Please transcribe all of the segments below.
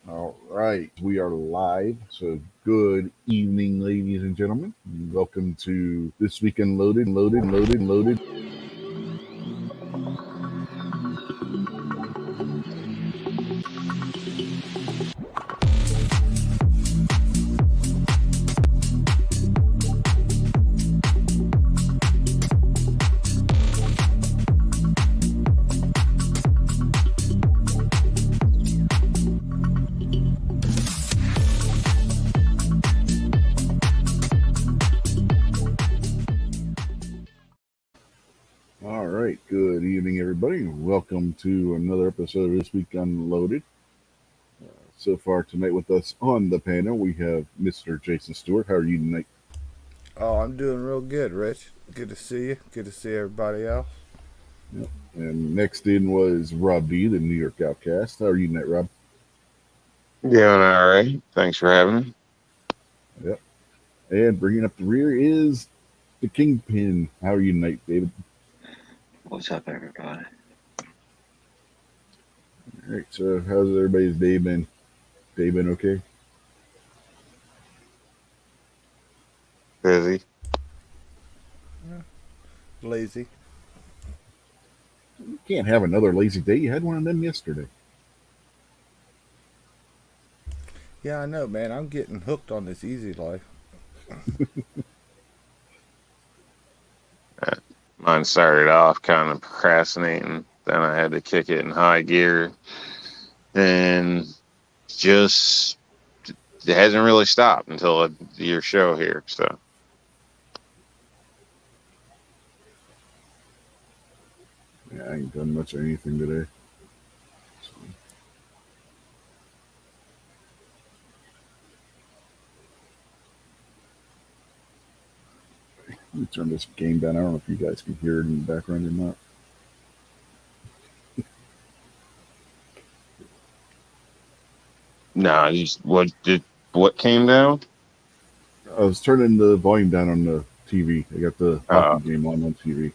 All right, we are live. So, good evening, ladies and gentlemen. Welcome to This Week Unloaded. All right, good evening, everybody. Welcome to another episode of This Week Unloaded. So far tonight with us on the panel, we have Mr. Jason Stewart. How are you tonight? Oh, I'm doing real good, Rich. Good to see you. Good to see everybody else. Yep. And next in was Rob B, the New York Outcast. How are you tonight, Rob? Doing all right. Thanks for having me. Yep. And bringing up the rear is the Kingpin. How are you tonight, David? What's up, everybody? All right, so how's everybody's day been? Day been okay? Busy. Lazy. You can't have another lazy day. You had one of them yesterday. Yeah, I know, man. I'm getting hooked on this easy life. Uh, Mine started off kind of procrastinating. Then I had to kick it in high gear. And just it hasn't really stopped until your show here. So Yeah, I ain't done much of anything today. So, let me turn this game down. I don't know if you guys can hear it in the background or not. nah, just what came down? I was turning the volume down on the TV. I got the hockey Uh game on TV.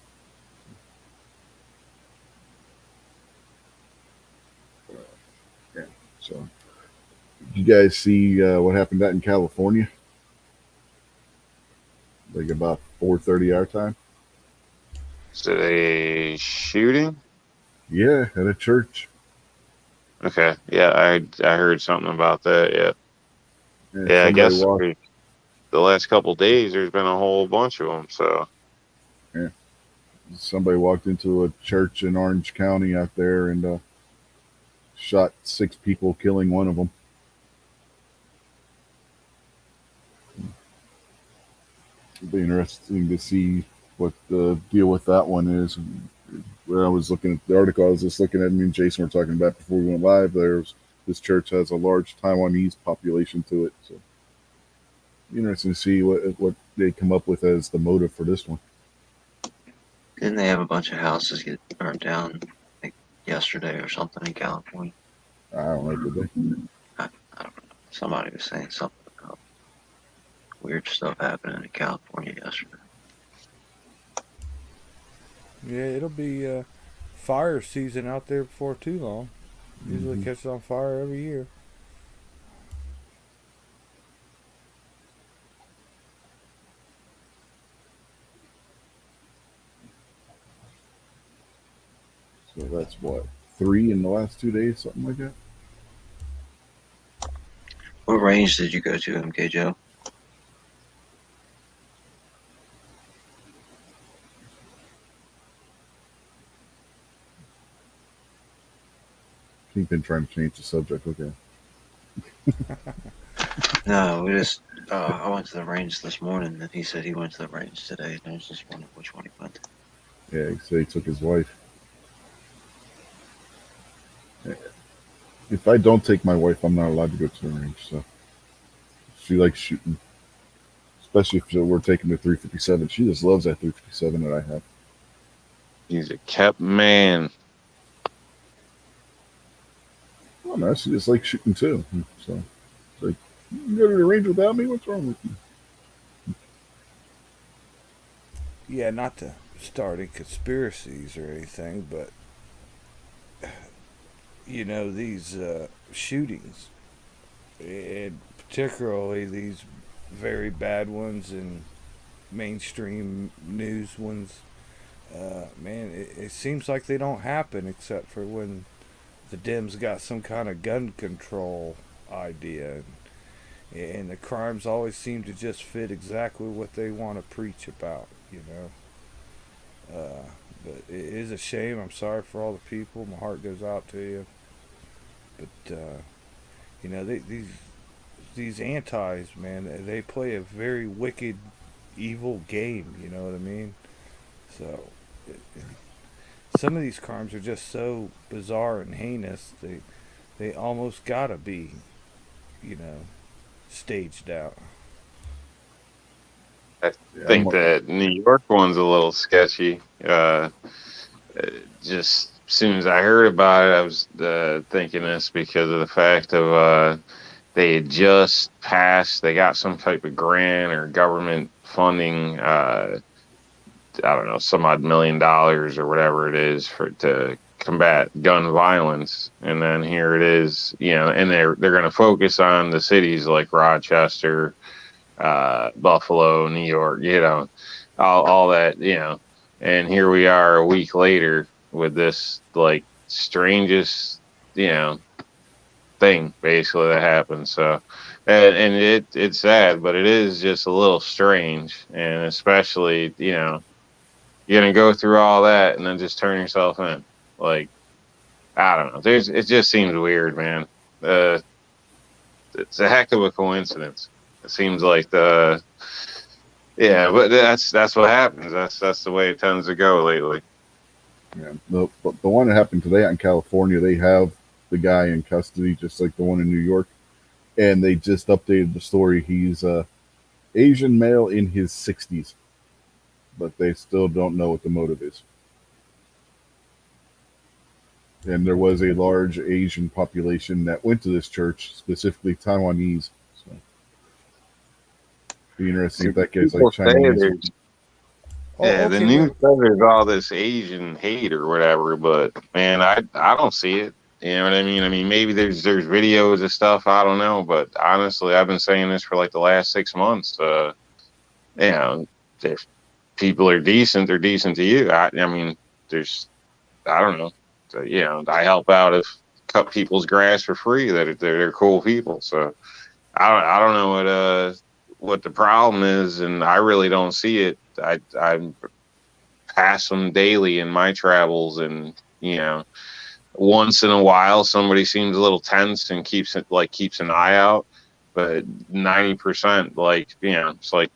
Yeah. So, you guys see what happened out in California? Like about 4:30 our time. so they shooting? Yeah, at a church. Okay. Yeah, I heard something about that. Yeah. Yeah, Yeah, I somebody guess walked. the last couple days there's been a whole bunch of them. So Yeah, somebody walked into a church in Orange County out there and shot six people, killing one of them. It'll be interesting to see what the deal with that one is. When I was looking at the article, I was just looking at me and Jason were talking about before we went live. This church has a large Taiwanese population to it, so interesting to see what they come up with as the motive for this one. Didn't they have a bunch of houses get burnt down like yesterday or something in California? I don't know, did they? I don't know. Somebody was saying something about weird stuff happening in California yesterday. Yeah, it'll be fire season out there before too long. Usually Mm-hmm. catches on fire every year. So that's what, three in the last 2 days, something like that. What range did you go to, MK Joe? He's been trying to change the subject. Okay. No, we just. I went to the range this morning, and he said he went to the range today. And I was just wondering which one he went to. Yeah, he said he took his wife. If I don't take my wife, I'm not allowed to go to the range. So she likes shooting, especially if we're taking the 357. She just loves that 357 that I have. he's a kept man. Oh no, she just likes shooting too. So it's like, you can go to the range without me. What's wrong with you? Yeah, not to start any conspiracies or anything, but these shootings. and particularly these very bad ones and mainstream news ones. Man, it seems like they don't happen except for when the Dems got some kind of gun control idea, and the crimes always seem to just fit exactly what they want to preach about. But it is a shame. I'm sorry for all the people. My heart goes out to you. But these antis, man, they play a very wicked, evil game. You know what I mean? So some of these crimes are just so bizarre and heinous. They almost gotta be, you know, staged out. I Yeah, think that New York one's a little sketchy. Just as soon as I heard about it, I was thinking this because of the fact of they had just passed. They got some type of grant or government funding. I don't know, some odd $1 million or whatever it is for to combat gun violence. And then here it is, and they're going to focus on the cities like Rochester, Buffalo, New York, all that, And here we are a week later with this like strangest, you know, thing basically that happened. So, and it's sad, but it is just a little strange, and especially, you're gonna go through all that and then just turn yourself in. Like, I don't know. It just seems weird, man. Uh, it's a heck of a coincidence. It seems like but that's what happens. That's the way it tends to go lately. yeah. The one that happened today out in California, they have the guy in custody, just like the one in New York, and they just updated the story. He's a Asian male in his 60s, but they still don't know what the motive is. And there was a large Asian population that went to this church, specifically Taiwanese. So, be interesting See, if that guy's like people say Chinese. there's Oh, the okay, news wait. says there's all this Asian hate or whatever, but man, I don't see it. You know what I mean? I mean, maybe there's videos of stuff I don't know, but honestly, I've been saying this for like the last 6 months. You know, if people are decent, they're decent to you. I mean, there's I don't know. So, I help out if cut people's grass for free. That they're cool people. So I don't know what the problem is, and I really don't see it. I pass them daily in my travels, and once in a while somebody seems a little tense and keeps an eye out, but 90% it's like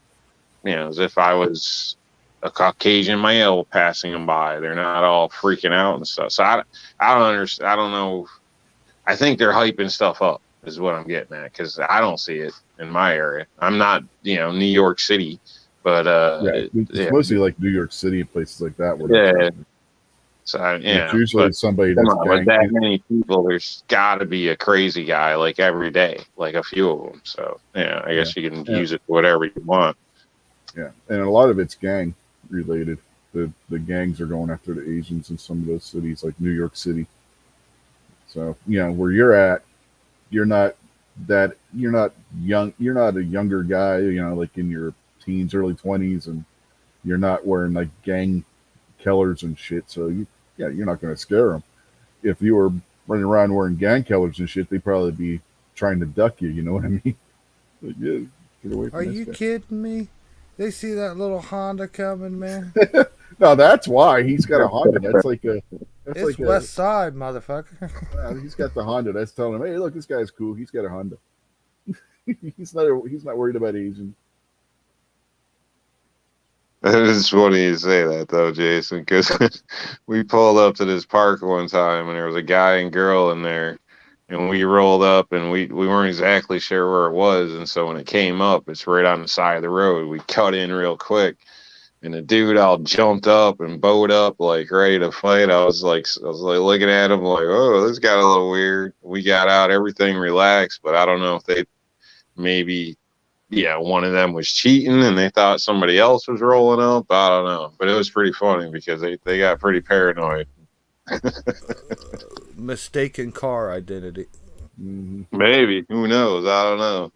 as if I was a Caucasian male passing them by. They're not all freaking out and stuff. So I don't understand. I don't know. I think they're hyping stuff up is what I'm getting at, because I don't see it in my area. I'm not, New York City, but Yeah, it's yeah, mostly like New York City and places like that where that's yeah. happening. So It's usually but somebody come that's on, with gang. that many people, there's got to be a crazy guy like every day, like a few of them. So I Yeah, guess you can and, use it for whatever you want. yeah, and a lot of it's gang related. The gangs are going after the Asians in some of those cities, like New York City. So where you're at, you're not young. You're not a younger guy. Like in your teens, early 20s, and you're not wearing like gang killers and shit. So you're not going to scare them. If you were running around wearing gang killers and shit, they'd probably be trying to duck you. You know what I mean? Like, yeah, get away Are from this you guy. kidding me? They see that little Honda coming, man. No, that's why he's got a Honda. That's It's like a. West Side, motherfucker. He's got the Honda. That's telling him, hey, look, this guy's cool. He's got a Honda. He's not worried about Asian. It's funny you say that though, Jason, because we pulled up to this park one time and there was a guy and girl in there, and we rolled up and we weren't exactly sure where it was, and so when it came up, it's right on the side of the road. We cut in real quick, and the dude all jumped up and bowed up like ready to fight. I was like looking at him like, oh, this got a little weird. We got out, everything relaxed, but I don't know if they maybe one of them was cheating and they thought somebody else was rolling up. I don't know, but it was pretty funny because they got pretty paranoid. Mistaken car identity. Hmm. Maybe. Who knows? I don't know.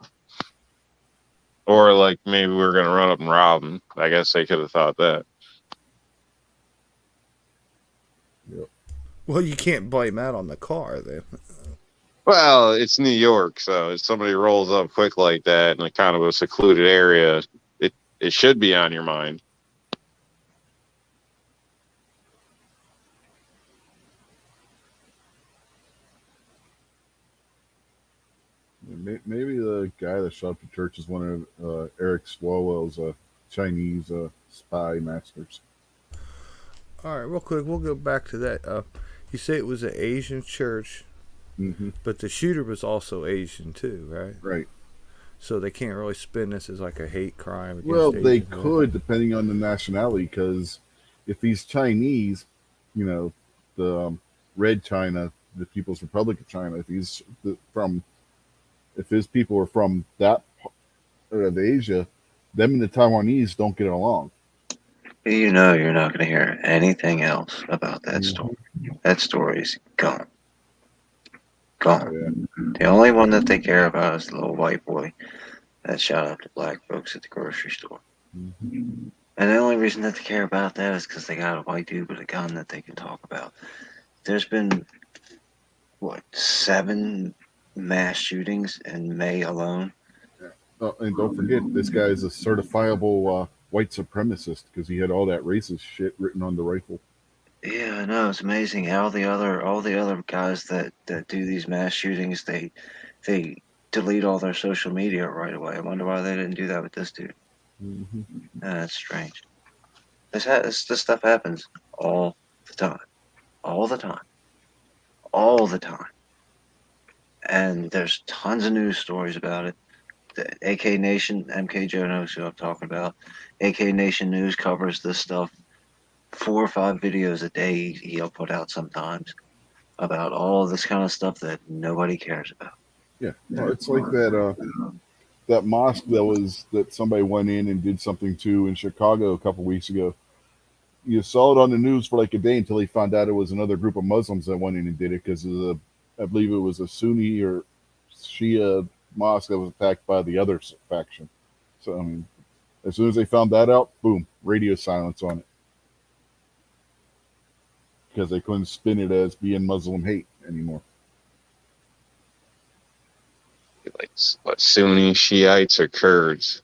Or like maybe we were gonna run up and rob them. I guess they could have thought that. Yep. Well, you can't blame that on the car then. Well, it's New York, so if somebody rolls up quick like that in a kind of a secluded area, it should be on your mind. Maybe the guy that shot up the church is one of Eric Swalwell's Chinese spy masters. All right, real quick, we'll go back to that. You say it was an Asian church, Hmm. but the shooter was also Asian too, right? Right. So they can't really spin this as like a hate crime Well, against they Asians. Right? could, depending on the nationality, because if he's Chinese, you know, the Red China, the People's Republic of China, if he's from, if his people are from that part of Asia, them and the Taiwanese don't get along. You know you're not going to hear anything else about that story. Hmm. That story's gone. Oh Gone. yeah. The only one that they care about is the little white boy that shot up the black folks at the grocery store. Hmm. And the only reason that they care about that is because they got a white dude with a gun that they can talk about. There's been, what, 7 mass shootings in May alone? Yeah. Oh, and don't forget, this guy is a certifiable white supremacist because he had all that racist shit written on the rifle. Yeah, I know. It's amazing how all the other guys that do these mass shootings, they delete all their social media right away. I wonder why they didn't do that with this dude. Hmm. That's strange. This stuff happens all the time, all the time, all the time, and there's tons of news stories about it. The AK Nation, MK Joe knows who I'm talking about. AK Nation News covers this stuff 4 or 5 videos a day he'll put out sometimes about all of this kind of stuff that nobody cares about. Yeah. Well, it's like that mosque that somebody went in and did something to in Chicago a couple weeks ago. You saw it on the news for like a day until he found out it was another group of Muslims that went in and did it because I believe it was a Sunni or Shia mosque that was attacked by the other faction. So I mean, as soon as they found that out, boom, radio silence on it because they couldn't spin it as being Muslim hate anymore. Like what, Sunni, Shiites, or Kurds?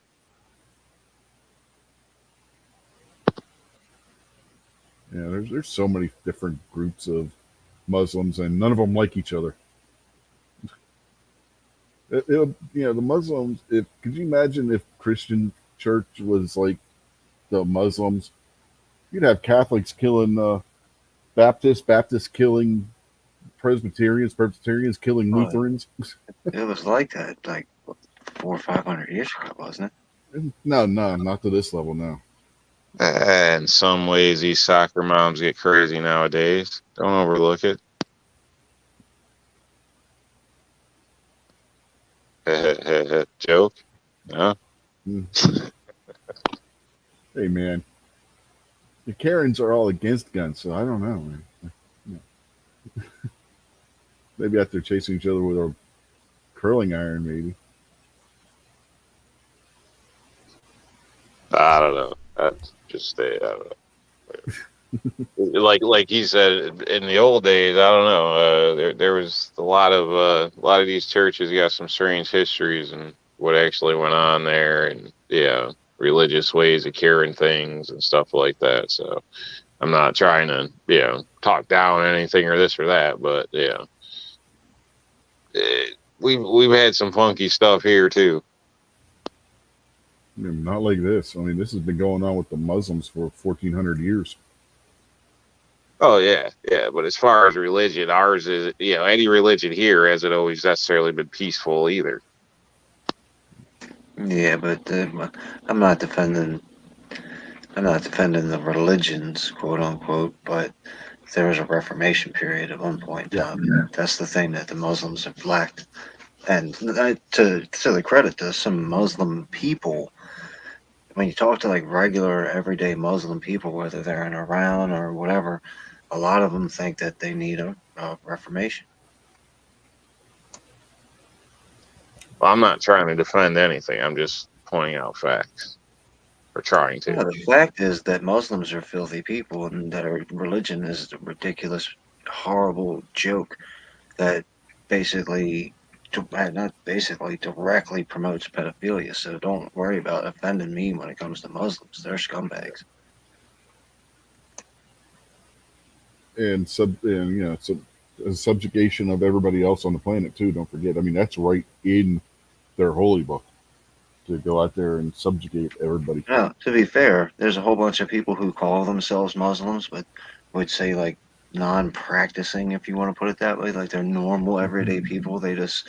Yeah, there's so many different groups of Muslims and none of them like each other. The Muslims. If could you imagine if Christian church was like the Muslims? You'd have Catholics killing Baptists killing Presbyterians killing Well, Lutherans. it was like that like 400 or 500 years ago, wasn't it? No, no, not to this level. No. In some ways, these soccer moms get crazy nowadays. Don't overlook it. Joke. No. Hmm. Hey man, the Karens are all against guns, so I don't know, man. Maybe out there chasing each other with a curling iron, maybe. I don't know. That's just I don't know. Like he said in the old days, I don't know. There was a lot of these churches got some strange histories and what actually went on there, and yeah, religious ways of curing things and stuff like that. So I'm not trying to talk down anything or this or that, but yeah, we've had some funky stuff here too. I mean, not like this. I mean, this has been going on with the Muslims for 1,400 years. Oh yeah, yeah. But as far as religion, ours is any religion here hasn't always necessarily been peaceful either. Yeah, but I'm not defending. I'm not defending the religions, quote unquote, but there was a Reformation period at one point in Yeah. time. That's the thing that the Muslims have lacked. And to the credit to some Muslim people, when you talk to like regular everyday Muslim people, whether they're in Iran or whatever, a lot of them think that they need a reformation. Well, I'm not trying to defend anything. I'm just pointing out facts, or trying to. Yeah, the fact is that Muslims are filthy people, and that our religion is a ridiculous, horrible joke that basically, not basically, directly promotes pedophilia. So don't worry about offending me when it comes to Muslims. They're scumbags. A subjugation of everybody else on the planet too. Don't forget. I mean, that's right in their holy book to go out there and subjugate everybody. Now, to be fair, there's a whole bunch of people who call themselves Muslims, but would say like non-practicing, if you want to put it that way. Like they're normal, everyday people. They just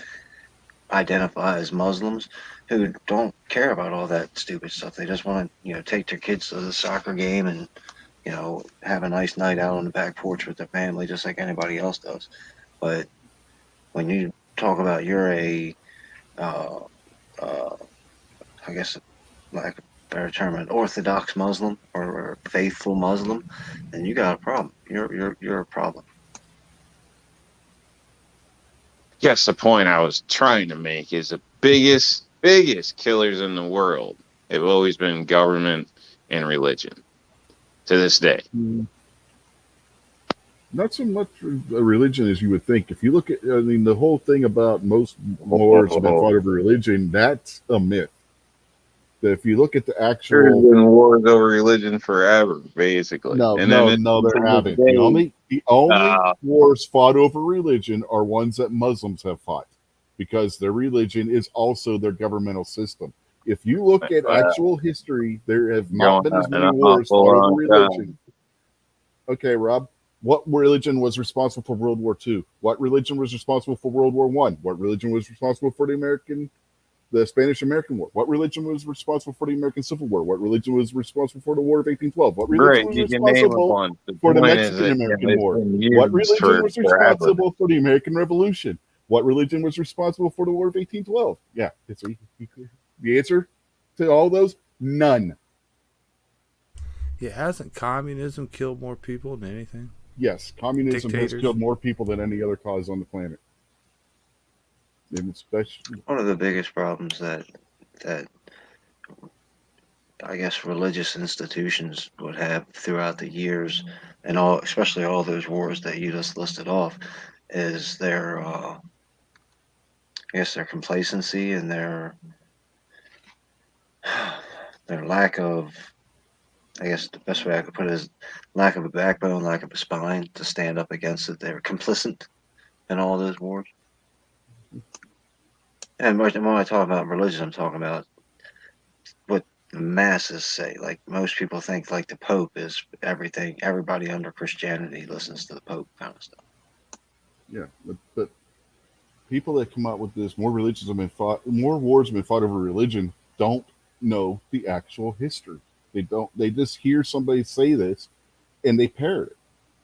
identify as Muslims who don't care about all that stupid stuff. They just want to, take their kids to the soccer game and, have a nice night out on the back porch with their family, just like anybody else does. But when you talk about you're a, uh, uh, I guess, like a better term, an Orthodox Muslim or a faithful Muslim, then you got a problem. You're a problem. Yes, the point I was trying to make is the biggest killers in the world have always been government and religion to this day. Not so much a religion as you would think. If you look at, I mean, the whole thing about most wars have been fought over religion, that's a myth. That if you look at the There's actual, been wars over religion forever, basically. no, And then no, it's no, there to this haven't. The only uh, wars fought over religion are ones that Muslims have fought, because their religion is also their governmental system. If you look at uh, actual history, there have not going been as on many an wars awful fought over long religion. time. Okay, Rob, what religion was responsible for World War II? What religion was responsible for World War One? What religion was responsible for the Spanish American War? What religion was responsible for the American Civil War? What religion was responsible for the War of 1812? What religion Great, was you can name a responsible bunch. The for the point is Mexican that American it's War? been What used religion for was forever. responsible for the American Revolution? What religion was responsible for the War of 1812? Yeah, the answer to all those: none. Yeah, hasn't communism killed more people than anything? Yes, communism has Dictators. killed more people than any other cause on the planet. And especially, One of the biggest problems that I guess religious institutions would have throughout the years, and all, especially all those wars that you just listed off, is their, I guess, their complacency and their lack of. I guess the best way I could put it is lack of a backbone, lack of a spine to stand up against it. They're complicit in all those wars. And when I talk about religion, I'm talking about what the masses say. Like most people think, like the Pope is everything. Everybody under Christianity listens to the Pope, kind of stuff. yeah, but people that come out with this, more religions have been fought, more wars have been fought over religion, don't know the actual history. They don't. They just hear somebody say this and they parrot it.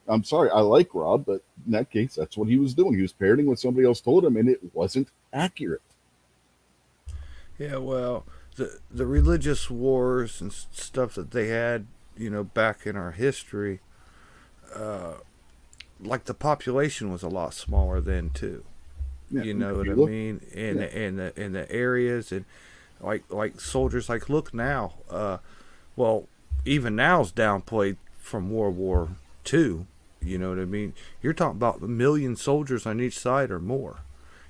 I'm sorry, I like Rob, but in that case, that's what he was doing. He was parroting what somebody else told him, and it wasn't accurate. Yeah, well, the religious wars and stuff that they had, back in our history, uh, like the population was a lot smaller then too. Yeah, You know if what I you look, mean? In yeah, the areas, and like soldiers, like look now. Well, even now's downplayed from World War II. You know what I mean? You're talking about a million soldiers on each side or more.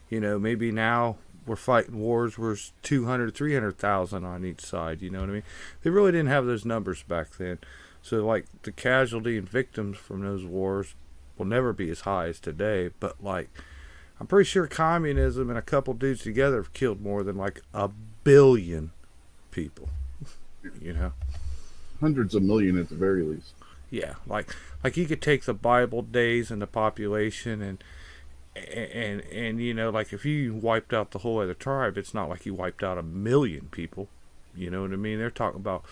Maybe now we're fighting wars where it's 200, 300,000 on each side. You know what I mean? They really didn't have those numbers back then. So, like, the casualty and victims from those wars will never be as high as today. But, like, I'm pretty sure communism and a couple dudes together have killed more than, like, a billion people. You know? hundreds of million at the very least. Yeah, like you could take the Bible days and the population and like if you wiped out the whole other tribe, it's not like you wiped out a million people. You know what I mean? They're talking about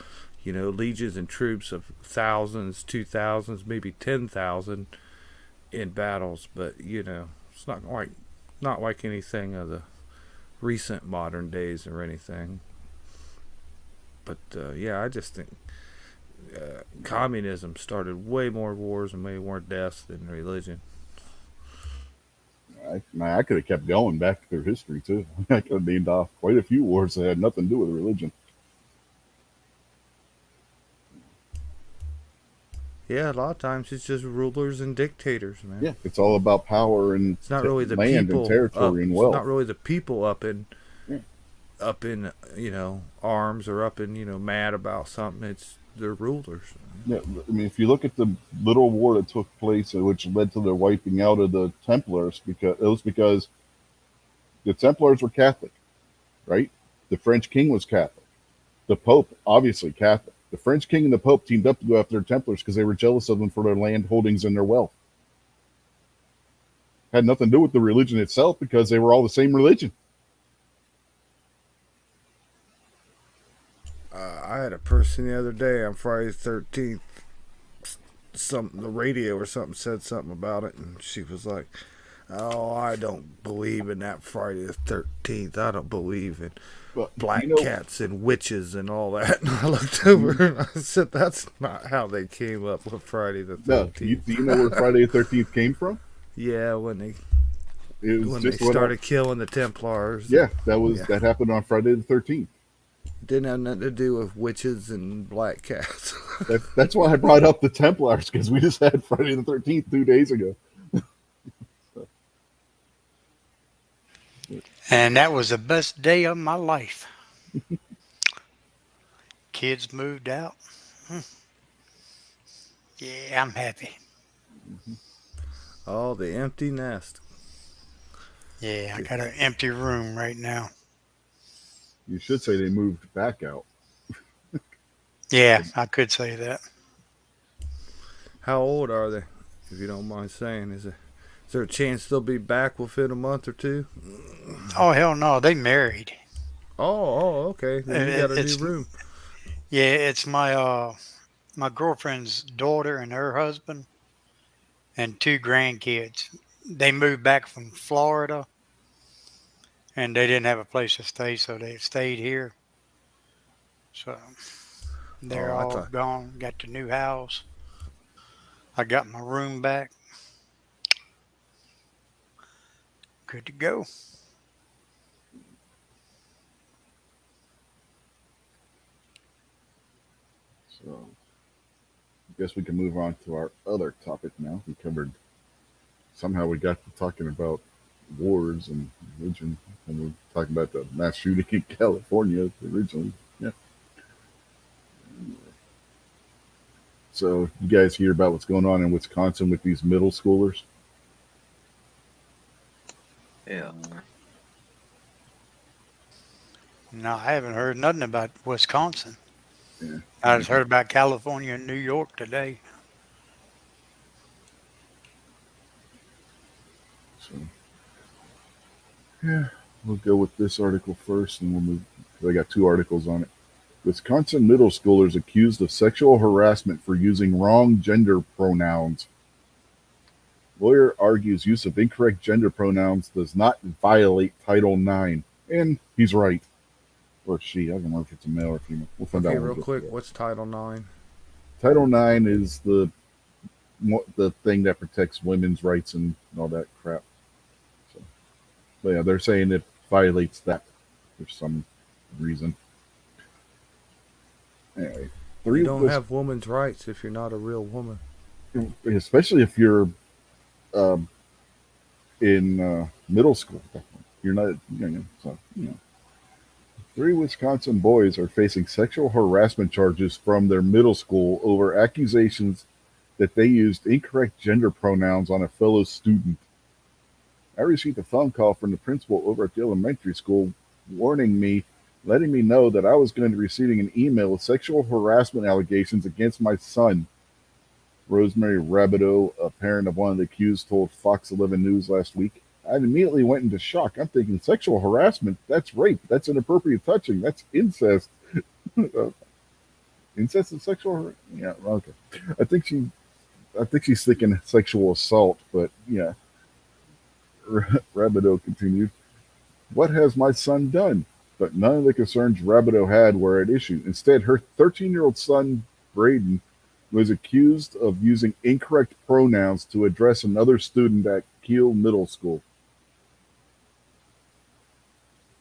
legions and troops of thousands, 2,000s, maybe 10,000 in battles, but it's not like anything of the recent modern days or anything. But yeah, I just think communism started way more wars and way more deaths than religion. I could have kept going back through history too. I could have named off quite a few wars that had nothing to do with religion. Yeah, a lot of times it's just rulers and dictators, man. Yeah, it's all about power and It's not really the land and people up. territory and It's not wealth. really the people Yeah. up in arms or up in mad about something. It's the rulers. Yeah, I mean, if you look at the little war that took place, which led to the wiping out of the Templars, because it was because the Templars were Catholic, right? The French king was Catholic. The Pope, obviously Catholic. The French king and the Pope teamed up to go after the Templars because they were jealous of them for their land holdings and their wealth. Had nothing to do with the religion itself because they were all the same religion. I had a person the other day on Friday the 13th. The radio or something said something about it, and she was like, "Oh, I don't believe in that Friday the 13th. I don't believe in But black cats and witches and all that." And I looked over and I said, "That's not how they came up with Friday the no, 13th." do you know where Friday the 13th came from? Yeah, when they It was when they just started killing the Templars. yeah, that happened on Friday the 13th. Didn't have nothing to do with witches and black cats. That's why I brought up the Templars because we just had Friday the 13th 2 days ago. And that was the best day of my life. Kids moved out. Hmm. Yeah, I'm happy. Oh, the empty nest. Yeah, I got an empty room right now. You should say they moved back out. Yeah, I could say that. How old are they, if you don't mind saying? Is there a chance they'll be back within a month or two? Oh hell no, they married. Okay. Then you got a new It's room. yeah, it's my girlfriend's daughter and her husband and two grandkids. They moved back from Florida and they didn't have a place to stay, so they stayed here. So they're Oh, I all thought. gone. Got the new house. I got my room back. Good to go. So I guess we can move on to our other topic now. Somehow we got to talking about wars and religion, and we're talking about the mass shooting in California originally. Yeah. So you guys hear about what's going on in Wisconsin with these middle schoolers? Yeah. No, I haven't heard nothing about Wisconsin. Yeah. I just heard about California and New York today. So yeah, we'll go with this article first, and we'll move. I got two articles on it. Wisconsin middle schoolers accused of sexual harassment for using wrong gender pronouns. Lawyer argues use of incorrect gender pronouns does not violate Title IX. And he's right. Or she. I don't know if it's a male or female. We'll find Okay, out. real quick. What's Title IX? Title IX is the thing that protects women's rights and all that crap. So, but yeah, they're saying it violates that for some reason. Anyway, You don't have women's rights if you're not a real woman. especially if you're um, in middle school. You're not, so, Three Wisconsin boys are facing sexual harassment charges from their middle school over accusations that they used incorrect gender pronouns on a fellow student. I received a phone call from the principal over at the elementary school letting me know that I was going to be receiving an email with sexual harassment allegations against my son. Rosemary Rabideau, a parent of one of the accused, told Fox 11 News last week. I immediately went into shock. I'm thinking sexual harassment, that's rape, that's inappropriate touching, that's incest. Incest and sexual, yeah, okay. I think she's thinking sexual assault, but yeah. Rabideau continued, "What has my son done?" But none of the concerns Rabideau had were at issue. Instead, her 13-year-old son, Braden, was accused of using incorrect pronouns to address another student at Kiel Middle School.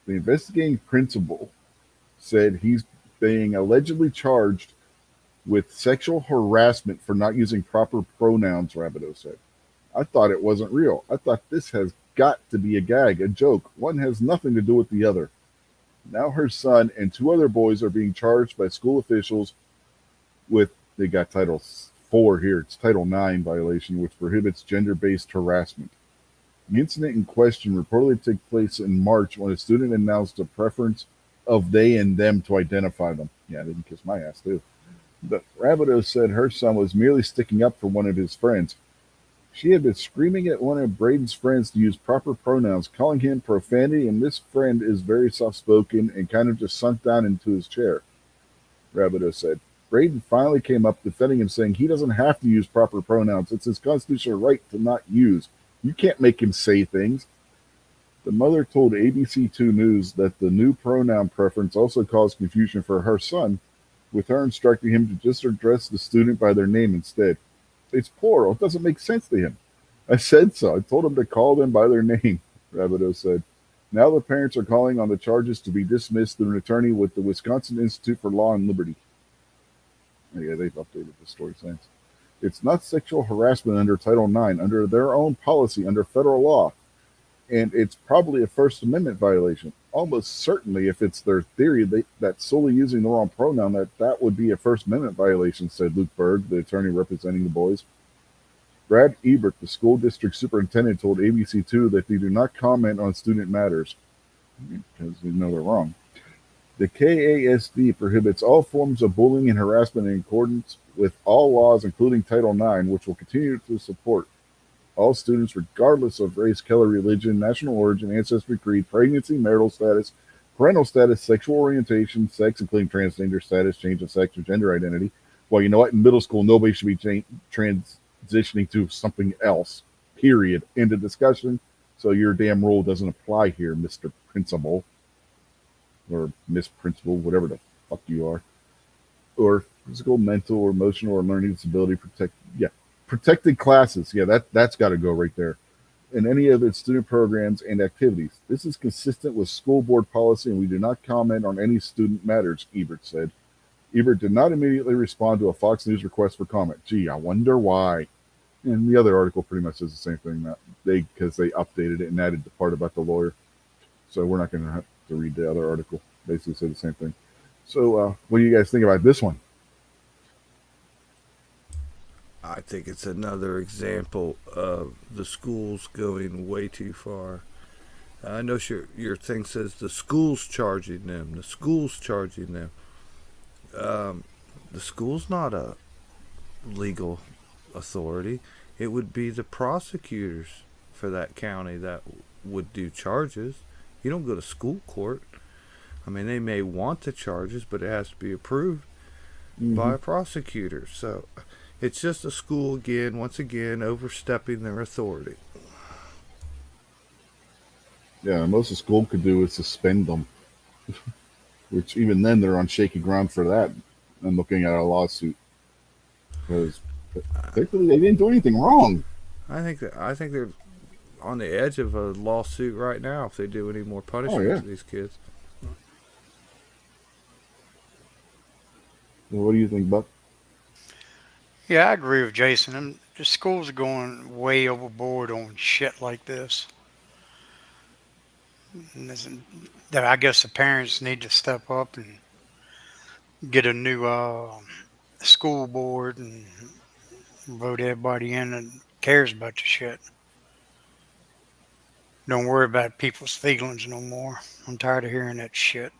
The investigating principal said he's being allegedly charged with sexual harassment for not using proper pronouns, Rabideau said. I thought it wasn't real. I thought this has got to be a gag, a joke. One has nothing to do with the other. Now her son and two other boys are being charged by school officials with, they got Title 4 here, it's Title 9 violation, which prohibits gender based harassment. The incident in question reportedly took place in March when a student announced a preference of they and them to identify them. Yeah, they can kiss my ass too. But Rabideau said her son was merely sticking up for one of his friends. She had been screaming at one of Braden's friends to use proper pronouns, calling him profanity, and this friend is very soft spoken and kind of just sunk down into his chair, Rabideau said. Braden finally came up defending him, saying he doesn't have to use proper pronouns. It's his constitutional right to not use. You can't make him say things. The mother told ABC2 News that the new pronoun preference also caused confusion for her son, with her instructing him to just address the student by their name instead. It's plural. It doesn't make sense to him. I said so. I told him to call them by their name, Rabideau said. Now the parents are calling on the charges to be dismissed through an attorney with the Wisconsin Institute for Law and Liberty. Yeah, they've updated the story since. It's not sexual harassment under Title IX, under their own policy, under federal law. And it's probably a First Amendment violation. Almost certainly, if it's their theory that solely using the wrong pronoun, that would be a First Amendment violation, said Luke Berg, the attorney representing the boys. Brad Ebert, the school district superintendent, told ABC2 that they do not comment on student matters because they know they're wrong. The KASD prohibits all forms of bullying and harassment in accordance with all laws, including Title IX, which will continue to support all students, regardless of race, color, religion, national origin, ancestry, creed, pregnancy, marital status, parental status, sexual orientation, sex, including transgender status, change of sex, or gender identity. Well, you know what? In middle school, nobody should be transitioning to something else, period. End of discussion. So your damn rule doesn't apply here, Mr. Principal. Or Miss Principal, whatever the fuck you are. Or physical, mental, or emotional, or learning disability protected classes. Yeah, that's got to go right there. And any other student programs and activities. This is consistent with school board policy, and we do not comment on any student matters, Ebert said. Ebert did not immediately respond to a Fox News request for comment. Gee, I wonder why. And the other article pretty much says the same thing, that because they updated it and added the part about the lawyer. So we're not going to have to read the other article. Basically said the same thing. So what do you guys think about this one? I think it's another example of the schools going way too far. I know your thing says the school's charging them. The school's charging them. The school's not a legal authority. It would be the prosecutors for that county that would do charges. You don't go to school court. I mean, they may want the charges, but it has to be approved by a prosecutor. So it's just a school again, once again, overstepping their authority. Yeah, most the school could do is suspend them, which even then they're on shaky ground for that. I'm looking at a lawsuit because technically they didn't do anything wrong. I think they're on the edge of a lawsuit right now if they do any more Oh punishment yeah. to these kids. What do you think, Buck? Yeah, I agree with Jason. The schools are going way overboard on shit like this. And I guess the parents need to step up and get a new school board and vote everybody in that cares about the shit. Don't worry about people's feelings no more. I'm tired of hearing that shit.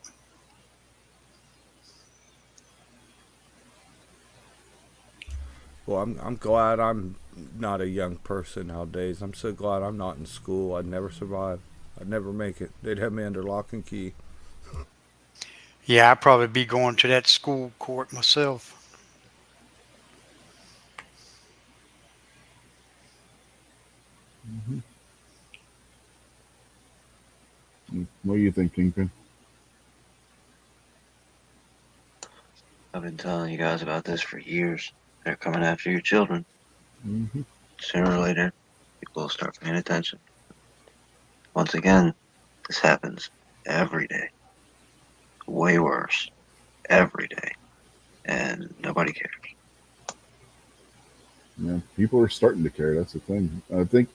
Well, I'm glad I'm not a young person nowadays. I'm so glad I'm not in school. I'd never survive. I'd never make it. They'd have me under lock and key. Yeah, I'd probably be going to that school court myself. What do you think, Kingpin? I've been telling you guys about this for years. They're coming after your children. Mm-hmm. Sooner or later, people will start paying attention. Once again, this happens every day, way worse every day, and nobody cares. Yeah, people are starting to care. That's the thing. I think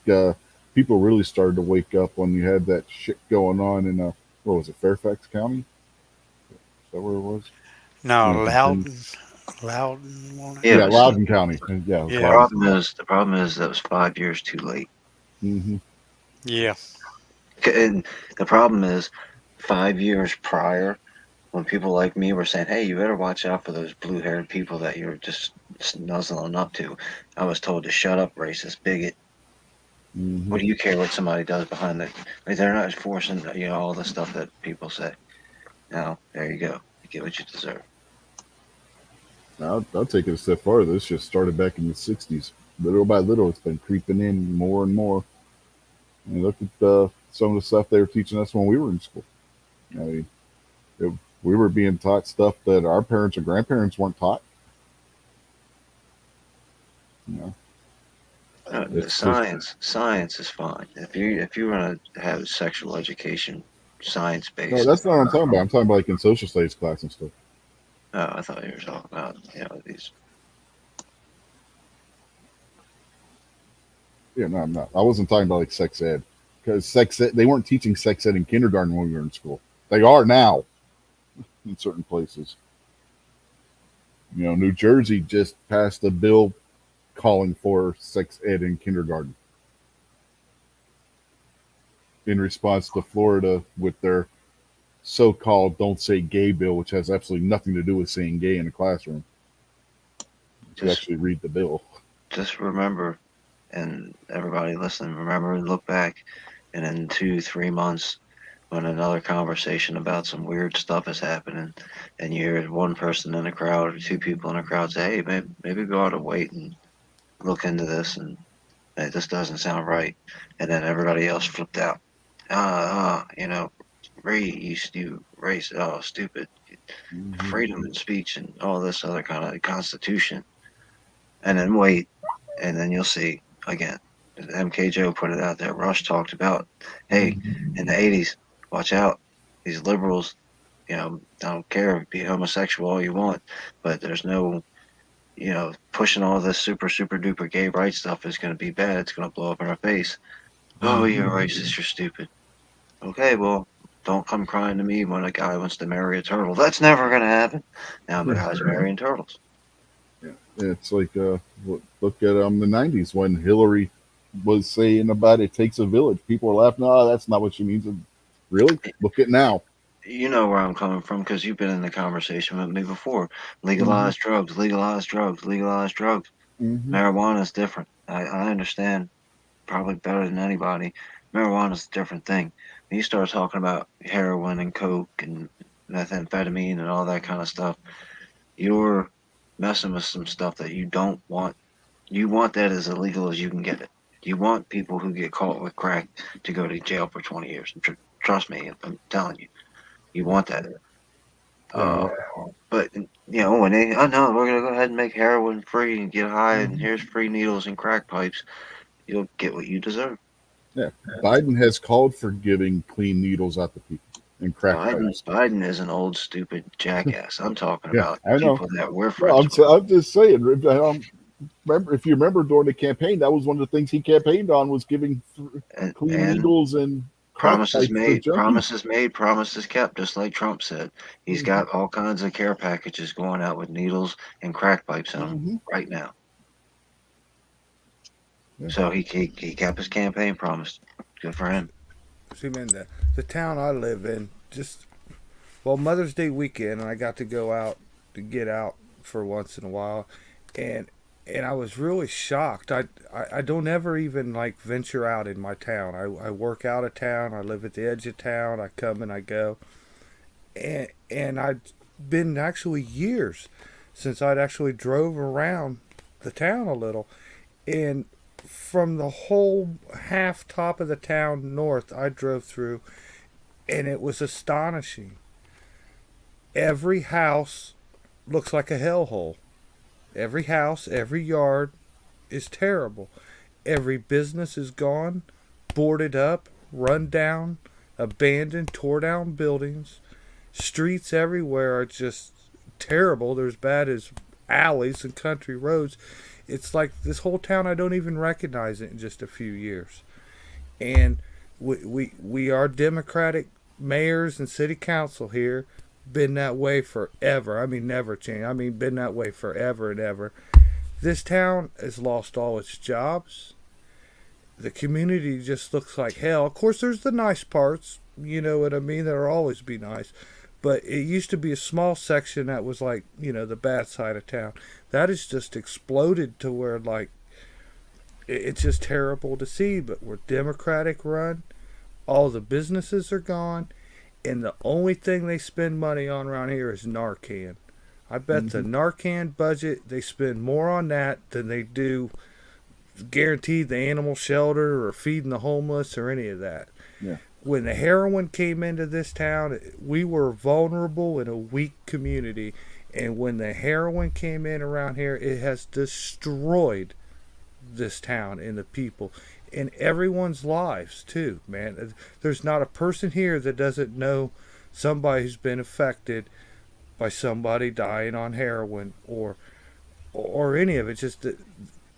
people really started to wake up when you had that shit going on in what was it, Fairfax County? Is that where it was? No, When it, Loudon, won't it? Yeah, yeah, but still, Loudoun County. Yeah, it was Yeah, Loudoun. the problem is that was 5 years too late. Mm-hmm. yeah. And the problem is, 5 years prior, when people like me were saying, "Hey, you better watch out for those blue-haired people that you're just nuzzling up to," I was told to shut up, racist bigot. Mm-hmm. What do you care what somebody does behind the? Like, they're not enforcing, all the stuff that people say. Now, there you go. You get what you deserve. I'll take it a step farther. This just started back in the '60s. Little by little, it's been creeping in more and more. And look at some of the stuff they were teaching us when we were in school. I mean, it, we were being taught stuff that our parents and grandparents weren't taught. You know, The it's just science is fine. If you want to have sexual education, science no. based. That's not what I'm talking about. I'm talking about like in social studies class and stuff. Oh, I thought you were talking about these. Yeah, no, I'm not. I wasn't talking about like sex ed because sex ed, they weren't teaching sex ed in kindergarten when we were in school. They are now in certain places. New Jersey just passed a bill calling for sex ed in kindergarten in response to Florida with their so-called "Don't Say Gay" bill, which has absolutely nothing to do with saying gay in a classroom. If you Just actually read the bill. just remember, and everybody listening, remember and look back, and in 2, 3 months, when another conversation about some weird stuff is happening, and you hear one person in a crowd or two people in a crowd say, "Hey, maybe we ought to wait and look into this," and hey, this doesn't sound right, and then everybody else flipped out. You race, oh, stupid, Mm-hmm. freedom of speech, and all this other kind of constitution, and then wait, and then you'll see again. MK Joe put it out there. Rush talked about, hey, Mm-hmm. in the '80s, watch out, these liberals. I don't care, be homosexual all you want, but there's no, pushing all this super duper gay rights stuff is going to be bad. It's going to blow up in our face. Oh, Mm-hmm. you're racist. You're stupid. Okay, well, don't come crying to me when a guy wants to marry a turtle. That's never going to happen. Now the guy's marrying turtles. Yeah. It's like look at the '90s when Hillary was saying about it takes a village. People were laughing. Oh, that's not what she means. Really? Look at now. You know where I'm coming from because you've been in the conversation with me before. Mm-hmm. Legalize drugs, legalize drugs, legalize drugs. Mm-hmm. Marijuana is different. I understand probably better than anybody. Marijuana is a different thing. When you start talking about heroin and coke and methamphetamine and all that kind of stuff, you're messing with some stuff that you don't want. You want that as illegal as you can get it. You want people who get caught with crack to go to jail for 20 years. Trust me, I'm telling you, you want that. Yeah. Uh, but when oh no, we're gonna go ahead and make heroin free and get high, and Mm-hmm. here's free needles and crack pipes. You'll get what you deserve. Yeah. Biden has called for giving clean needles out to people and crack pipes. Biden is an old stupid jackass. I'm talking Yeah, about I know. people that we're No, friends with. I'm just saying. Remember, if you remember during the campaign, that was one of the things he campaigned on was giving clean And needles and crack promises pipes to made, junkies. promises made, promises kept, just like Trump said. He's Mm-hmm. got all kinds of care packages going out with needles and crack pipes in them Mm-hmm. right now. Yeah. So he kept his campaign promise. Good for him. See, man, the town I live in, just well, Mother's Day weekend, and I got to go out to get out for once in a while, and I was really shocked. I don't ever even like venture out in my town. I work out of town. I live at the edge of town. I come and I go, and I'd been actually years since I'd actually drove around the town a little, and from the whole half top of the town north I drove through, and it was astonishing. Every house looks like a hellhole. Every house, every yard is terrible. Every business is gone, boarded up, run down, abandoned, tore down buildings. Streets everywhere are just terrible. They're as bad as alleys and country roads. It's like this whole town, I don't even recognize it in just a few years. And we are Democratic mayors and city council here. Been that way forever. I mean, never changed. I mean, been that way forever and ever. This town has lost all its jobs. The community just looks like hell. Of course, there's the nice parts. You know what I mean? There'll always be nice. But it used to be a small section that was like, the bad side of town. That has just exploded to where, like, it's just terrible to see. But we're Democratic run. All the businesses are gone. And the only thing they spend money on around here is Narcan. I bet the Mm-hmm. Narcan budget, they spend more on that than they do guaranteed the animal shelter or feeding the homeless or any of that. Yeah. When the heroin came into this town, we were vulnerable in a weak community. And when the heroin came in around here, it has destroyed this town and the people and everyone's lives, too, man. There's not a person here that doesn't know somebody who's been affected by somebody dying on heroin or any of it. Just that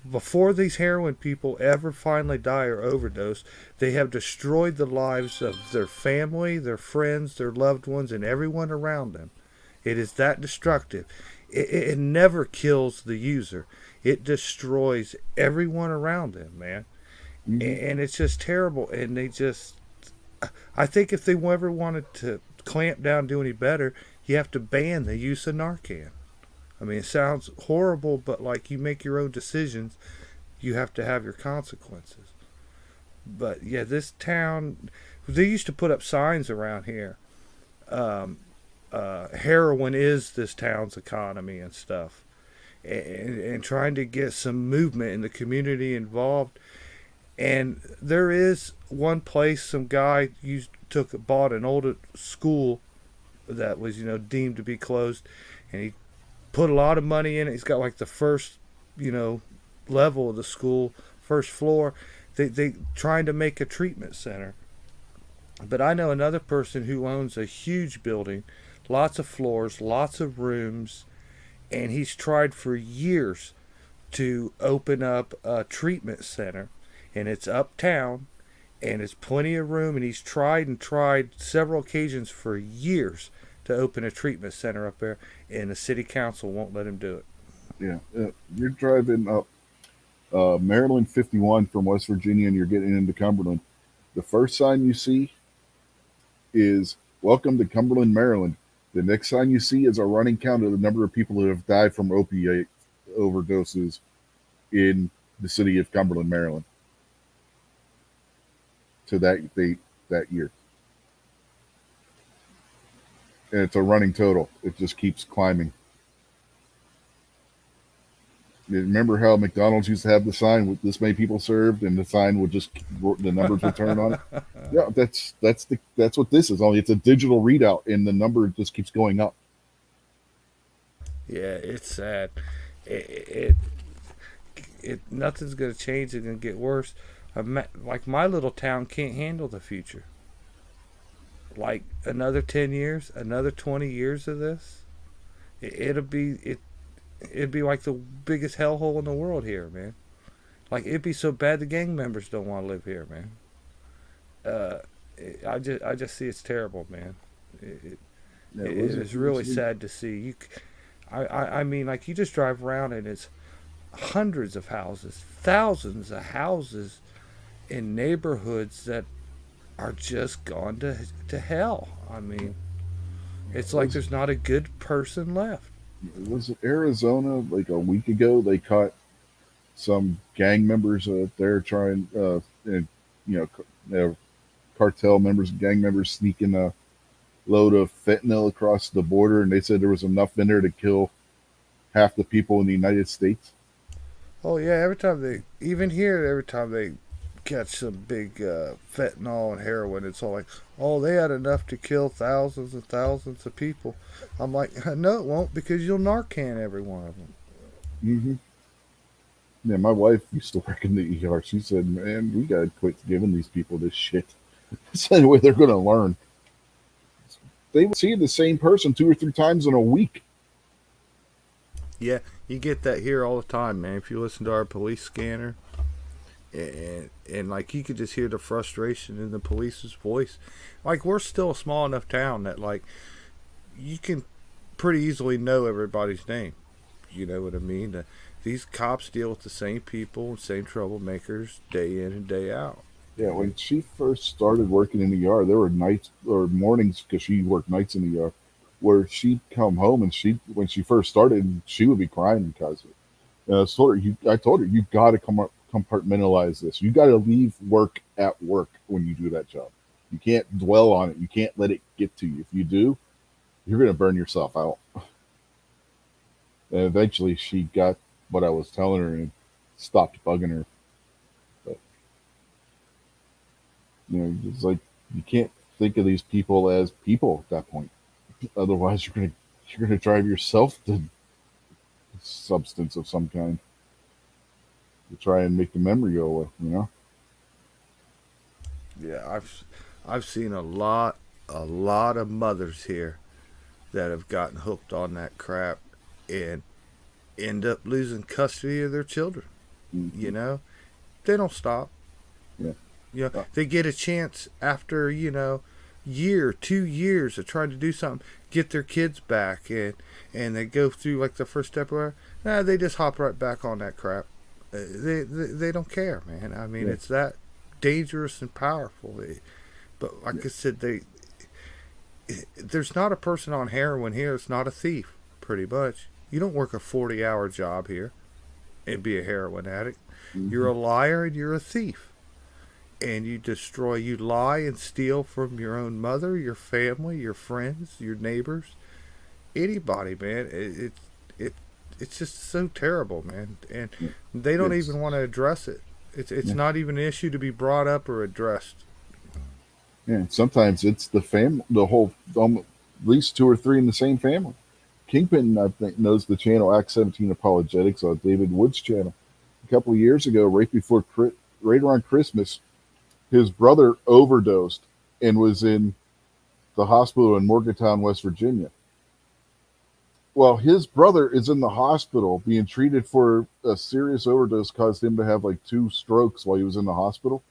before these heroin people ever finally die or overdose, they have destroyed the lives of their family, their friends, their loved ones, and everyone around them. It is that destructive. It never kills the user. It destroys everyone around them, man. Mm-hmm. And it's just terrible. And they just, I think if they ever wanted to clamp down, do any better, you have to ban the use of Narcan. I mean, it sounds horrible, but like you make your own decisions, you have to have your consequences. But yeah, this town, they used to put up signs around here. Um, Heroin is this town's economy and stuff. And trying to get some movement in the community involved. And there is one place some guy bought an old school that was deemed to be closed, and he put a lot of money in it. He's got like the first, you know, level of the school, first floor. They trying to make a treatment center. But I know another person who owns a huge building, lots of floors, lots of rooms, and he's tried for years to open up a treatment center, and it's uptown, and it's plenty of room, and he's tried and tried several occasions for years to open a treatment center up there, and the city council won't let him do it. Yeah. You're driving up Maryland 51 from West Virginia and you're getting into Cumberland. The first sign you see is "Welcome to Cumberland, Maryland." The next sign you see is a running count of the number of people who have died from opiate overdoses in the city of Cumberland, Maryland, to that date that year. And it's a running total. It just keeps climbing. You remember how McDonald's used to have the sign with this many people served, and the sign would just the numbers would turn on it. Yeah, that's what this is. Only it's a digital readout, and the number just keeps going up. Yeah, it's sad. It, nothing's gonna change. It's gonna get worse. Like my little town can't handle the future. Like another 10 years, another 20 years of this, it'd be like the biggest hellhole in the world here, man. Like it'd be so bad the gang members don't want to live here, man. Uh, I just see it's terrible, man. It, Yeah, it was is really sad to see. I mean, like you just drive around and it's hundreds of houses, thousands of houses in neighborhoods that are just gone to hell. I mean, it's like was there's not a good person left. was it Arizona like a week ago? They caught some gang members there trying, and you know, cartel members, gang members sneaking a load of fentanyl across the border, and they said there was enough in there to kill half the people in the United States. Oh yeah, even here, every time they catch some big fentanyl and heroin, it's all like, oh, they had enough to kill thousands and thousands of people. I'm like, no, it won't, because you'll Narcan every one of them. Hmm. Yeah, my wife used to work in the ER. She said, "Man, we gotta quit giving these people this shit." That's the only way they're going to learn. They would see the same person 2 or 3 times in a week. Yeah, you get that here all the time, man. If you listen to our police scanner, and like you could just hear the frustration in the police's voice. Like we're still a small enough town that like you can pretty easily know everybody's name. You know what I mean? These cops deal with the same people and same troublemakers day in and day out. Yeah, when she first started working in the yard, there were nights or mornings because she worked nights in the yard, where she'd come home and when she first started, she would be crying because of it. And I told her, you got to compartmentalize this. You got to leave work at work when you do that job. You can't dwell on it. You can't let it get to you. If you do, you're going to burn yourself out. And eventually, she got what I was telling her and stopped bugging her. But it's like you can't think of these people as people at that point. Otherwise, you're gonna drive yourself to substance of some kind to try and make the memory go away. Yeah, I've seen a lot of mothers here that have gotten hooked on that crap and end up losing custody of their children. Mm-hmm. You know, they don't stop. Yeah. They get a chance after year, 2 years of trying to do something, get their kids back, and they go through like the first step where they just hop right back on that crap. They don't care, man. I mean, Yeah. it's that dangerous and powerful. But like I said, there's not a person on heroin here that's not a thief. Pretty much, you don't work a 40-hour job here and be a heroin addict. You're Mm-hmm. a liar and you're a thief. And you lie and steal from your own mother, your family, your friends, your neighbors, anybody, man. It it's just so terrible, man. And Yeah. they don't It's even want to address it. It's yeah. not even an issue to be brought up or addressed. Yeah. Sometimes it's the whole, at least 2 or 3 in the same family. Kingpin, I think, knows the channel Act 17 Apologetics on David Wood's channel. A couple of years ago, right around Christmas, his brother overdosed and was in the hospital in Morgantown, West Virginia. Well, his brother is in the hospital being treated for a serious overdose, caused him to have like 2 strokes while he was in the hospital.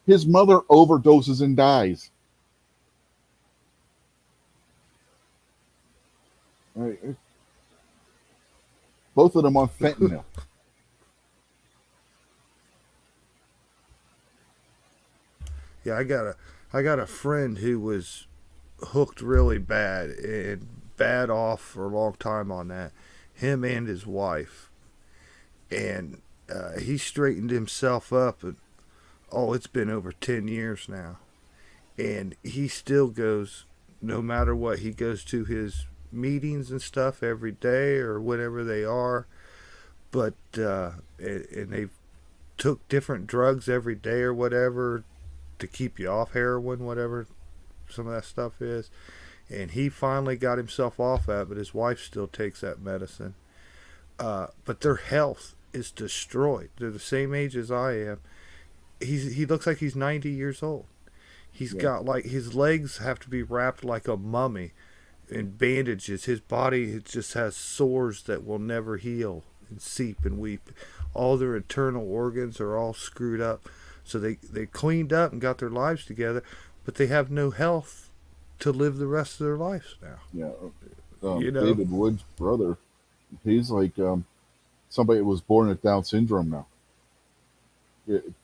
His mother overdoses and dies. Right. Both of them on fentanyl. Yeah, I got a friend who was hooked really bad and bad off for a long time on that. Him and his wife, and he straightened himself up. And oh, it's been over 10 years now, and he still goes. No matter what, he goes to his meetings and stuff every day or whatever they are. But and they took different drugs every day or whatever to keep you off heroin, whatever some of that stuff is. And he finally got himself off that, but his wife still takes that medicine. But their health is destroyed. They're the same age as I am. He looks like he's 90 years old. He's Yeah. got like his legs have to be wrapped like a mummy in bandages. His body just has sores that will never heal and seep and weep. All their internal organs are all screwed up. So they cleaned up and got their lives together, but they have no health to live the rest of their lives now. Yeah. You know? David Wood's brother, he's like somebody that was born with Down syndrome now.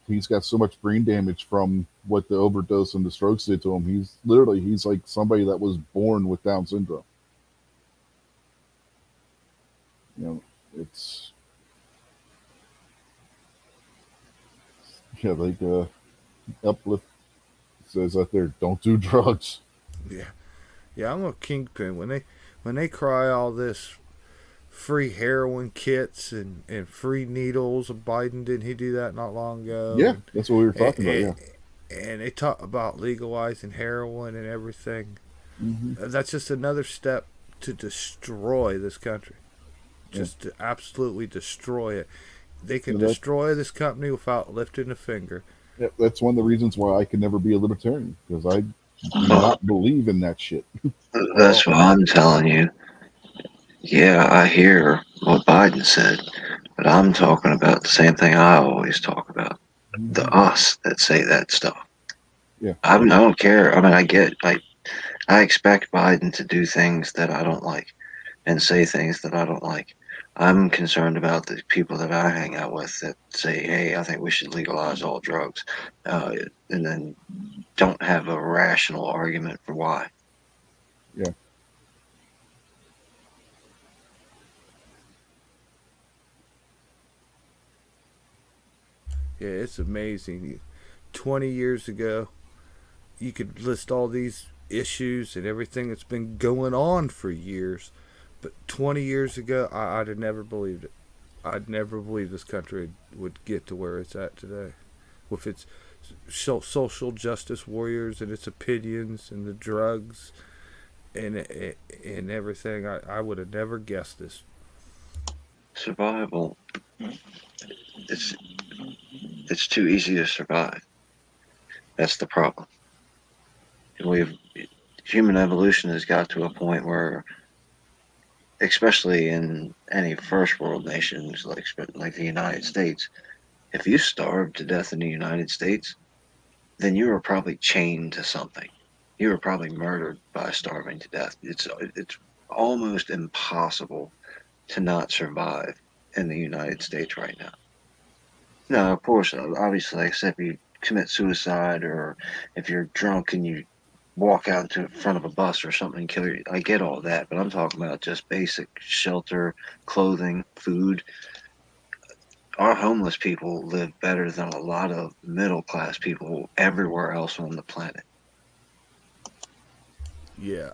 He's got so much brain damage from what the overdose and the strokes did to him. He's like somebody that was born with Down syndrome. You know, it's yeah, like Uplift says out there, don't do drugs. Yeah. Yeah, I'm a kingpin. When they cry all this free heroin kits and free needles, Biden didn't he do that not long ago? Yeah, that's what we were And, talking about. Yeah. and they talk about legalizing heroin and everything. Hmm. That's just another step to destroy this country. Yeah. Just to absolutely destroy it. They can So that destroy this company without lifting a finger. Yeah, that's one of the reasons why I can never be a libertarian, because I do not believe in that shit at That's all. what I'm telling you. Yeah, I hear what Biden said, but I'm talking about the same thing I always talk about. The Hmm. us that say that stuff. Yeah, I don't care. I mean, I expect Biden to do things that I don't like and say things that I don't like. I'm concerned about the people that I hang out with that say, "Hey, I think we should legalize all drugs," uh, and then don't have a rational argument for why. yeah, Yeah, it's amazing. 20 years ago, you could list all these issues and everything that's been going on for years. But 20 years ago, I'd have never believed it. I'd never believed this country would get to where it's at today. With its social justice warriors and its opinions and the drugs and everything, I would have never guessed this. Survival. It's it's too easy to survive. That's the problem. We've Human evolution has got to a point where, especially in any first world nations like the United States, if you starved to death in the United States, then you were probably chained to something. You were probably murdered by starving to death. It's almost impossible to not survive in the United States right now. No, of course, obviously, like I said, if you commit suicide or if you're drunk and you walk out into front of a bus or something and kill you, I get all that, but I'm talking about just basic shelter, clothing, food. Our homeless people live better than a lot of middle class people everywhere else on the planet. Yeah,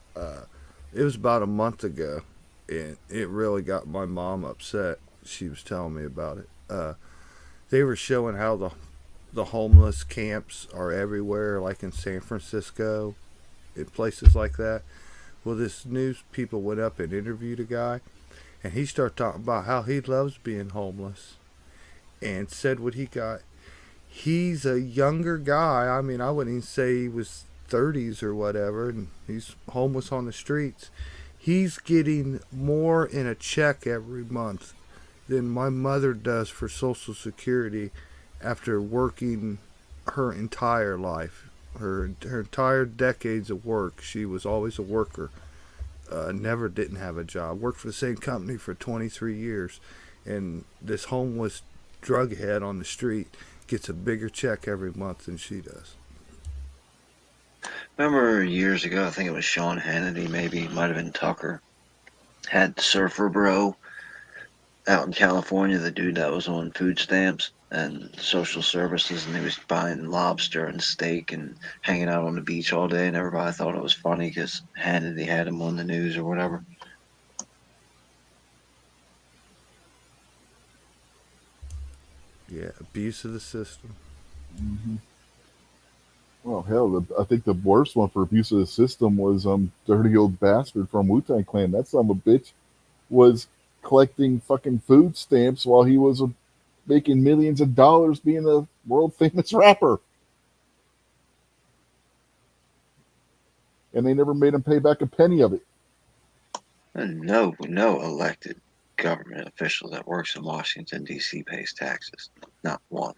it was about a month ago, and it really got my mom upset. She was telling me about it. They were showing how the homeless camps are everywhere, like in San Francisco, in places like that. Well, this news people went up and interviewed a guy, and he started talking about how he loves being homeless, and said what he got. He's a younger guy. I mean, I wouldn't even say he was 30s or whatever, and he's homeless on the streets. He's getting more in a check every month than my mother does for Social Security after working her entire life. Her entire decades of work, she was always a worker. Never didn't have a job. Worked for the same company for 23 years, and this homeless drug head on the street gets a bigger check every month than she does. Remember years ago, I think it was Sean Hannity, maybe, it might have been Tucker, had Surfer Bro out in California, the dude that was on food stamps and social services, and he was buying lobster and steak and hanging out on the beach all day, and everybody thought it was funny because Hannity had him on the news or whatever. Yeah, abuse of the system. hmm well, hell, I think the worst one for abuse of the system was dirty old bastard from Wu Tang Clan. That son of a bitch was collecting fucking food stamps while he was making millions of dollars being a world famous rapper, and they never made him pay back a penny of it. And no elected government official that works in Washington D.C. pays taxes. Not one.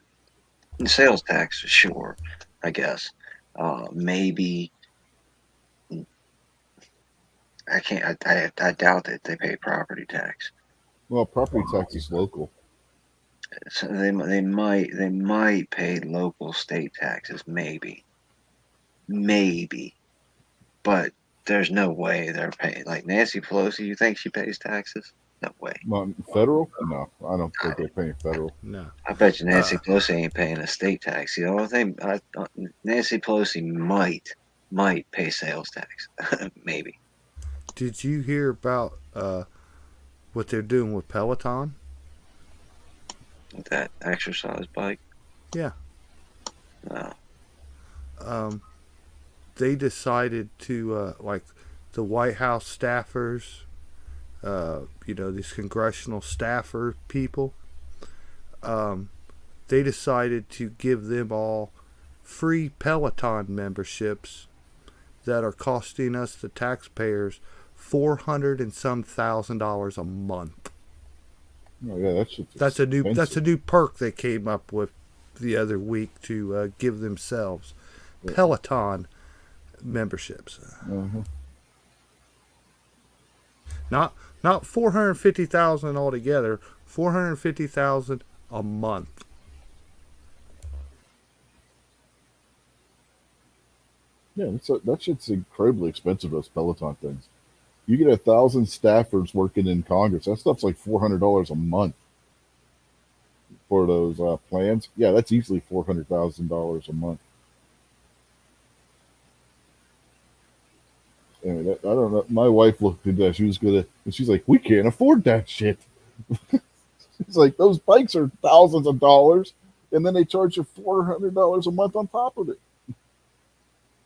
And sales tax, sure, I guess. Maybe I can't. I doubt that they pay property tax. Well, property tax is local. So they might pay local state taxes, maybe, but there's no way they're paying. Like Nancy Pelosi, you think she pays taxes? No way. Not federal? No, I don't think they're paying federal. No. I bet you Nancy Uh, Pelosi ain't paying a state tax. You know what I think? Nancy Pelosi might pay sales tax, maybe. did you hear about what they're doing with Peloton? That exercise bike. Yeah. No. Um, they decided to, like, the White House staffers, these congressional staffer people, um, they decided to give them all free Peloton memberships that are costing us, the taxpayers, 400 and some $1,000 a month. Oh yeah, that shit's That's expensive. a new perk they came up with the other week to give themselves. Yeah. Peloton memberships. Uh-huh. Not 450,000 altogether. 450,000 a month. Yeah, that shit's incredibly expensive. Those Peloton things. You get 1,000 staffers working in Congress. That stuff's like $400 a month for those plans. Yeah, that's easily $400,000 a month. And I don't know. My wife looked at that. She was gonna, and she's like, "We can't afford that shit." She's like, "Those bikes are thousands of dollars, and then they charge you $400 a month on top of it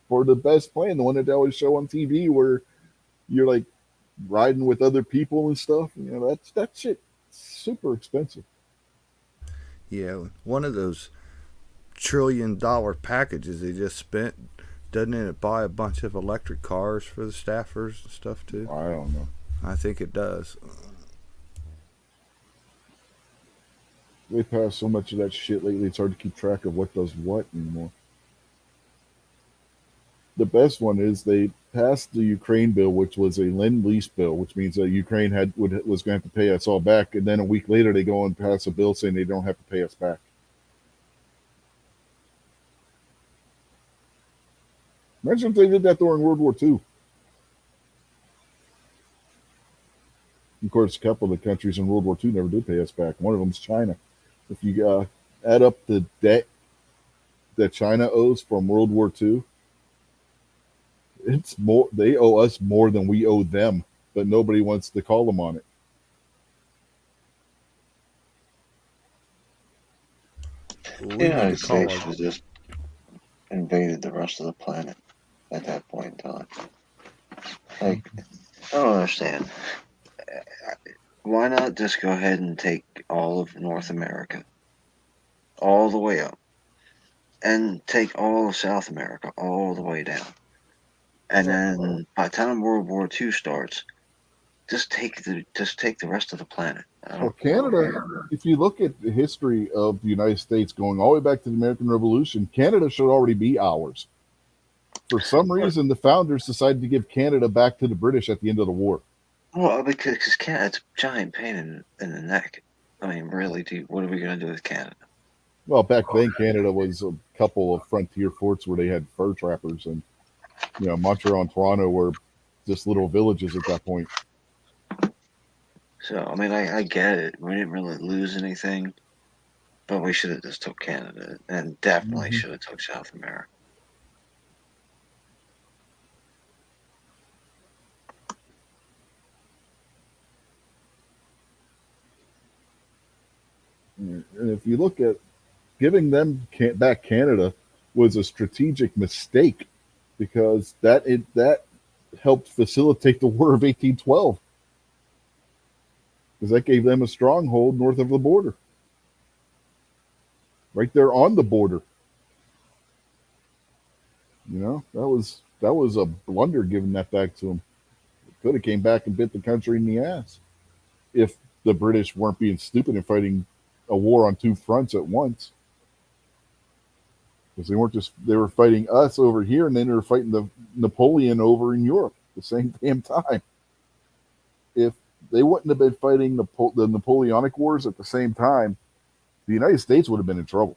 for the best plan, the one that they always show on TV, where you're like riding with other people and stuff. You know, that shit super expensive." Yeah, one of those $1 trillion packages they just spent, doesn't it buy a bunch of electric cars for the staffers and stuff too? I don't know. I think it does. They pass so much of that shit lately. It's hard to keep track of what does what anymore. The best one is they passed the Ukraine bill, which was a lend-lease bill, which means that Ukraine was going to have to pay us all back, and then a week later they go and pass a bill saying they don't have to pay us back. Imagine if they did that during World War II. Of course, a couple of the countries in World War II never did pay us back. One of them is China. If you add up the debt that China owes from World War II, it's more. They owe us more than we owe them, but nobody wants to call them on it. The We need to United call States our. should have just invaded the rest of the planet at that point in time. Like, I don't understand. Why not just go ahead and take all of North America, all the way up, and take all of South America, all the way down? And then by the time World War II starts, just take the rest of the planet. I Well, don't. Canada, if you look at the history of the United States going all the way back to the American Revolution, Canada should already be ours. For some reason, the founders decided to give Canada back to the British at the end of the war. Well, because Canada's a giant pain in the neck. I mean, really, dude, what are we gonna do with Canada? Well, back then, Canada was a couple of frontier forts where they had fur trappers, and Montreal and Toronto were just little villages at that point. So, I mean, I get it. We didn't really lose anything, but we should have just took Canada, and definitely Mhm. should have took South America. And if you look at giving them back Canada was a strategic mistake because that helped facilitate the War of 1812 because that gave them a stronghold north of the border, right there on the border. That was a blunder giving that back to them. Could have came back and bit the country in the ass if the British weren't being stupid and fighting a war on two fronts at once. Because they were fighting us over here, and then they were fighting the Napoleon over in Europe at the same damn time. If they wouldn't have been fighting the Napoleonic Wars at the same time, the United States would have been in trouble.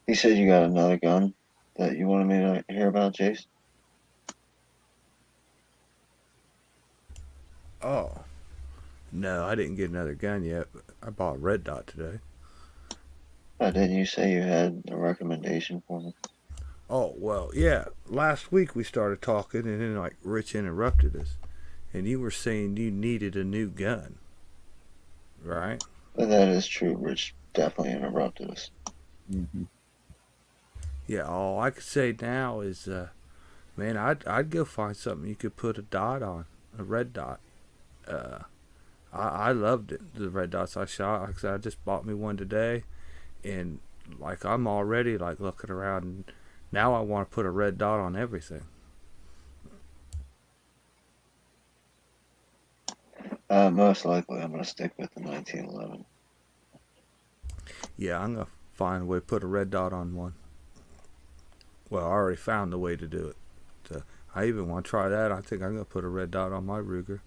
You said you got another gun that you wanted me to hear about, Jace? Oh no, I didn't get another gun yet. But I bought a red dot today. Didn't you say you had a recommendation for me? Oh well, yeah. Last week we started talking, and then like Rich interrupted us, and you were saying you needed a new gun, right? That is true. Rich definitely interrupted us. Mm-hmm. Yeah, all I could say now is, man, I'd go find something you could put a dot on, a red dot. Uh, I loved it, the red dots I shot. Like I said, I just bought me one today, and like I'm already like looking around, and now I want to put a red dot on everything. Most likely, I'm gonna stick with the 1911. Yeah, I'm gonna find a way to put a red dot on one. Well, I already found the way to do it. I even want to try that. I think I'm gonna put a red dot on my Ruger.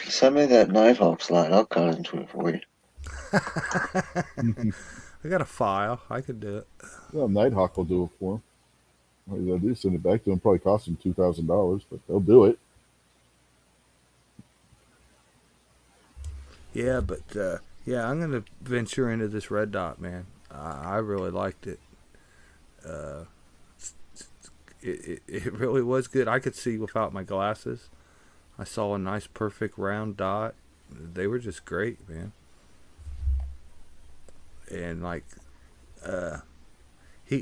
Send me that Nighthawk slide. I'll cut into it for you. I got a file. I could do it. Well, Nighthawk will do it for them. All you gotta do is send it back to them. Probably cost them $2,000, but they'll do it. Yeah, but yeah, I'm gonna venture into this red dot, man. I really liked it. Uh, it really was good. I could see without my glasses. I saw a nice, perfect round dot. They were just great, man. And like,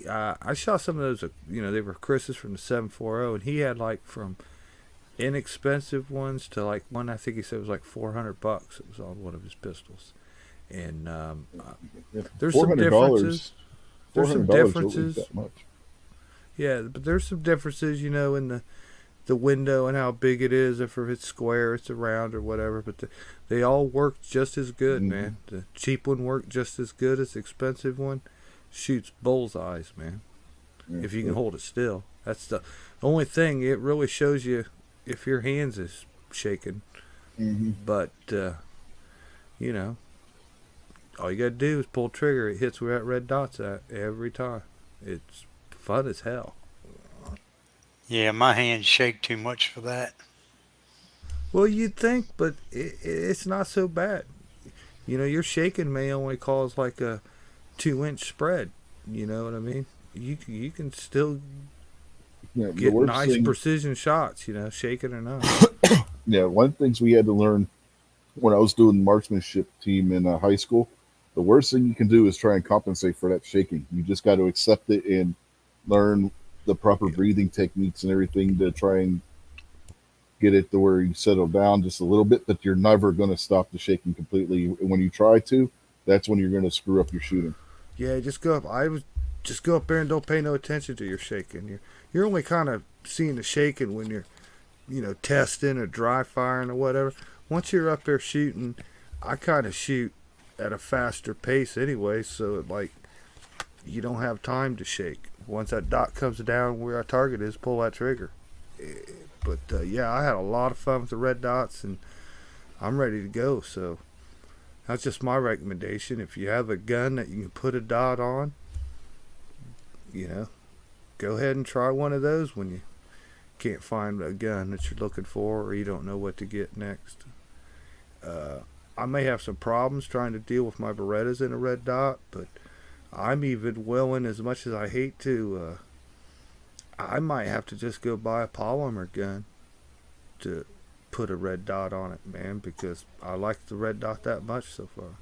uh, I saw some of those. They were Chris's from the 740, and he had like from inexpensive ones to like one. I think he said was like $400. It was on one of his pistols, and Yeah, there's four some hundred differences. dollars. four There's some hundred dollars don't make differences. that much. Yeah, but there's some differences, in the window and how big it is. If it's square, it's round or whatever. But they all work just as good, Hmm. man. The cheap one worked just as good as the expensive one. Shoots bullseyes, man. Yeah, If you can hold it still, that's the only thing. It really shows you if your hands is shaking. mm-hmm. But you know, all you gotta do is pull the trigger. It hits where that red dot's at every time. It's fun as hell. Yeah, my hands shake too much for that. Well, you'd think, but it's not so bad. Your shaking may only cause like a 2-inch spread. You know what I mean? You can still Yeah, the get worst nice thing. precision shots. Shaking or not. Yeah, one of the things we had to learn when I was doing marksmanship team in high school. The worst thing you can do is try and compensate for that shaking. You just got to accept it and learn the proper Yeah, breathing techniques and everything to try and get it to where you settle down just a little bit, but you're never going to stop the shaking completely. When you try to, that's when you're going to screw up your shooting. yeah. Just go up. I was just go up there and don't pay no attention to your shaking. You're only kind of seeing the shaking when you're testing or dry firing or whatever. Once you're up there shooting, I kind of shoot at a faster pace anyway, so like you don't have time to shake. Once that dot comes down where our target is, pull that trigger. But yeah, I had a lot of fun with the red dots, and I'm ready to go. So that's just my recommendation. If you have a gun that you can put a dot on, you know, go ahead and try one of those when you can't find a gun that you're looking for or you don't know what to get next. Uh, I may have some problems trying to deal with my Berettas in a red dot, but I'm even willing, as much as I hate to, I might have to just go buy a polymer gun to put a red dot on it, man, because I like the red dot that much so far.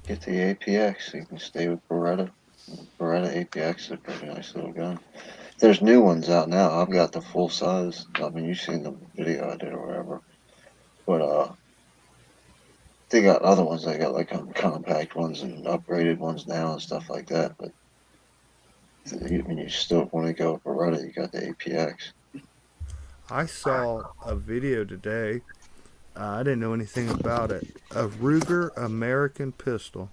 Get the APX. You can stay with Beretta. Beretta APX is a pretty nice little gun. There's new ones out now. I've got the full size. I mean, you've seen the video I did or whatever. But they got other ones. They got like compact ones and upgraded ones now and stuff like that. But I mean, you still want to go with Beretta. You got the APX. I saw a video today. I didn't know anything about it. A Ruger American pistol,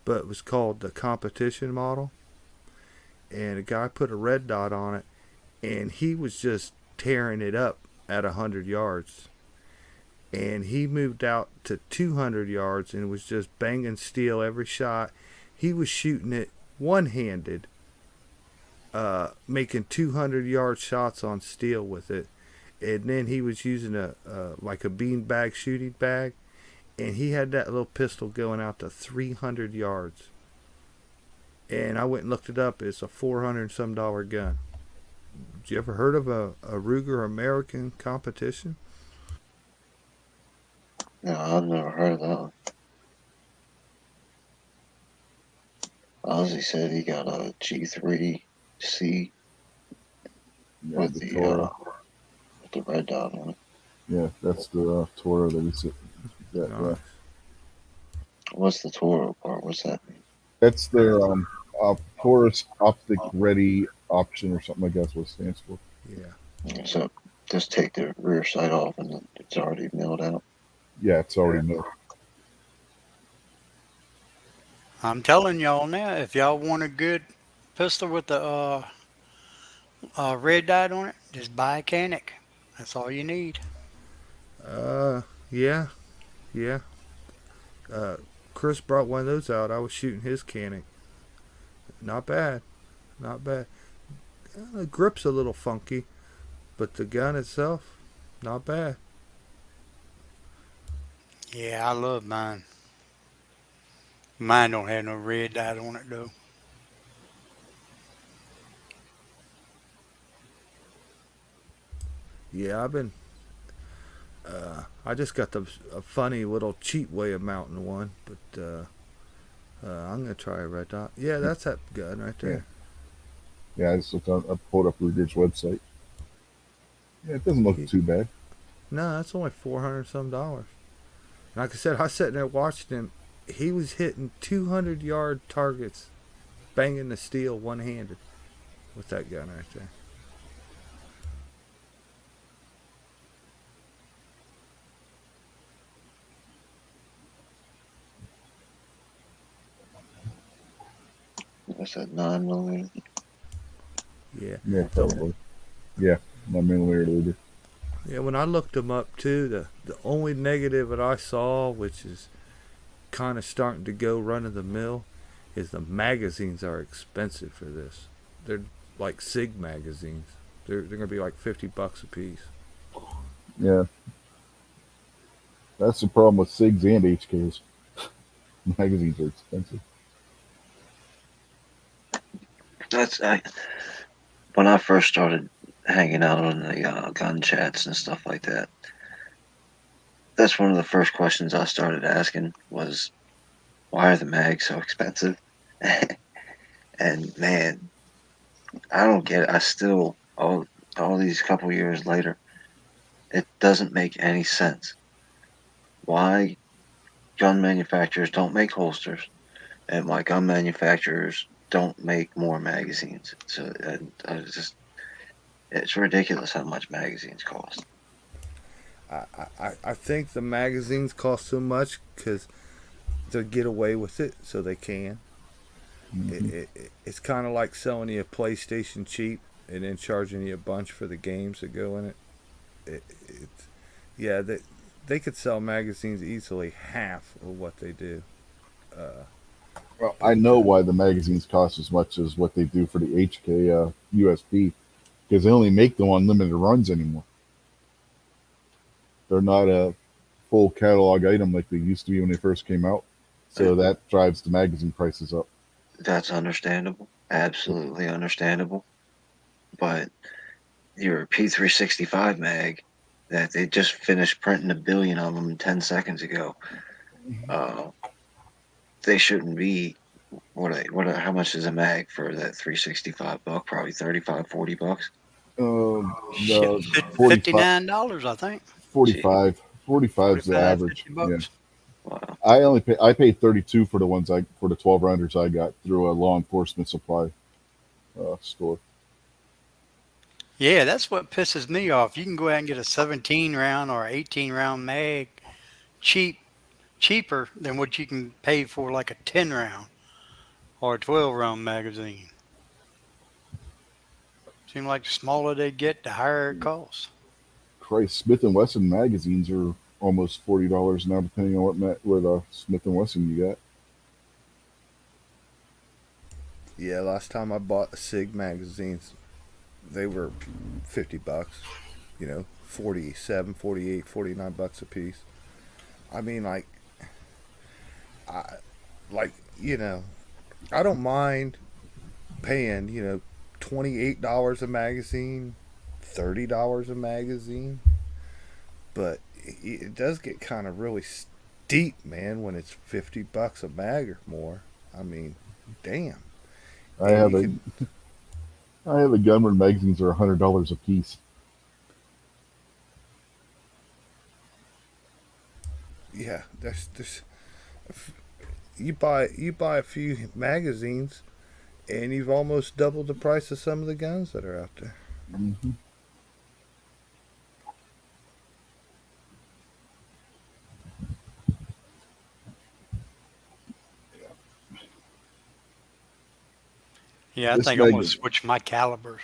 but it was called the competition model. And a guy put a red dot on it, and he was just tearing it up at 100 yards. And he moved out to 200 yards and was just banging steel every shot. He was shooting it one handed, making 200-yard shots on steel with it. And then he was using a like a bean bag shooting bag, and he had that little pistol going out to 300 yards. And I went and looked it up. It's a 400 some dollar gun. Did you ever heard of a Ruger American competition? No, I've never heard of that one. Ozzy said he got a G3C Yeah, with the the Toro. red dot on it. Yeah, that's the Toro that we sit. Yeah, Nice. What's the Toro part? What's that mean? that's their Taurus optic ready option or something like that's what it stands for. Yeah. So just take the rear sight off and it's already milled out. Yeah, it's already built. I'm telling y'all now, if y'all want a good pistol with the red dot on it, just buy a Canic. That's all you need. Uh, yeah, yeah. Uh, Chris brought one of those out. I was shooting his cannon. Not bad, not bad. The grip's a little funky, but the gun itself, not bad. Yeah, I love mine. Mine don't have no red dot on it though. Yeah, I've been. I just got a funny little cheap way of mounting one, but I'm gonna try a red dot. Yeah, that's that gun right Yeah, there. yeah. I just looked on. I pulled up Ruger's website. Yeah, it doesn't look He, too bad. no, that's only $400 some. And like I said, I was sitting there watching him. He was hitting 200-yard targets, banging the steel one handed with that gun right there. What's that 9 millimeter? Yeah, Yeah, the probably. Yeah, 1 millimeter Luger. yeah. When I looked him up too, the only negative that I saw, which is kind of starting to go run of the mill, is the magazines are expensive for this. They're like Sig magazines. They're gonna be like $50 a piece. Yeah, that's the problem with SIGs and HKs. Magazines are expensive. That's when I first started hanging out on the gun chats and stuff like that. That's one of the first questions I started asking was, why are the mags so expensive? And man, I don't get it. I still all these couple years later, it doesn't make any sense why gun manufacturers don't make holsters and why gun manufacturers don't make more magazines. So I just it's ridiculous how much magazines cost. I think the magazines cost so much because they get away with it, so they can. Hmm. It's kind of like selling you a PlayStation cheap and then charging you a bunch for the games that go in it. It's yeah, they could sell magazines easily half of what they do. Uh, Well, I but know why the magazines cost as much as what they do for the HK USP because they only make them on limited runs anymore. They're not a full catalog item like they used to be when they first came out. Uh, So that drives the magazine prices up. That's understandable, absolutely understandable. But your P365 mag that they just finished printing 1 billion of them 10 seconds ago. Uh, they shouldn't be. How much is a mag for that 365 buck? Probably 35, $40. Shit, The 45, $59, I think. 45, 45 is the 45, average. 50 Yeah. bucks. Wow. I paid 32 for the ones I for the 12 rounders I got through a law enforcement supply store. Yeah, that's what pisses me off. You can go out and get a 17 round or 18 round mag cheap, cheaper than what you can pay for like a 10 round or a 12 round magazine. Seems like the smaller they get, the higher it costs. Christ, Smith and Wesson magazines are almost $40 now, depending on what Smith and Wesson you got. yeah, last time I bought a Sig magazines, they were $50. 47, 48, $49 a piece. I mean, I like I don't mind paying $28 a magazine, $30 a magazine, but it does get kind of really steep, man, when it's $50 a mag or more. I mean, Damn. I And have you a can, I have a gun where magazines are $100 a piece. yeah, there's you buy a few magazines, and you've almost doubled the price of some of the guns that are out there. Hmm. Yeah, I This think I'm gonna mag, switch my calibers.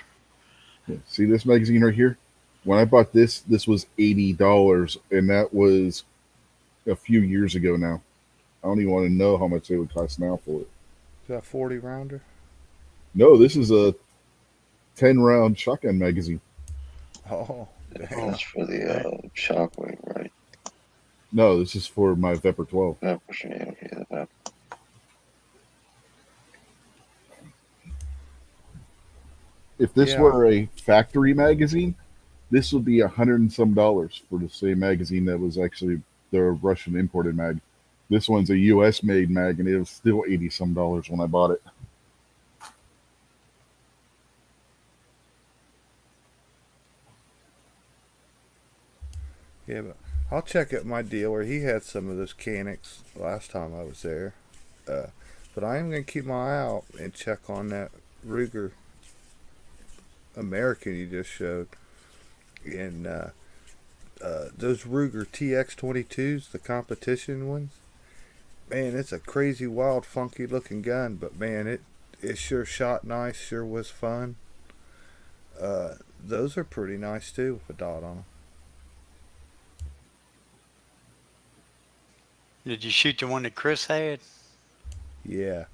yeah, see this magazine right here. When I bought this was $80, and that was a few years ago now. I don't even want to know how much they would cost now for it. Is that 40 rounder? No, this is a 10-round shotgun magazine. Oh, Oh, damn. That's for the okay. shockwave, right? No, this is for my Vepr 12. That was, yeah, okay, that, If this Yeah, were a factory magazine, this would be $100 and some for the same magazine that was actually the Russian imported mag. This one's a U.S. made mag, and it was still $80 some when I bought it. yeah, but I'll check at my dealer. He had some of those Canics last time I was there. Uh, but I am going to keep my eye out and check on that Ruger American you just showed. And those Ruger TX22s, the competition ones, man, it's a crazy, wild, funky looking gun. But man, it sure shot nice, sure was fun. Those are pretty nice too with a dot on them. Did you shoot the one that Chris had? Yeah,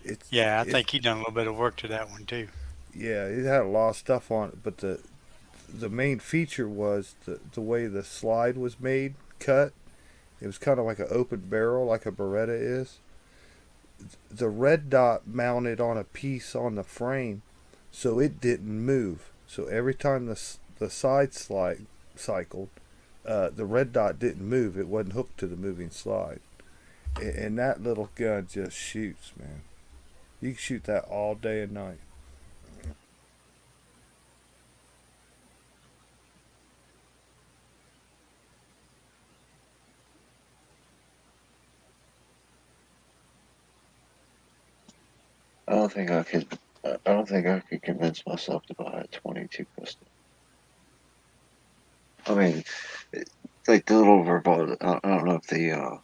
it's Yeah, I it's think he done a little bit of work to that one too. yeah, it had a lot of stuff on it, but the main feature was the way the slide was made, cut. It was kind of like an open barrel, like a Beretta is. The red dot mounted on a piece on the frame, so it didn't move. So every time the side slide cycled, the red dot didn't move. It wasn't hooked to the moving slide, and that little gun just shoots, man. You can shoot that all day and night. I don't think I could. I don't think I could convince myself to buy a 22 pistol. I mean, it, like the little revolver. I don't know if the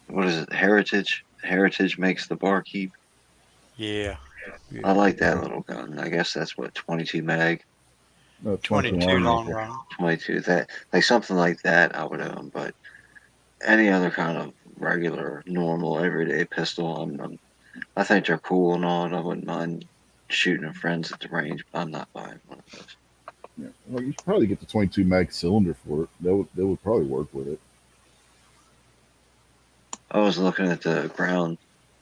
what is it? Heritage. Heritage makes the bar keep. Yeah, I Yeah, like that little gun. I guess that's what 22 mag, No, 22 22 long long rifle. run. 22. That like something like that I would own, but any other kind of regular, normal, everyday pistol, I think they're cool and all, and I wouldn't mind shooting at friends at the range, but I'm not buying one of those. Yeah. Well, you could probably get the 22 mag cylinder for it. That would probably work with it. I was looking at the ground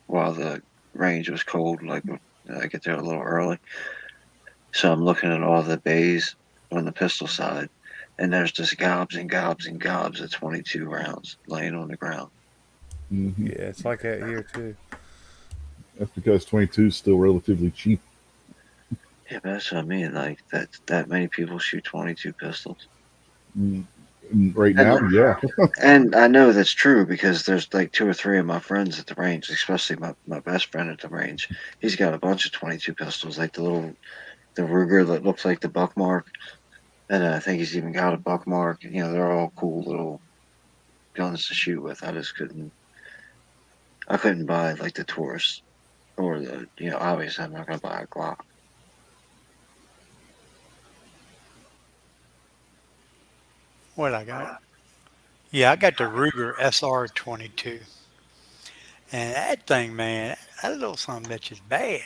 while the range was cold, like I get there a little early. So I'm looking at all the bays on the pistol side, and there's just gobs and gobs and gobs of 22 rounds laying on the ground. Hmm. yeah, it's like that here too. That's because 22 is still relatively cheap. Yeah, but that's what I mean. Like that many people shoot 22 pistols, Mm, right and now, yeah. and I know that's true because there's like two or three of my friends at the range, especially my best friend at the range. He's got a bunch of 22 pistols, like the Ruger that looks like the Buckmark, and I think he's even got a Buckmark. You know, they're all cool little guns to shoot with. I couldn't buy like the Taurus or obviously I'm not gonna buy a Glock. What I got? Yeah, I got the Ruger SR 22, and that thing, man, that little son of a bitch is bad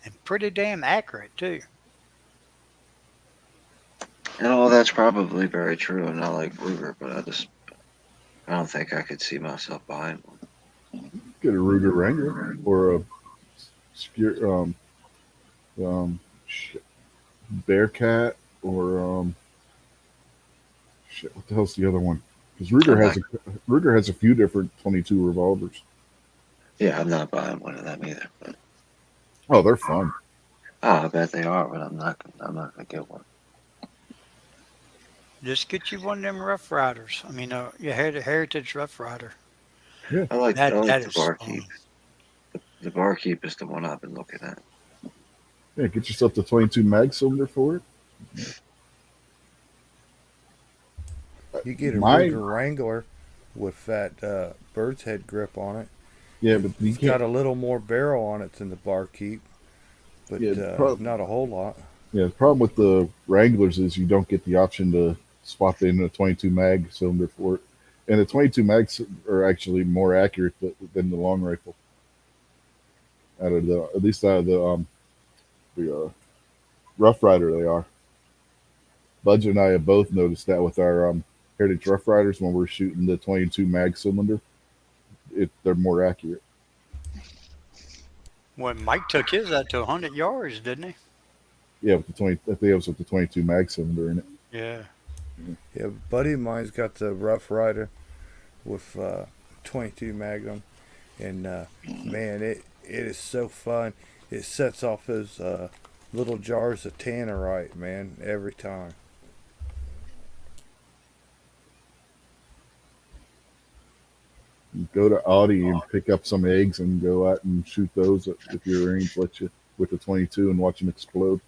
and pretty damn accurate too. And all that's probably very true, and I like Ruger, but I don't think I could see myself buying one. Get a Ruger Wrangler or a Spear, um, Bearcat or shit. What the hell's the other one? Because I'm not Ruger has a few different 22 revolvers. Yeah, I'm not buying one of them either. But Oh, they're fun. I bet they are, but I'm not. I'm not gonna get one. Just get you one of them Rough Riders. I mean, your Heritage Rough Rider. Yeah, I That like that the is barkeep. fun. The barkeep is the one I've been looking at. yeah. Get yourself the 22 mag cylinder for it. You get a My Ruger Wrangler with that bird's head grip on it. yeah, but you It's got can't. a little more barrel on it than the barkeep, but Yeah, not a whole lot. yeah. The problem with the Wranglers is you don't get the option to swap in a 22 mag cylinder for it, and the 22 mags are actually more accurate than the long rifle. Out of the at least out of the Rough Rider, they are. Budget and I have both noticed that with our Heritage Rough Riders when we're shooting the 22 mag cylinder, they're more accurate. Well, Mike took his out to 100 yards, didn't he? Yeah, with the 20, I think it was with the 22 mag cylinder in it. Yeah. Yeah, a buddy of mine's got the Rough Rider with 22 Magnum, and man, it is so fun. It sets off those little jars of tannerite, man, every time. You go to Audi and pick up some eggs and go out and shoot those if your range lets you with the 22 and watch them explode.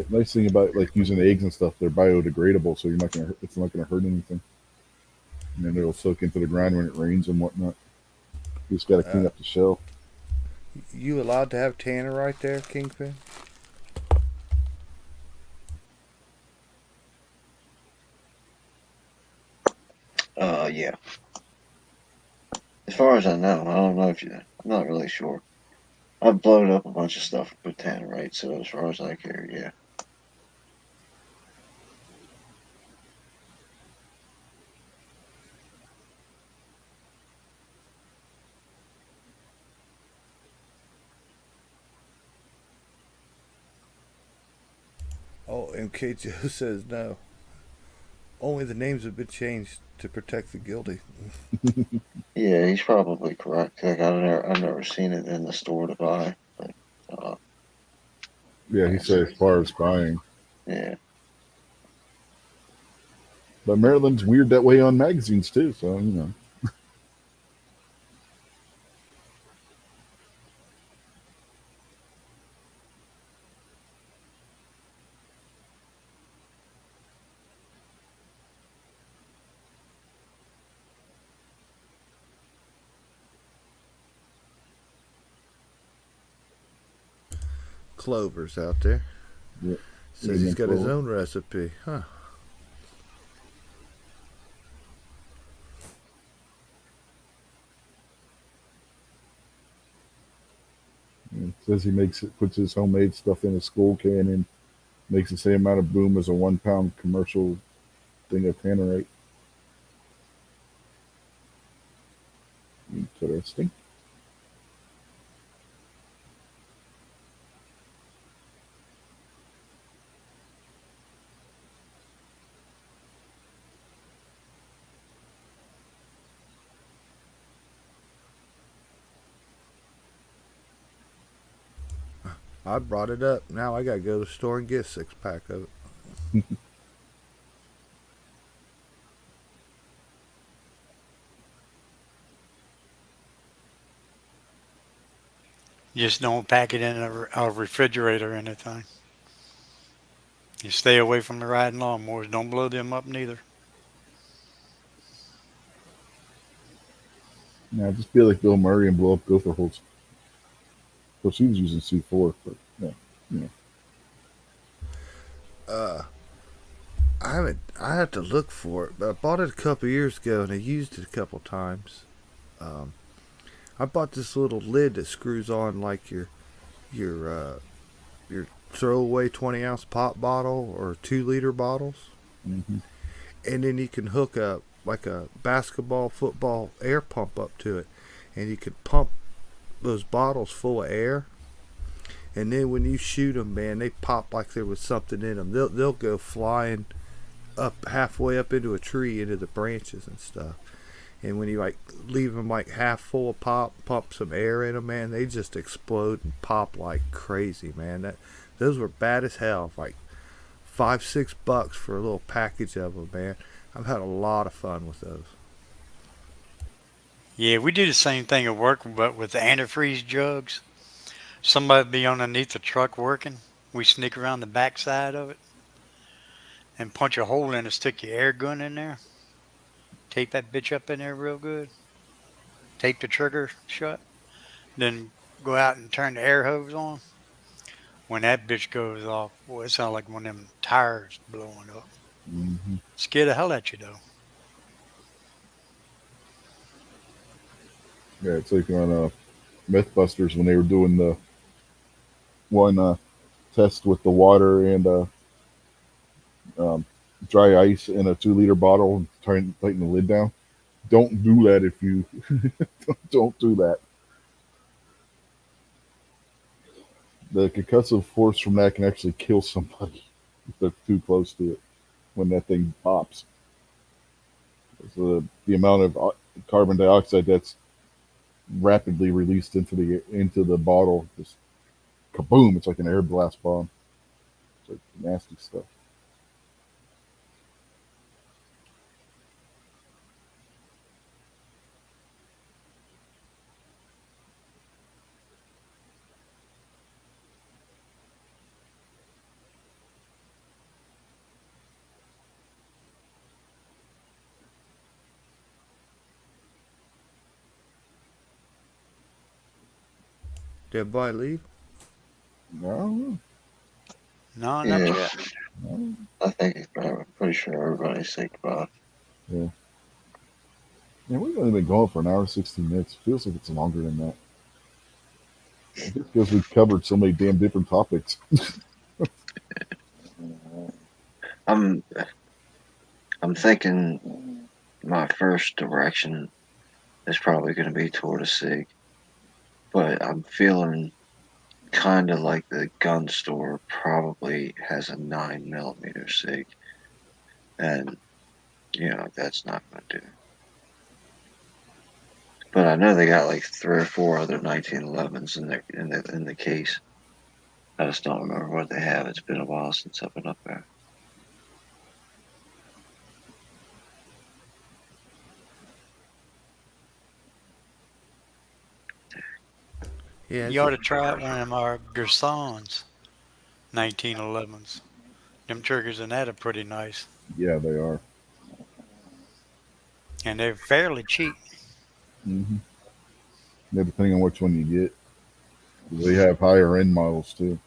Nice thing about like using eggs and stuff, they're biodegradable, so it's not gonna hurt anything, and then it'll soak into the ground when it rains and whatnot. You just got to clean Uh, up the shell. you allowed to have tannerite there, Kingpin? Yeah. As far as I know, I don't know if you. I'm not really sure. I've blown up a bunch of stuff with tannerite, so as far as I care, yeah. Oh, MK Joe says no. Only the names have been changed to protect the guilty. Yeah, he's probably correct. Like I've never seen it in the store to buy. But, uh, Yeah, like he I said said, as far as buying, yeah. but Maryland's weird that way on magazines too. So you know, Clover's out there. yeah, Says he's medium got his clove. own recipe. Huh. It says he puts his homemade stuff in a skull can and makes the same amount of boom as a 1 pound commercial thing of tannerite. Interesting. I brought it up. Now I gotta go to the store and get a 6 pack of it. Just don't pack it in a refrigerator or anything. You stay away from the riding lawnmowers. Don't blow them up neither. Now just be like Bill Murray and blow up gopher holes. Of course, he was using C4, but yeah, you know. Uh, I haven't. I have to look for it, but I bought it a couple years ago and I used it a couple times. Um, I bought this little lid that screws on like your your throwaway 20-ounce pop bottle or 2 liter bottles, Hmm. and then you can hook up like a basketball, football air pump up to it, and you can pump those bottles full of air. And then when you shoot them, man, they pop like there was something in them. They'll go flying up halfway up into a tree, into the branches and stuff. And when you like leave them like half full of pop, pump some air in them, man, they just explode and pop like crazy, man. Those were bad as hell. Like $5-6 for a little package of them, man. I've had a lot of fun with those. Yeah, we do the same thing at work, but with the antifreeze jugs. Somebody be underneath the truck working. We sneak around the backside of it and punch a hole in it, stick your air gun in there, tape that bitch up in there real good, tape the trigger shut, then go out and turn the air hose on. When that bitch goes off, boy, it sounds like one of them tires blowing up. Hmm. Scare the hell out you though. Yeah, it's like on MythBusters when they were doing the one test with the water and um, dry ice in a 2 liter bottle and trying to tighten the lid down. Don't do that if you don't do that. The concussive force from that can actually kill somebody if they're too close to it when that thing pops. So the amount of carbon dioxide that's rapidly released into the bottle just kaboom! It's like an air blast bomb. It's like nasty stuff. Did everybody leave? No, No, not Yeah, yet. no, I think I'm pretty sure everybody's sick about it. yeah. Yeah, we've only been going for an hour 16 minutes. Feels like it's longer than that. I guess because we've covered so many damn different topics. I'm I'm thinking my first direction is probably going to be toward a SIG, but I'm feeling kind of like the gun store probably has a 9 millimeter SIG, and that's not going to do. But I know they got like 3 or 4 other 1911s in the case. I just don't remember what they have. It's been a while since I've been up there. Yeah, You ought to try out one of our Gersons 1911s. Them triggers in that are pretty nice, Yeah, they are. and they're fairly cheap. Hmm. Yeah, depending on which one you get. They have higher end models too.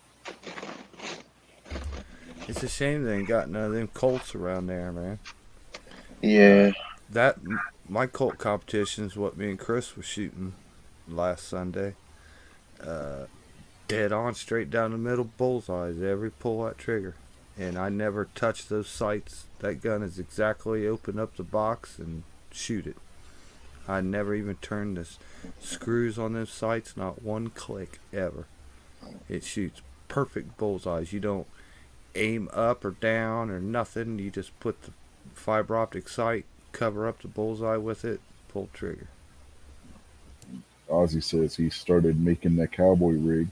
it's a shame they ain't got none of them Colts around there, man. Uh, Yeah, that my Colt competition is what me and Chris was shooting last Sunday. Uh, Dead on, straight down the middle, bullseyes every pull that trigger. And I never touch those sights. That gun is exactly open up the box and shoot it. I never even turned the screws on those sights, not one click ever. It shoots perfect bullseyes. You don't aim up or down or nothing. You just put the fiber optic sight, cover up the bullseye with it, pull trigger. Ozzy says he started making that cowboy rig.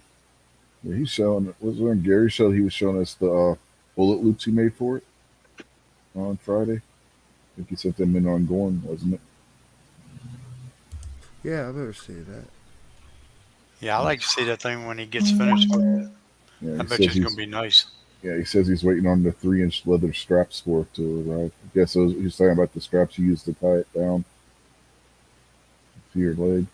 Yeah, he's showing. Was when Gary showed he was showing us the bullet loops he made for it on Friday. I think he sent them in on Gorn, wasn't it? Yeah, I've ever seen that. Yeah, I like to see that thing when he gets finished with it. Yeah, I he bet you says it's going he's to be nice. yeah he says he's waiting on the 3 inch leather straps for it to arrive. I guess he's talking about the straps you use to tie it down to your leg.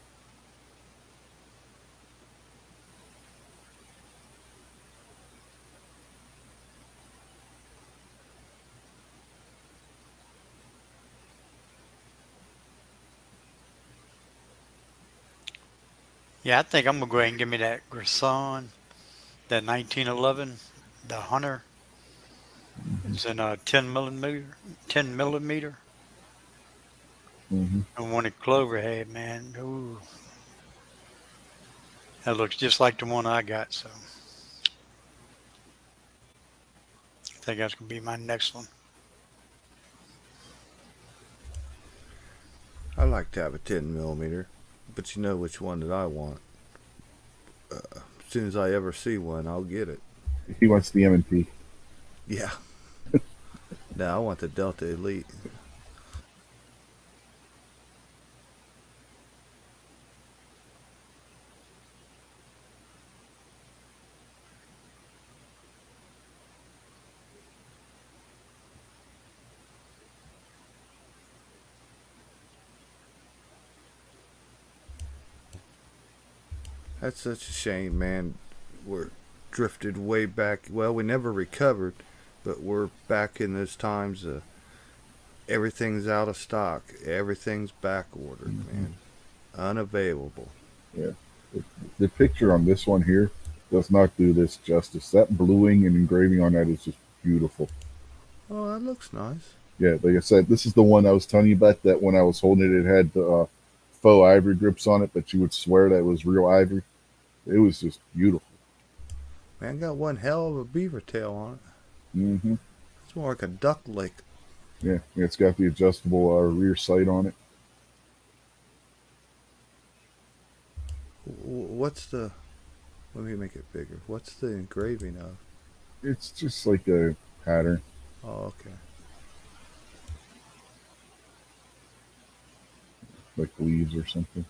Yeah, I think I'm going to go ahead and give me that Gerson, that 1911, the Hunter. It's in a 10 millimeter, 10 millimeter, Hmm. and one at Cloverhead, man. Ooh, that looks just like the one I got. So I think that's going to be my next one. I like to have a 10 millimeter, but you know which one that I want. As soon as I ever see one, I'll get it. He wants the M&P. Yeah. No, I want the Delta Elite. That's such a shame, man. We're drifted way back. Well, we never recovered, but we're back in those times. Everything's out of stock. Everything's back ordered, Mm-hmm. man. Unavailable. Yeah. The picture on this one here does not do this justice. That bluing and engraving on that is just beautiful. Oh, that looks nice. Yeah, like I said, this is the one I was telling you about. That when I was holding it, it had the faux ivory grips on it, but you would swear that it was real ivory. It was just beautiful. Man, got one hell of a beaver tail on it. Mm-hmm. It's more like a duck lake. Yeah, it's got the adjustable rear sight on it. What's the? Let me make it bigger. What's the engraving of? It's just like a pattern, Oh, okay. like leaves or something.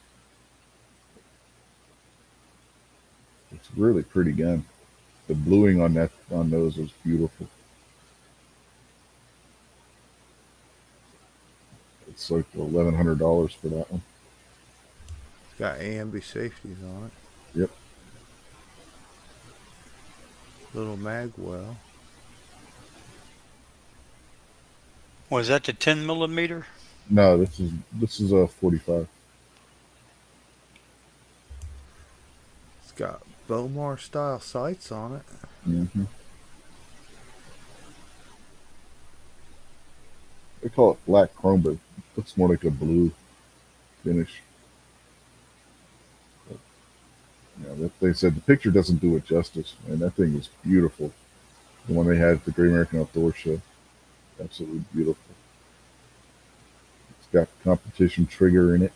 It's a really pretty gun. The bluing on that on those was beautiful. It's like $1,100 for that one. It's got AMB safeties on it. Yep. Little mag well. Was that the 10 millimeter? No, this is a 45. It's got Bomar style sights on it. Mm-hmm. They call it black chrome, but it looks more like a blue finish. But, yeah, they said the picture doesn't do it justice, and that thing is beautiful. The one they had at the Great American Outdoor Show, absolutely beautiful. It's got competition trigger in it.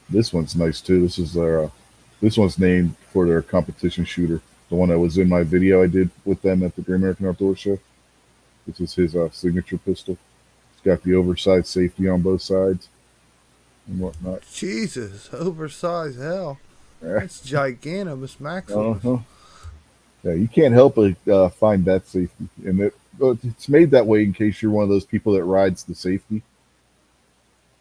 This one's nice too. This one's named for their competition shooter, the one that was in my video I did with them at the Great American Outdoor Show. This is his signature pistol. It's got the oversized safety on both sides and whatnot. Jesus, oversized hell. That's Gigantopus Maximus. Uh-huh. Yeah, you can't help but find that safety, and it's made that way in case you're one of those people that rides the safety.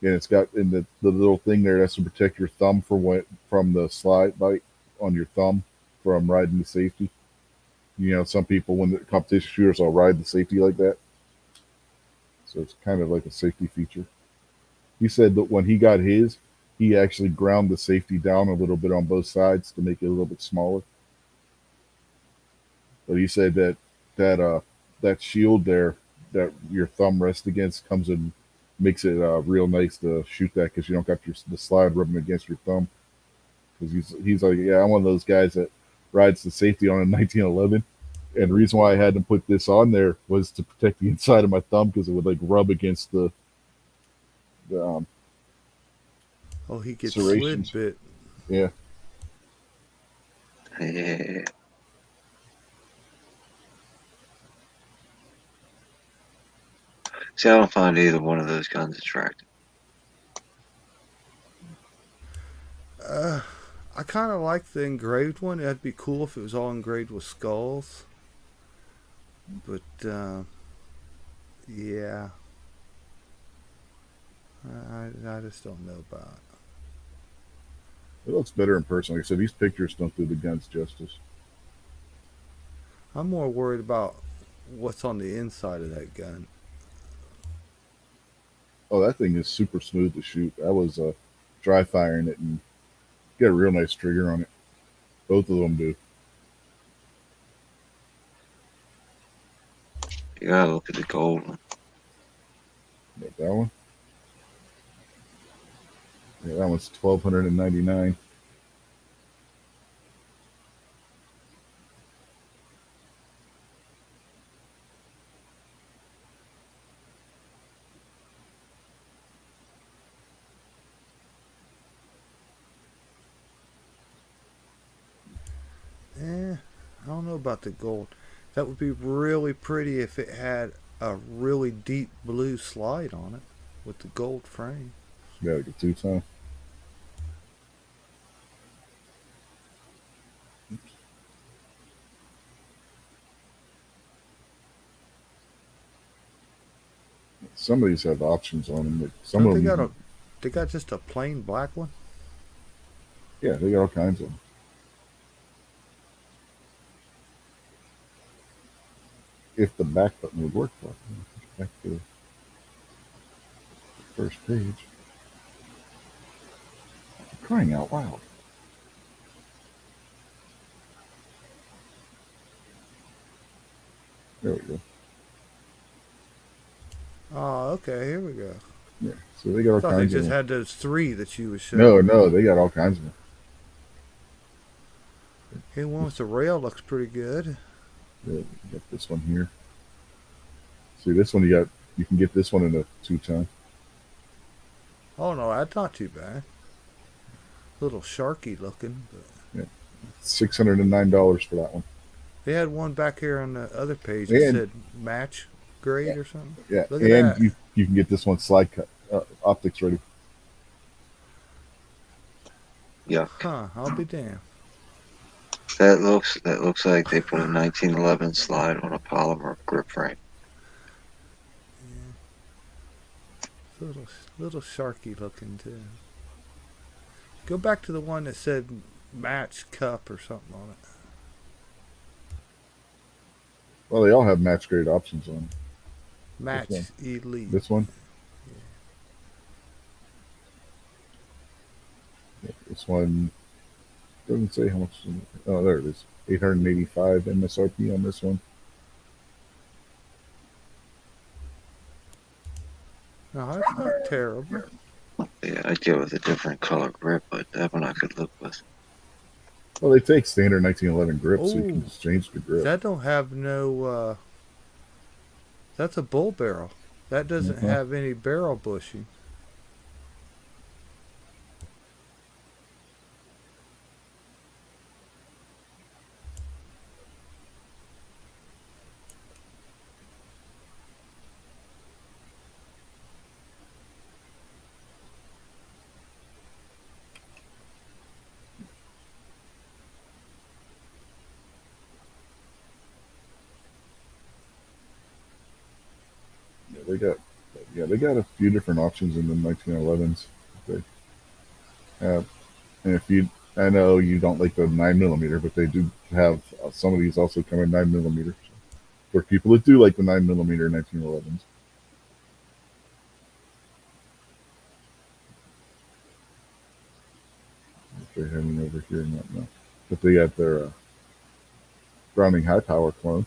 And it's got in the little thing there that's to protect your thumb from the slide bite on your thumb from riding the safety. You know, some people when the competition shooters will ride the safety like that, so it's kind of like a safety feature. He said that when he got his, he actually ground the safety down a little bit on both sides to make it a little bit smaller. But he said that that shield there that your thumb rests against comes in makes it real nice to shoot that because you don't got the slide rubbing against your thumb. Because he's like, yeah, I'm one of those guys that rides the safety on a 1911, and the reason why I had to put this on there was to protect the inside of my thumb because it would like rub against the Oh, he gets slid serrations. bit. Yeah, Yeah. See, I don't find either one of those guns attractive. Uh, I kind of like the engraved one. That'd be cool if it was all engraved with skulls. But yeah, I just don't know about it. it looks better in person. Like I said, these pictures don't do the guns justice. I'm more worried about what's on the inside of that gun. Oh, that thing is super smooth to shoot. I was dry firing it and get a real nice trigger on it. Both of them do. You gotta look at the gold one. But that one, yeah, that one's 1,299. about the gold. That would be really pretty if it had a really deep blue slide on it with the gold frame. Yeah, like a two-tone. Some of these have options on them. Like some Don't of they them, got a? They got just a plain black one. yeah, they got all kinds of them. If the back button would work properly. Back to the first page. Crying out loud. There we go. Oh, okay. Here we go. Yeah. So they got I all thought they kinds of just them. had those three that you was No, showing. no, they got all kinds of them. Hey, one with the rail looks pretty good. Yeah, you got this one here. See this one you got. You can get this one in a two-tone. Oh no, that's not too bad. A little sharky looking, but Yeah, $609 for that one. they had one back here on the other page that And said match grade or something. yeah, Look at and that. you can get this one slide cut optics ready. Yuck. Huh? I'll be damned. That looks like they put a 1911 slide on a polymer grip frame. Yeah, little little sharky looking too. Go back to the one that said match cup or something on it. Well, they all have match grade options on them. This one. Match elite. This one. Yeah. Yeah, this one doesn't say how much. Oh, there it is. 885 MSRP on this one. No, that's not terrible. Yeah, I'd go with a different color grip, but that one I could live with. Well, they take standard 1911 grips, so you can Oh, just change the grip. that don't have no. That's a bull barrel. That doesn't Uh-huh. have any barrel bushing. Yeah, they got a few different options in the 1911s. They have, and if you, I know you don't like the 9 millimeter, but they do have some of these also come in 9 millimeter for people that do like the 9 millimeter 1911s. If they have any over here, not no, but they got their Browning high power clone.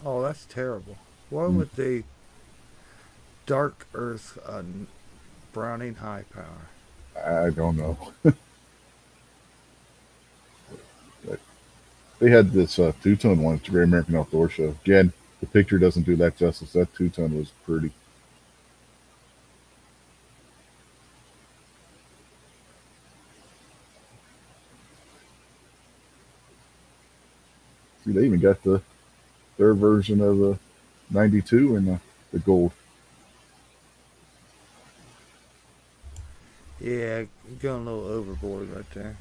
Oh, that's terrible. Why Mm, would they dark earth Browning high power? I don't know. But they had this two-tone one at the Great American Outdoor Show. Again, the picture doesn't do that justice. That two-tone was pretty. See, they even got their version of the 92 in the gold. Yeah, going a little overboard right there.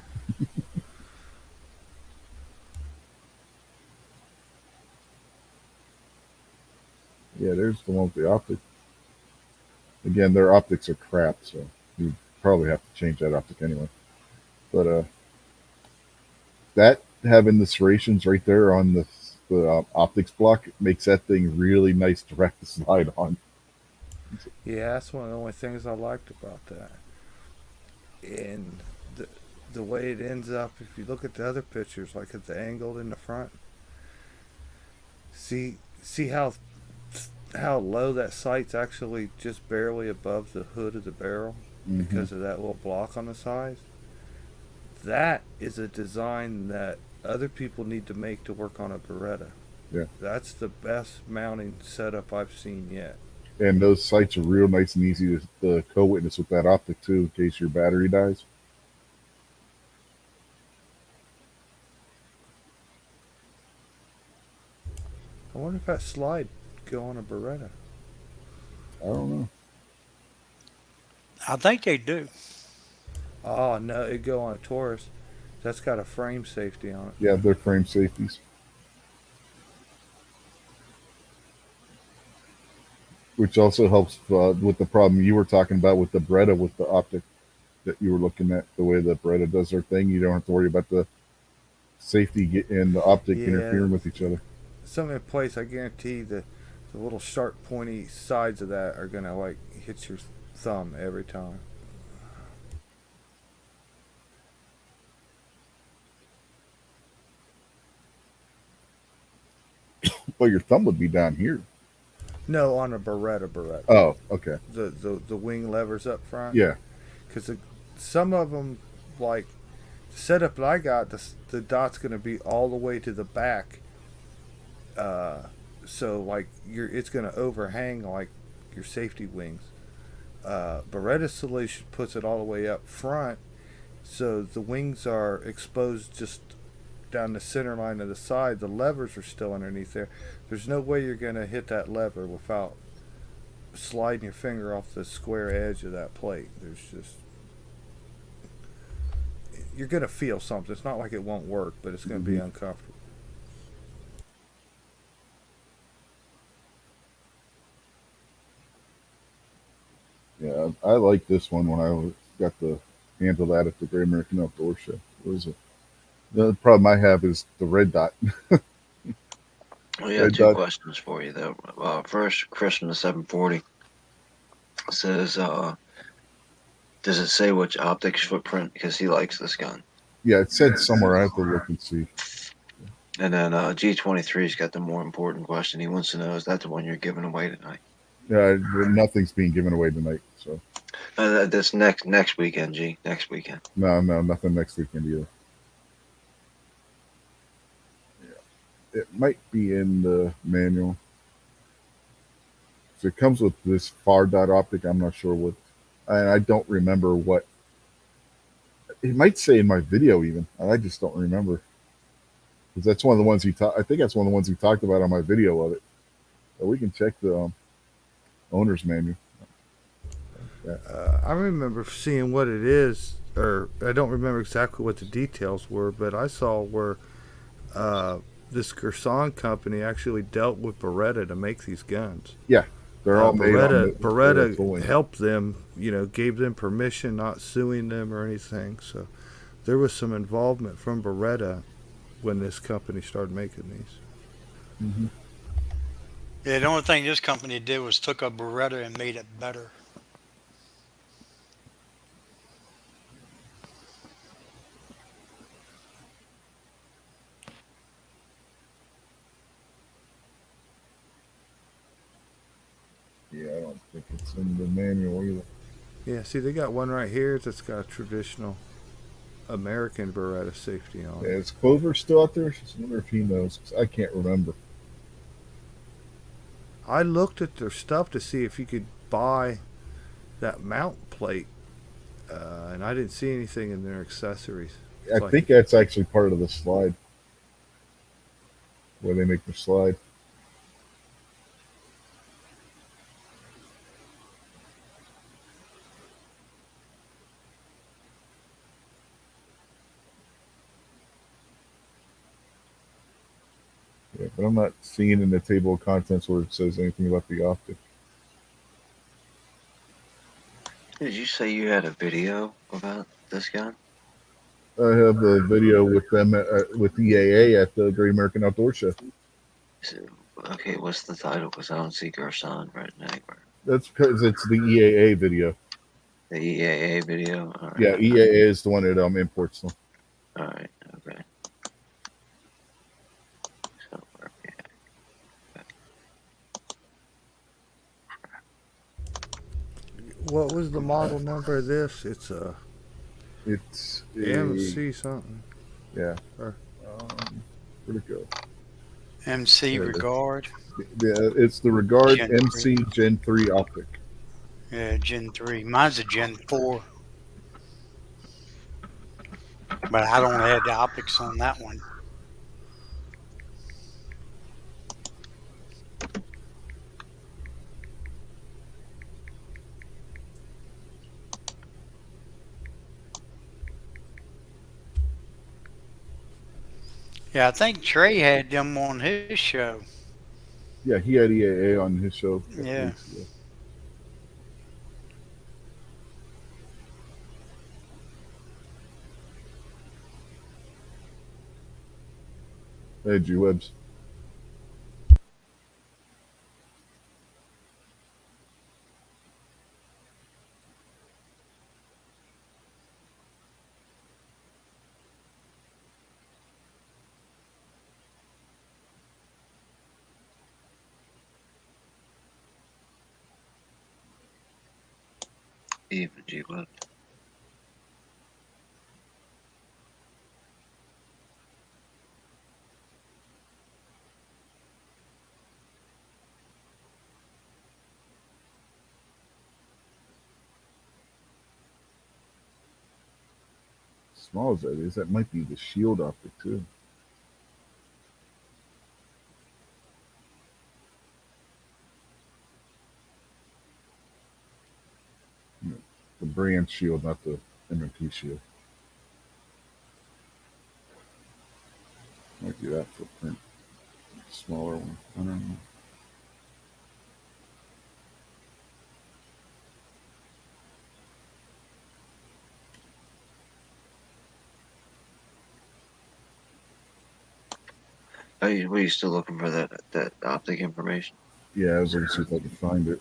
Yeah, there's the one with the optic. Again, their optics are crap, so you probably have to change that optic anyway. But that having the serrations right there on the optics block makes that thing really nice to rack the slide on. Yeah, that's one of the only things I liked about that. And the way it ends up, if you look at the other pictures, like at the angle in the front, see how low that sight's actually just barely above the hood of the barrel Hmm. because of that little block on the side. That is a design that other people need to make to work on a Beretta. Yeah. That's the best mounting setup I've seen yet. And those sights are real nice and easy to co-witness with that optic too, in case your battery dies. I wonder if that slide go on a Beretta. I don't know. I think they do. Oh no, it go on a Taurus. That's got a frame safety on it. Yeah, they're frame safeties, which also helps with the problem you were talking about with the Beretta with the optic that you were looking at. The way the Beretta does their thing, you don't have to worry about the safety and the optic Yeah, interfering with each other. some in place, I guarantee the little sharp pointy sides of that are gonna like hit your thumb every time. Well, your thumb would be down here. No, on a Beretta. Oh, okay. The wing levers up front, Yeah. because some of them, like the setup that I got, the dot's gonna be all the way to the back. Uh, so like it's gonna overhang like your safety wings. Beretta's solution puts it all the way up front, so the wings are exposed just down the center line of the side. The levers are still underneath there. There's no way you're gonna hit that lever without sliding your finger off the square edge of that plate. There's just you're gonna feel something. It's not like it won't work, but it's gonna be Hmm. uncomfortable. Yeah, I like this one when got to handle that at the Great American Outdoor Show. The problem I have is the red dot. We got Red two dot. questions for you though. First, Chris from the 740 says, "Does it say which optics footprint?" Because he likes this gun. Yeah, it said somewhere. I have to look and see. And then G23's got the more important question. He wants to know: is that the one you're giving away tonight? Yeah, nothing's being given away tonight. So That's next weekend, G. Next weekend. no, nothing next weekend either. It might be in the manual. So it comes with this far dot optic. I'm not sure what, and I don't remember what. It might say in my video even. And I just don't remember because that's one of the ones he talked. I think that's one of the ones he talked about on my video of it. But we can check the owner's manual. Yeah. I remember seeing what it is, or I don't remember exactly what the details were, but I saw where uh, this Gerson company actually dealt with Beretta to make these guns. Yeah, they're all made on the Beretta tooling. helped them, gave them permission, not suing them or anything. So there was some involvement from Beretta when this company started making these. Hmm. Yeah, the only thing this company did was took a Beretta and made it better. Yeah, I don't think it's in the manual either. Yeah, see, they got one right here that's got a traditional American Beretta safety on Yeah, it. is Clover still out there? I wonder if he knows. 'Cause I can't remember. I looked at their stuff to see if you could buy that mount plate, and I didn't see anything in their accessories. I It's like, think that's actually part of the slide where they make the slide. Yeah, but I'm not seeing in the table of contents where it says anything about the optic. Did you say you had a video about this gun? I have a video with them with EAA at the Great American Outdoor Show. Okay, what's the title? Because I don't see Gerson right anywhere. That's because it's the EAA video. The EAA video. All right. Yeah, EAA is the one that imports them. All right. Okay. So, what was the model number of this? It's a It's a, MC something. yeah. Or Where'd it go? MC There it is. Regard It's the Regard Gen 3. MC Gen 3 optic. Yeah, Gen 3. Mine's a Gen 4, but I don't have the optics on that one. Yeah, I think Trey had them on his show. Yeah, he had EAA on his show a couple Yeah. weeks ago. Hey, G Webs. Even G Web. Small as that is, that might be the Shield optic too. The brand Shield, not the MMT Shield. Might be that footprint. Smaller one. I don't know. Were you still looking for that optic information? Yeah, I was looking to see if I could find it.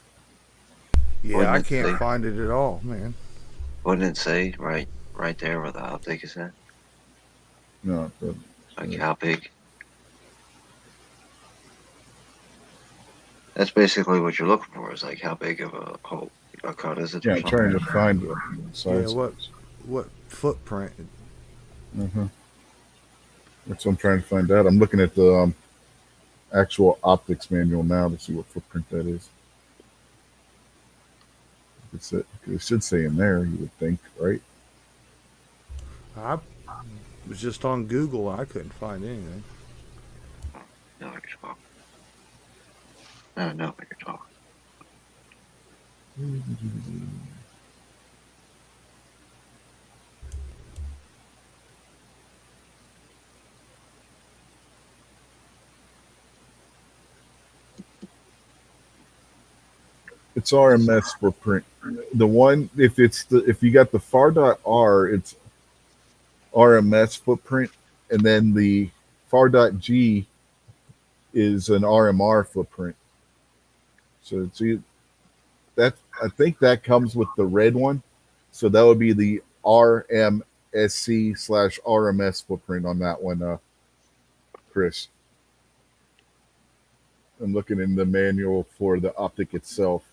Yeah, I Wouldn't it can't say? find it at all, man. Wouldn't it say right there where the optic is at? No, but, Like how big? That's basically what you're looking for. Is like how big of a cut is it yeah, or I'm trying something? to find the Yeah, size. what footprint? Uh-huh. That's what I'm trying to find out. I'm looking at the actual optics manual now to see what footprint that is. It should say in there, you would think, right? I was just on Google. I couldn't find anything. No, what you're talking. I don't know what you're talking. It's RMS footprint. The one, if you got the far dot R, it's RMS footprint, and then the far dot G is an RMR footprint. So see that I think that comes with the red one. So that would be the RMSC/RMS footprint on that one, Chris. I'm looking in the manual for the optic itself.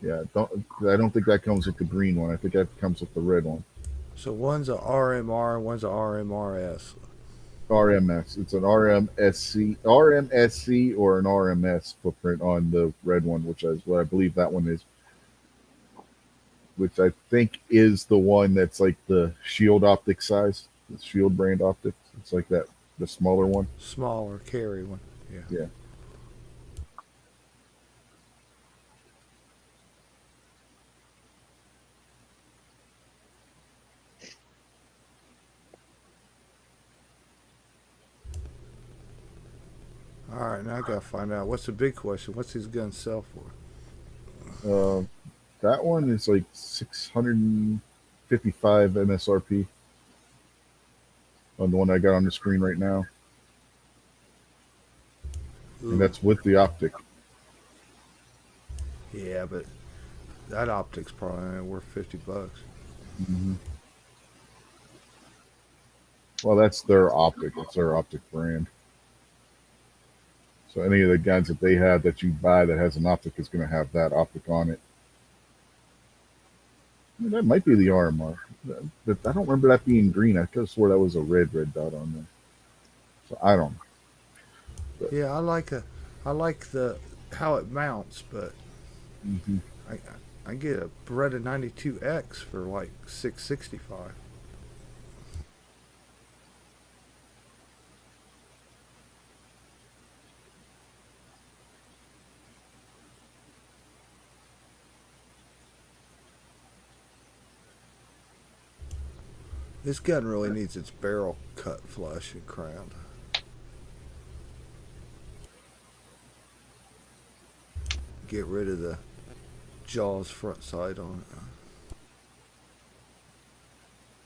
Yeah, I don't think that comes with the green one. I think that comes with the red one. So one's a RMR, one's a RMRS. RMS. It's an RMSC or an RMS footprint on the red one, which is what I believe that one is. Which I think is the one that's like the Shield optic size, the Shield brand optics. It's like that, the smaller one. Smaller carry one. Yeah. Yeah. All right, now I gotta find out what's the big question. What's these guns sell for? Uh, that one is like 655 MSRP on the one I got on the screen right now, and Ooh, that's with the optic. yeah, but that optic's probably only worth $50. Hmm. Well, that's their optic. It's their optic brand. So any of the guns that they have that you buy that has an optic is going to have that optic on it. I mean, that might be the RMR. But I don't remember that being green. I could have swore that was a red dot on there. So I don't know. Yeah, I like the how it mounts, but Mhm. I I get a Beretta 92X for like 665. This gun really needs its barrel cut flush and crowned. Get rid of the Jaws front sight on it.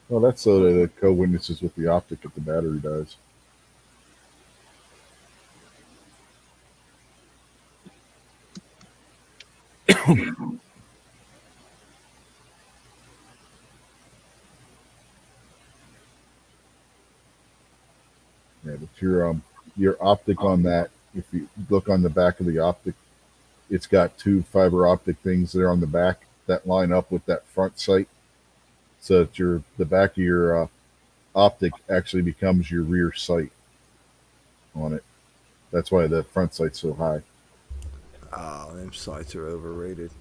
Well, that's so that it co-witnesses with the optic if the battery dies. Yeah, but your optic on that, if you look on the back of the optic, it's got two fiber optic things there on the back that line up with that front sight, so that the back of your optic actually becomes your rear sight on it. That's why the front sight's so high. Oh, them sights are overrated.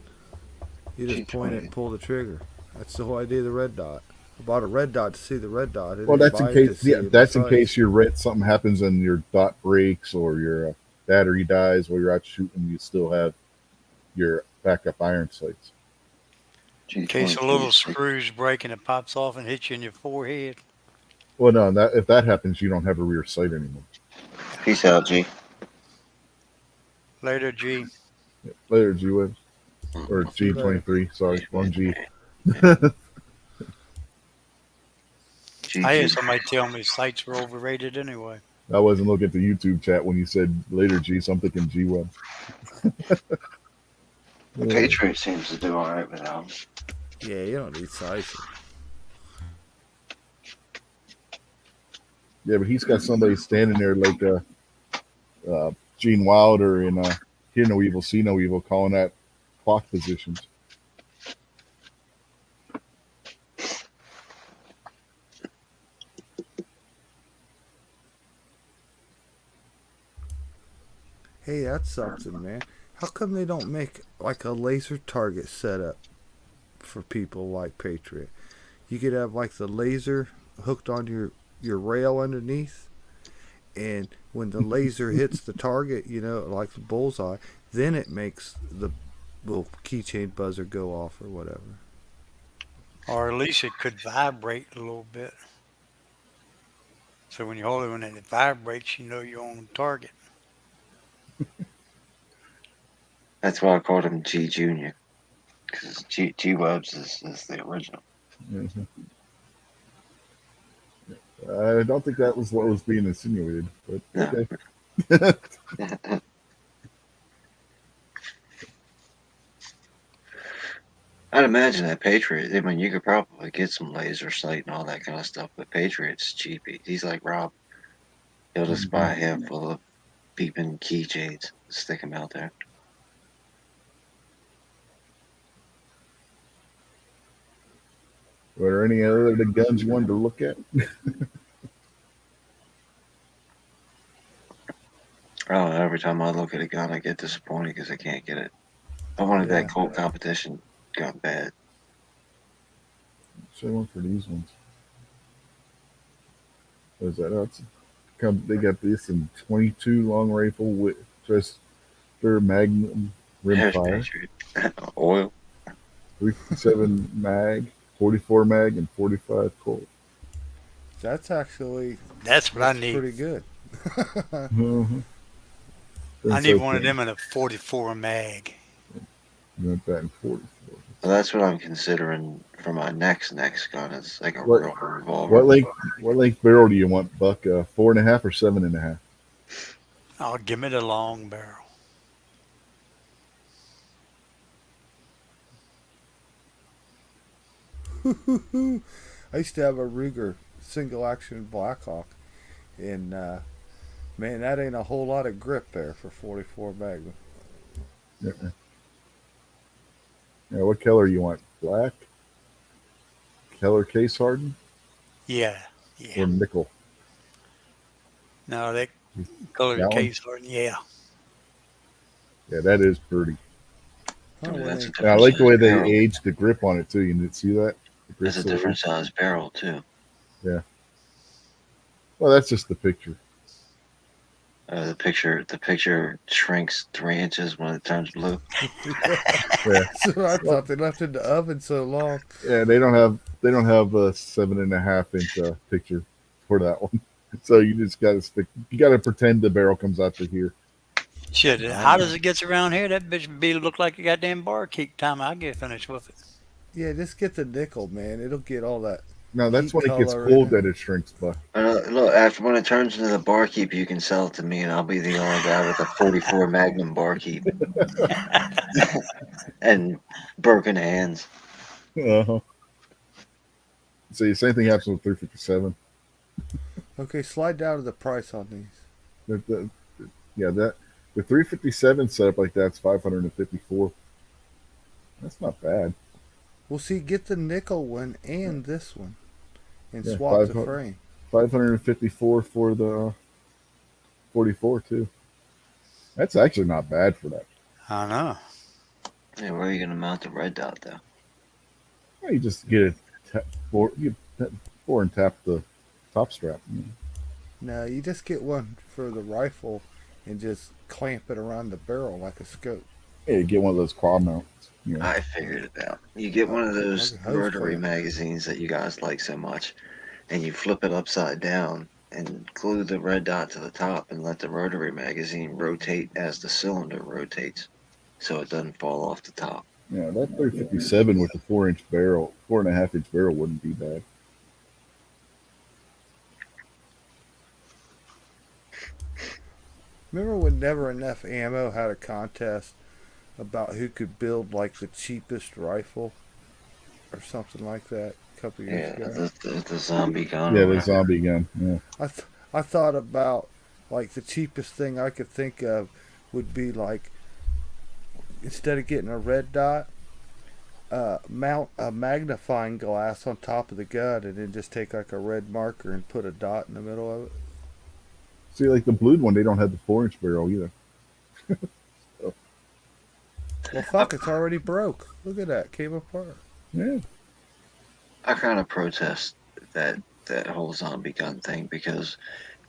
You just point it and G20. pull the trigger. That's the whole idea of the red dot. I bought a red dot to see the red dot. I Well, didn't that's in buy it case. to Yeah, see my that's in sights. case your red something happens and your dot breaks or your battery dies while you're out shooting. You still have your backup iron sights. In case a little G22. screws break and it pops off and hits you in your forehead. Well, no, that if that happens, you don't have a rear sight anymore. Peace out, G. Later, G. Later, G Webs or Mm-hmm. See G you twenty later. three. Sorry, wrong G. I GG. had somebody tell me sights were overrated anyway. I wasn't looking at the YouTube chat when you said later G, so I'm thinking G Webs. The Yeah. Patriot seems to do all right without him. Yeah, you don't need sights. Yeah, but he's got somebody standing there like Gene Wilder in Hear No Evil, See No Evil, calling that clock positions. Hey, that's something, man. How come they don't make like a laser target setup for people like Patriot? You could have like the laser hooked on your rail underneath, and when the laser hits the target, like the bullseye, then it makes the little keychain buzzer go off or whatever. Or at least it could vibrate a little bit. So when you hold it, when it vibrates, you know you're on target. That's why I called him G Junior, because G Webs is the original. Mhm. I don't think that was what was being insinuated, but No. okay. I'd imagine that Patriot. I mean, you could probably get some laser sight and all that kind of stuff, but Patriot's cheapy. He's like Rob. He'll just buy Mhm. a handful of beeping keychains, stick them out there. Were there any other guns you wanted to look at? I don't know. Every time I look at a gun, I get disappointed because I can't get it. I wanted that Yeah. Colt competition gun bad. Show one for these ones. What is that? Oh, they got this in 22 long rifle with just their Magnum There's rimfire, Patriot. Oil. 357 mag, 44 mag, and 45 Colt. That's actually That's what I that's need. pretty good. Mm-hmm. I Then need so one of can them in a 44 mag. you want that in 44. Well, that's what I'm considering for my next gun. It's like a What real what revolver. length what length barrel do you want, Buck? 4.5 or 7.5? Oh, give me the long barrel. I used to have a Ruger single action Blackhawk, and man, that ain't a whole lot of grip there for 44 Magnum. Yeah. Yeah. What color you want? Black, color case hardened, Yeah, yeah. or nickel? No, that colored That one, case, yeah. yeah, that is pretty. I Oh, mean, when that's a they And I different like the size way they barrel. aged the grip on it too. You didn't see that? The That's grip's a so different aged. size barrel too. Yeah. Well, that's just the picture. The picture shrinks 3 inches when it turns blue. yeah. Yeah. So I Well, thought they left it in the oven so long. yeah. They don't have a 7.5 inch picture for that one. So you just got to stick. You got to pretend the barrel comes out to here. Shit, I hot as know. it gets around here, that bitch be look like a goddamn barkeep time I get finished with it. Yeah, just get the nickel, man. It'll get all that Now that's heat when it gets color in cold it. that it shrinks, but Look, after when it turns into the barkeep, you can sell it to me, and I'll be the only guy with a 44 Magnum barkeep and broken hands. uh see, the same thing happens with 357. Okay, slide down to the price on these. The, yeah, that the 357 setup like that's 554. That's not bad. Well, see, get the nickel one and this one, and Yeah, swap the frame. 554 for the 44 too. That's actually not bad for that. I know. Hey, where are you gonna mount the red dot though? Well, you just get it four and tap the top strap. No, you just get one for the rifle and just clamp it around the barrel like a scope, Yeah, you get one of those quad mounts. You know. I figured it out. You get one of like those a hose rotary clamp. magazines that you guys like so much, and you flip it upside down and glue the red dot to the top and let the rotary magazine rotate as the cylinder rotates so it doesn't fall off the top. Yeah, that 357 with the 4 inch barrel, 4.5 inch barrel wouldn't be bad. Remember when Never Enough Ammo had a contest about who could build like the cheapest rifle or something like that a couple years Yeah, ago? the zombie gun Yeah, or the whatever. zombie gun. Yeah. I thought about like the cheapest thing I could think of would be like instead of getting a red dot, mount a magnifying glass on top of the gun and then just take like a red marker and put a dot in the middle of it. See, like the blued one, they don't have the 4 inch barrel either. So, Well, I, fuck, it's already broke. Look at that, came apart. yeah. I kind of protest that that whole zombie gun thing because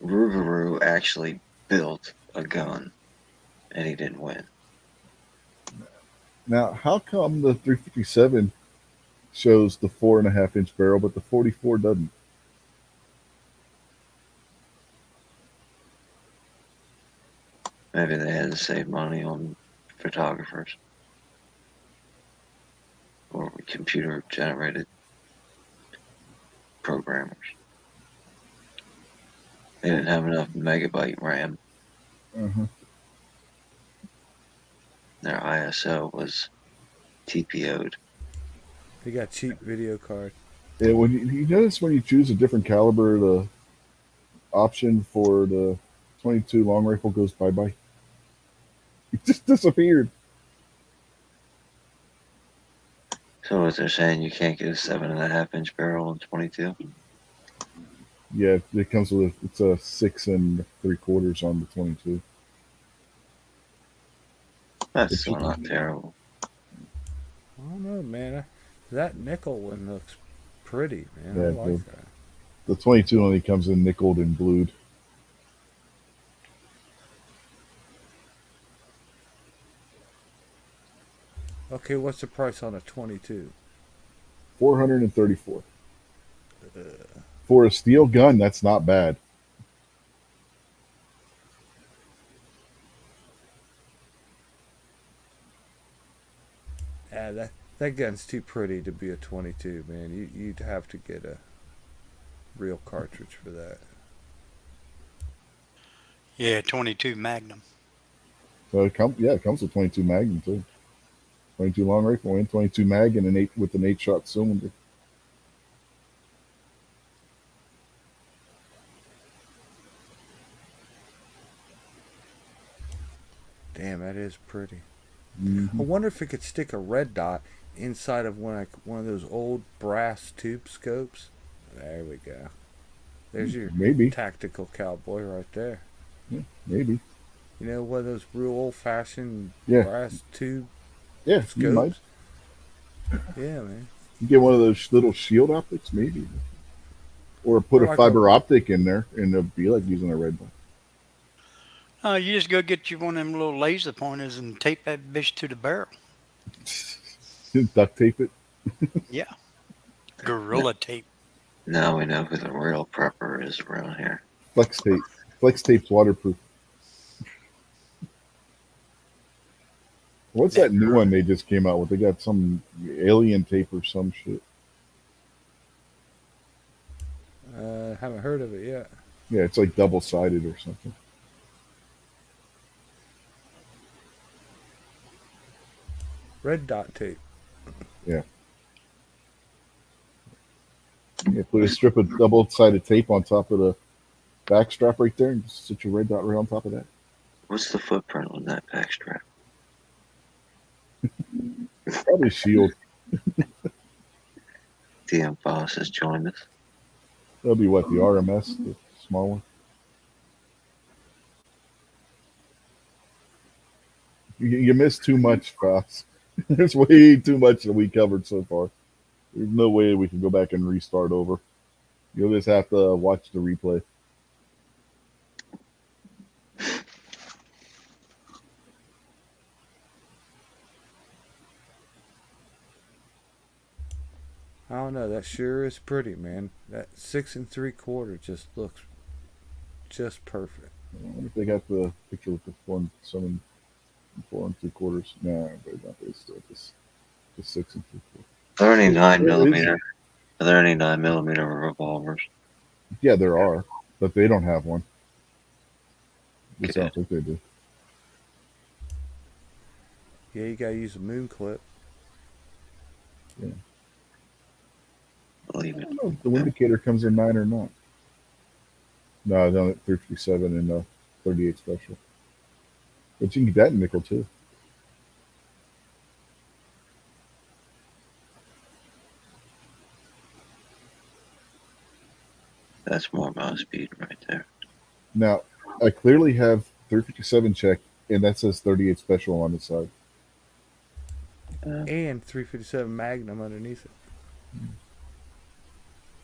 Rougarou actually built a gun and he didn't win. Now, how come the 357 shows the 4.5 inch barrel, but the 44 doesn't? Maybe they had to save money on photographers or computer generated programmers. They didn't have enough megabyte RAM. Uh-huh. Their ISO was TPO'd. They got cheap video card. Yeah, when you notice when you choose a different caliber, the option for the 22 long rifle goes bye bye. It just disappeared. So what they're saying, you can't get a 7.5 inch barrel in 22. Yeah, it comes with it's a 6 3/4 on the 22. That's It's still not terrible. I don't know, man. That nickel one looks pretty, man. I yeah, like that. the 22 only comes in nickeled and blued. Okay, what's the price on a 22? 434 Uh, for a steel gun. That's not bad. that gun's too pretty to be a 22, man. You'd have to get a real cartridge for that. Yeah, 22 Magnum. So it comes with 22 Magnum too. 22 long rifle and 22 mag and an 8 shot cylinder. Damn, that is pretty. I Mm-hmm. wonder if it could stick a red dot inside of one of those old brass tube scopes. There we go. There's your Maybe. tactical cowboy right there. Yeah, maybe. You know, one of those real old fashioned Yeah. brass tube Yeah, you might. scopes. Yeah, man. You get one of those little shield optics, maybe. Or put Or a like a fiber optic in there, and it'll be like using a red dot. You just go get you one of them little laser pointers and tape that bitch to the barrel. Duct tape it. Yeah. N- Gorilla tape. Now we know who the real prepper is around here. Flex tape. Flex tape's waterproof. What's that That new girl. one they just came out with? They got some alien tape or some shit. Haven't heard of it yet. Yeah, it's like double sided or something. Red dot tape. Yeah. Yeah, put a strip of double sided tape on top of the back strap right there and just sit your red dot right on top of that. What's the footprint on that pack strap? Probably shield. DM Foss has joined us. That'll be what, the RMS, the small one? You missed too much, Foss. There's way too much that we covered so far. There's no way we can go back and restart over. You'll just have to watch the replay. I don't know. That sure is pretty, man. That 6 3/4 just looks just perfect. I wonder if they got the picture with the 4 and 3/4. No, they're not. They still just 6 and 3/4. 39 There is, millimeter. Are there any 9mm revolvers? yeah, there are, but they don't have one. At least I Good. don't think they do. Yeah, you gotta use a moon clip. Yeah. Leave I it. don't know if the indicator comes in 9 or not. No, it's only 357 and 38 special. But you can get that in nickel too. That's more mouse speed right there. Now, I clearly have 357 checked, and that says 38 special on the side. And 357 Magnum underneath it.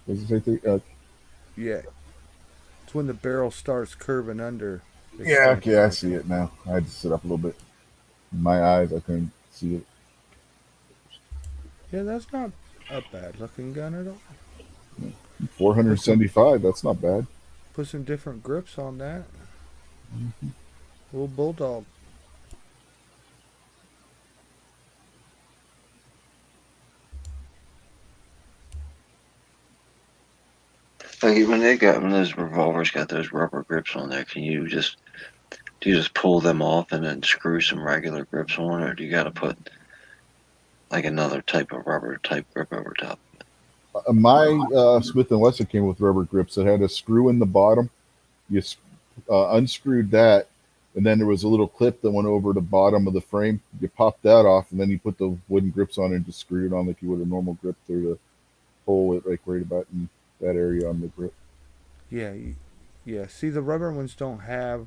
Does it say Yeah. It's when the barrel starts curving under. yeah, okay, I see it now. I had to sit up a little bit. In my eyes, I couldn't see it. Yeah, that's not a bad looking gun at all. 475, that's not bad. Put some different grips on that. Little bulldog. Like when those revolvers got those rubber grips on there, do you just pull them off and then screw some regular grips on, or do you got to put like another type of rubber type grip over top? My Smith & Wesson came with rubber grips that had a screw in the bottom. You unscrewed that, and then there was a little clip that went over the bottom of the frame. You popped that off, and then you put the wooden grips on and just screwed it on like you would a normal grip through the hole, like right about in that area on the grip. Yeah, yeah. See, the rubber ones don't have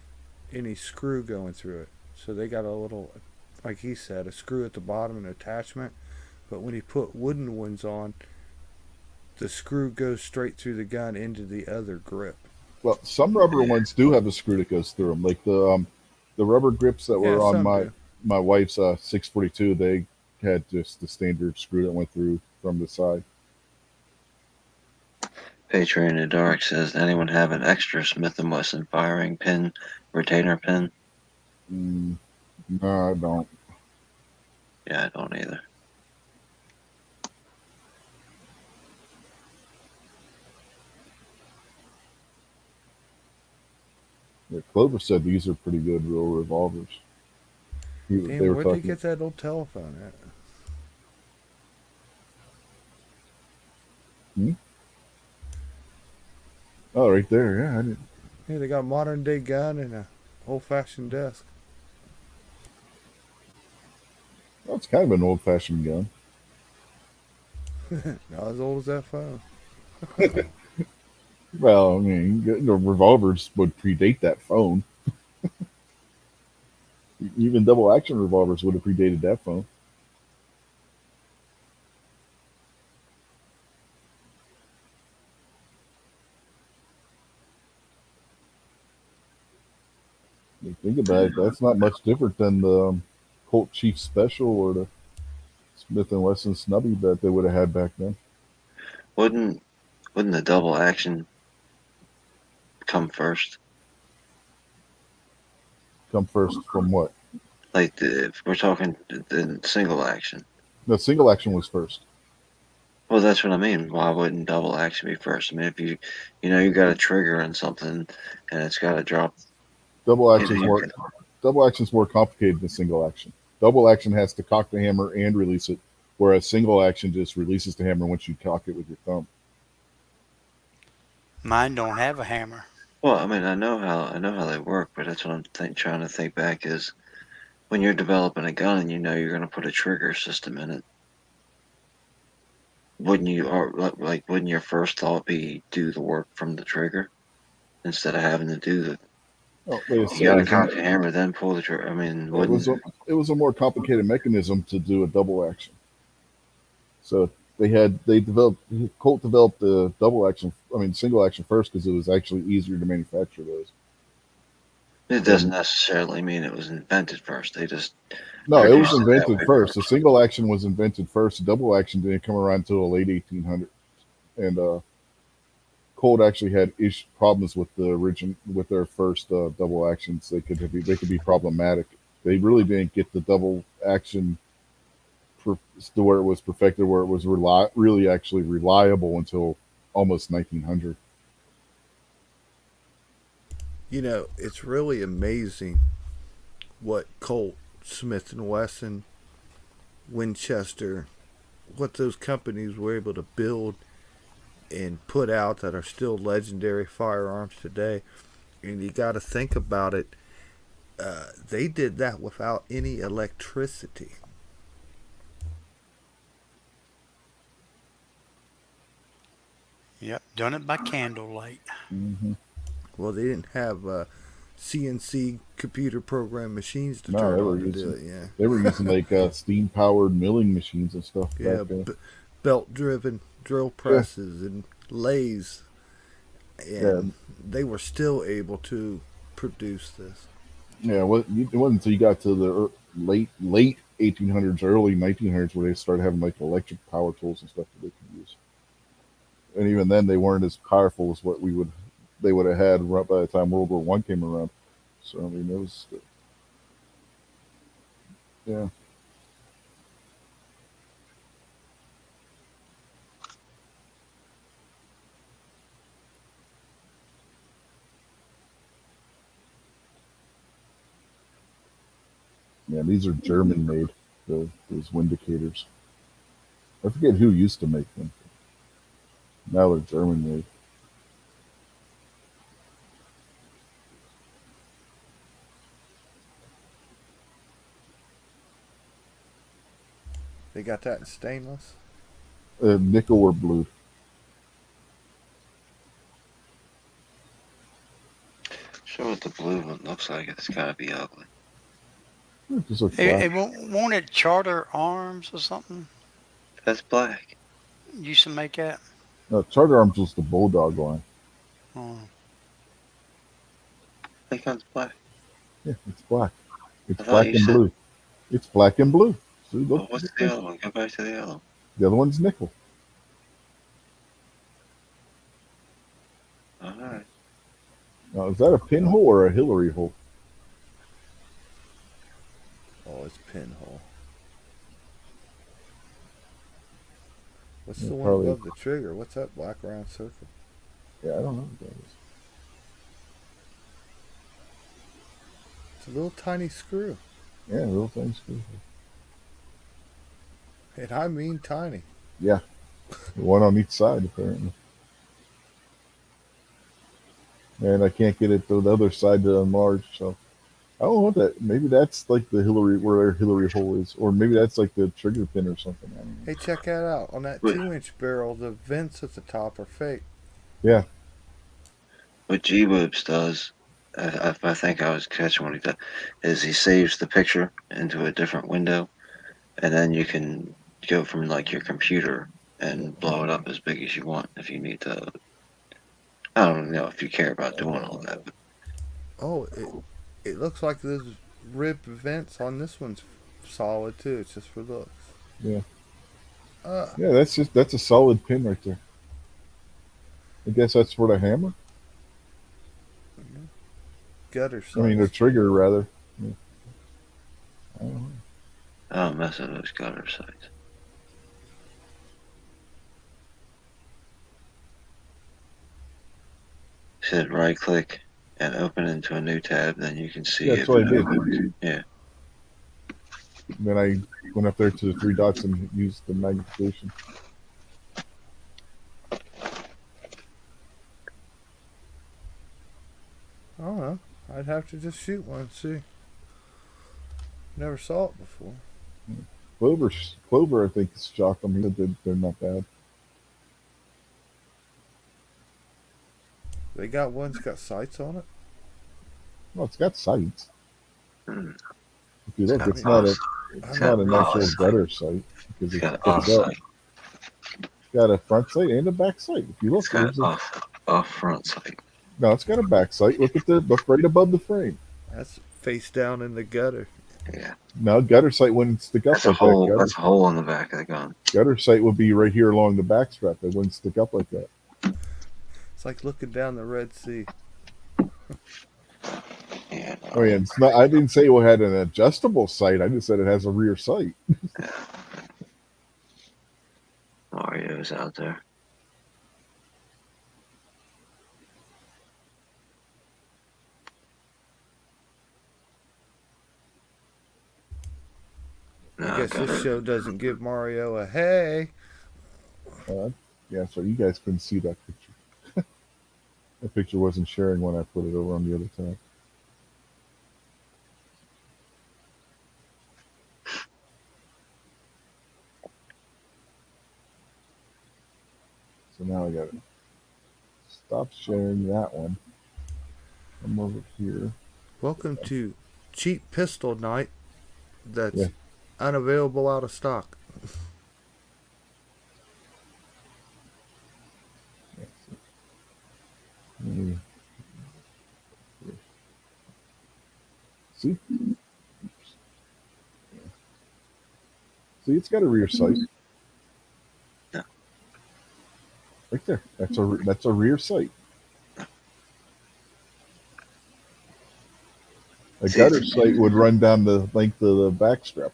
any screw going through it, so they got a little, like he said, a screw at the bottom and attachment. But when you put wooden ones on, the screw goes straight through the gun into the other grip. Well, some rubber ones do have a screw that goes through them, like the rubber grips that Yeah, were on some do. my wife's 642. They had just the standard screw that went through from the side. Patriot in the Dark says, anyone have an extra Smith & Wesson firing pin, retainer pin? Mm, no, I don't. Yeah, I don't either. Yeah, Clover said these are pretty good real revolvers. They Damn, were where'd they talking. get that old telephone at? Hmm? Oh, right there. Yeah, I didn't. Yeah, they got a modern day gun and a old fashioned desk. Well, it's kind of an old fashioned gun. Not as old as that phone. Well, I mean, revolvers would predate that phone. Even double action revolvers would have predated that phone. You think about it, that's not much different than the Colt Chief Special or the Smith and Wesson Snubby that they would have had back then. Wouldn't wouldn't the double action come first? Come first from what? Like if we're talking the single action. The single action was first. Well, that's what I mean. Why wouldn't double action be first? I mean, if you got a trigger and something, and it's got to drop. Double You know, action's you more can, double action's more complicated than single action. Double action has to cock the hammer and release it, whereas single action just releases the hammer once you cock it with your thumb. Mine don't have a hammer. well, I mean, I know how they work, but that's what I'm trying to think back is when you're developing a gun and you know you're going to put a trigger system in it. Wouldn't you, or like, wouldn't your first thought be do the work from the trigger instead of having to do the? Oh, like I You said, got to cock the hammer, then pull the trigger. I mean, it was wouldn't a it was a more complicated mechanism to do a double action. So they developed Colt developed the double action. I mean, single action first because it was actually easier to manufacture those. it doesn't And necessarily mean it was invented first. They just no, it was produced it that invented way first. The first. single action was invented first. The double action didn't come around until the late 1800s. And Colt actually had problems with the origin with their first double actions. They could be problematic. They really didn't get the double action to where it was perfected, where it was really actually reliable until almost 1900. You know, it's really amazing what Colt, Smith and Wesson, Winchester, what those companies were able to build and put out that are still legendary firearms today. And you got to think about it. They did that without any electricity. Yep, done it by candlelight. Mm-hmm. Well, they didn't have CNC computer program machines to No, turn they were on to do using it. Yeah, they were using like steam powered milling machines and stuff back yeah, then. belt driven drill Yeah, presses and lathes, yeah, and they were still able to produce this. yeah. It wasn't until you got to the late 1800s, early 1900s where they started having like electric power tools and stuff that they could use. And even then, they weren't as powerful as what they would have had right by the time World War One came around. So I mean, it was yeah. Yeah, these are German made, those Windicators. I forget who used to make them. Now they're German made. They got that in stainless. Nickel or blue. Show what the blue one looks like. It's got to be ugly. It just looks It, black. it won't it Charter Arms or something? That's black. Used to make that. Charter Arms was the Bulldog line. Oh, I think that's black. Yeah, it's black. It's I thought you black and said. blue. It's black and blue. See, look, Well, what's look the there. other one? Go back to the other one. The other one's nickel. All right. Now, is that a pinhole or a Hillary hole? Oh, it's pinhole. What's Yeah, the one probably. above the trigger? What's that black round circle? Yeah, I don't know what that is. It's a little tiny screw, Yeah, real things. and I mean tiny. Yeah, one on each side apparently. And I can't get it to the other side to enlarge. So I don't know what that. Maybe that's like the Hillary where their Hillary hole is, or maybe that's like the trigger pin or something. I don't know. Hey, check that out. On that Wait, 2-inch barrel, the vents at the top are fake. Yeah, what G-Woops does, if I think I was catching what he does, is he saves the picture into a different window, and then you can go from like your computer and blow it up as big as you want if you need to. I don't know if you care about doing all that. But Oh, it looks like those rib vents on this one's solid too. It's just for looks. Yeah, Uh, yeah. That's a solid pin right there. I guess that's for the hammer. gutter I mean, the sights. trigger rather. Yeah. I don't know. I don't mess with those gutter sites. Said right click and open into a new tab, then you can Yeah, see that's if what I it did. opens. Yeah. And then I went up there to the three dots and used the magnification. I don't know. I'd have to just shoot one and see. Never saw it before. Clover, I think, is shocked them. He said they're not bad. They got one's got sights on it. Well, it's got sights. Mm, If you it's look, got it's I not a off. it's I It's know. not got an off actual sight. gutter sight because It's it got off sticks up. sight. It's got a front sight and a back sight. If you look, It's got there's a off front sight. no. It's got a back sight. Look right above the frame. That's face down in the gutter. Yeah. No, gutter sight wouldn't stick up That's a like that. hole. That's a hole in the back of the gun. Gutter sight would be right here along the back strap. It wouldn't stick up like that. It's like looking down the Red Sea. Yeah. Oh yeah, it's not. I didn't say it had an adjustable sight. I just said it has a rear sight. Mario's out there. No, I guess this show doesn't give Mario a hey. Yeah, so you guys couldn't see that picture. That picture wasn't sharing when I put it over on the other tab. So now I got to stop sharing that one. I'm over here. Welcome to Cheap Pistol Night. That's Yeah. unavailable out of stock. Mm. See? See, it's got a rear sight. No. Right there. That's a rear sight. A See, gutter sight would run down the length of the back strap.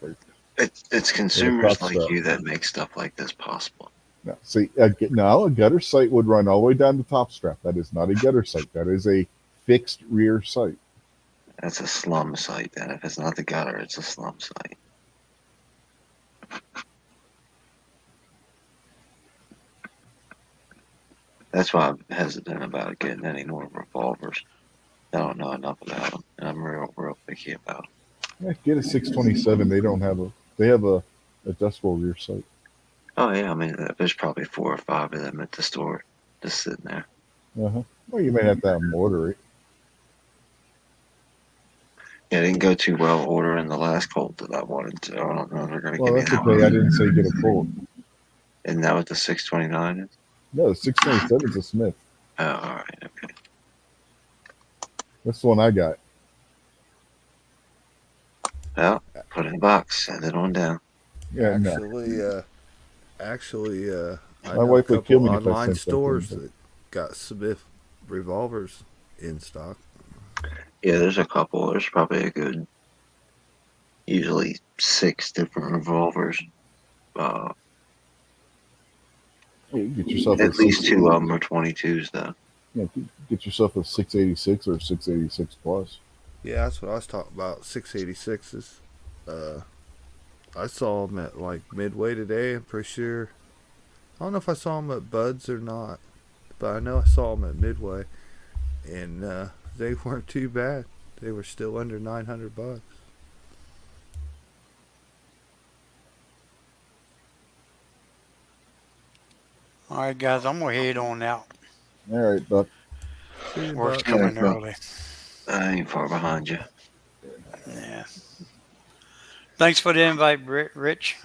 it's top consumers like strap. you that make stuff like this possible. No, see, now a gutter sight would run all the way down the top strap. That is not a gutter sight. That is a fixed rear sight. That's a slum site. Then, if it's not the gutter, it's a slum site. That's why I'm hesitant about getting any more revolvers. I don't know enough about them, and I'm real picky about them. Yeah, get a 627. They have a adjustable rear sight. Oh yeah, I mean, there's probably 4 or 5 of them at the store, just sitting there. Uh-huh. Well, you may have to have them order it. Yeah, it didn't go too well ordering the last Colt that I wanted to. I don't know if they're gonna Well, give me that's that okay. I one. didn't say get a Colt. Isn't that what the 629 is? No, the 627 is a Smith. Oh, all right, okay. That's the one I got. Well, put it in a box, send it on down. Yeah, no. Actually, I My know a wife would kill couple me if I online sent that to them, stores but- that got Smith revolvers in stock. Yeah, there's a couple. There's probably a good, usually 6 different revolvers. Yeah, you get yourself At least 2 of them are 22s, though. get yourself a 686 or 686 plus. Yeah, that's what I was talking about. 686s. I saw them at like Midway today. I'm pretty sure. I don't know if I saw them at Bud's or not, but I know I saw them at Midway, and they weren't too bad. They were still under $900. All right, guys, I'm gonna head on out. All right, Buck. See you, Work's Buck. All right, coming bro. early. I ain't far behind you. Yeah. Thanks for the invite, Rich.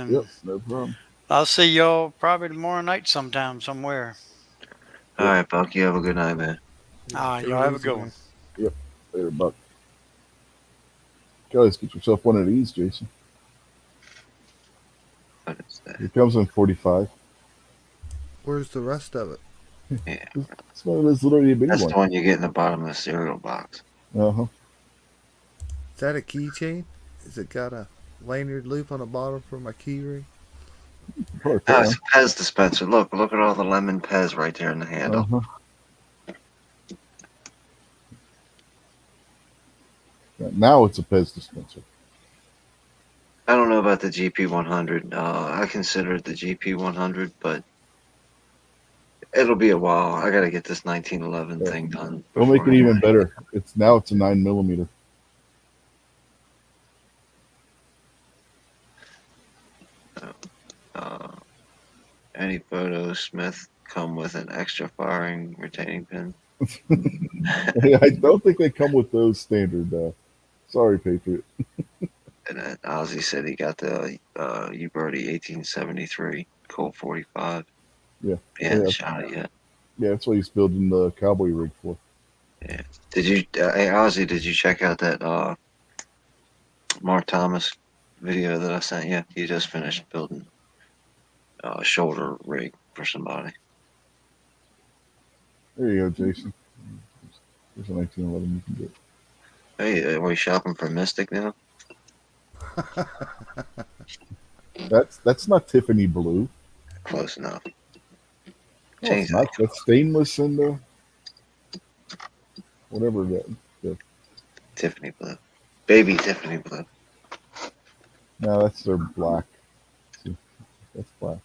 Yep, And no problem. I'll see y'all probably tomorrow night sometime somewhere. All right, Buck. You have a good night, man. Take Y'all it have a easy, good man. one. Yep, later, Buck. Guys, get yourself one of these, Jason. What is that? It comes in 45. Where's the rest of it? Yeah, It's one of those little itty bitty that's ones. the one you get in the bottom of the cereal box. Uh huh. Is that a keychain? Is it got a lanyard loop on the bottom for my key ring? Probably put Oh, one. it's a Pez dispenser. Look at all the lemon Pez right there in the Uh handle. huh. Now it's a Pez dispenser. I don't know about the GP 100. I consider it the GP 100, but it'll be a while. I gotta get this 1911 Yeah. thing done We'll make before it even anybody. better. It's a 9 millimeter. Uh, any photos, Smith, come with an extra firing retaining pin. I don't think they come with those standard. Sorry, Patriot. And then Ozzy said he got the Uberti 1873 Colt 45. Yeah, He yeah, hadn't shot it yet. yeah. That's what he's building the cowboy rig for. Yeah. Did you, hey Ozzy? Did you check out that Mark Thomas video that I sent you? He just finished building a shoulder rig for somebody. There you go, Jason. There's a 1911 you can get. Hey, are we shopping for Mystic now? That's not Tiffany blue. Close enough. No, it's Change not. that. That's stainless and whatever that. Tiffany blue. Baby Tiffany blue. No, that's their black. See, that's black.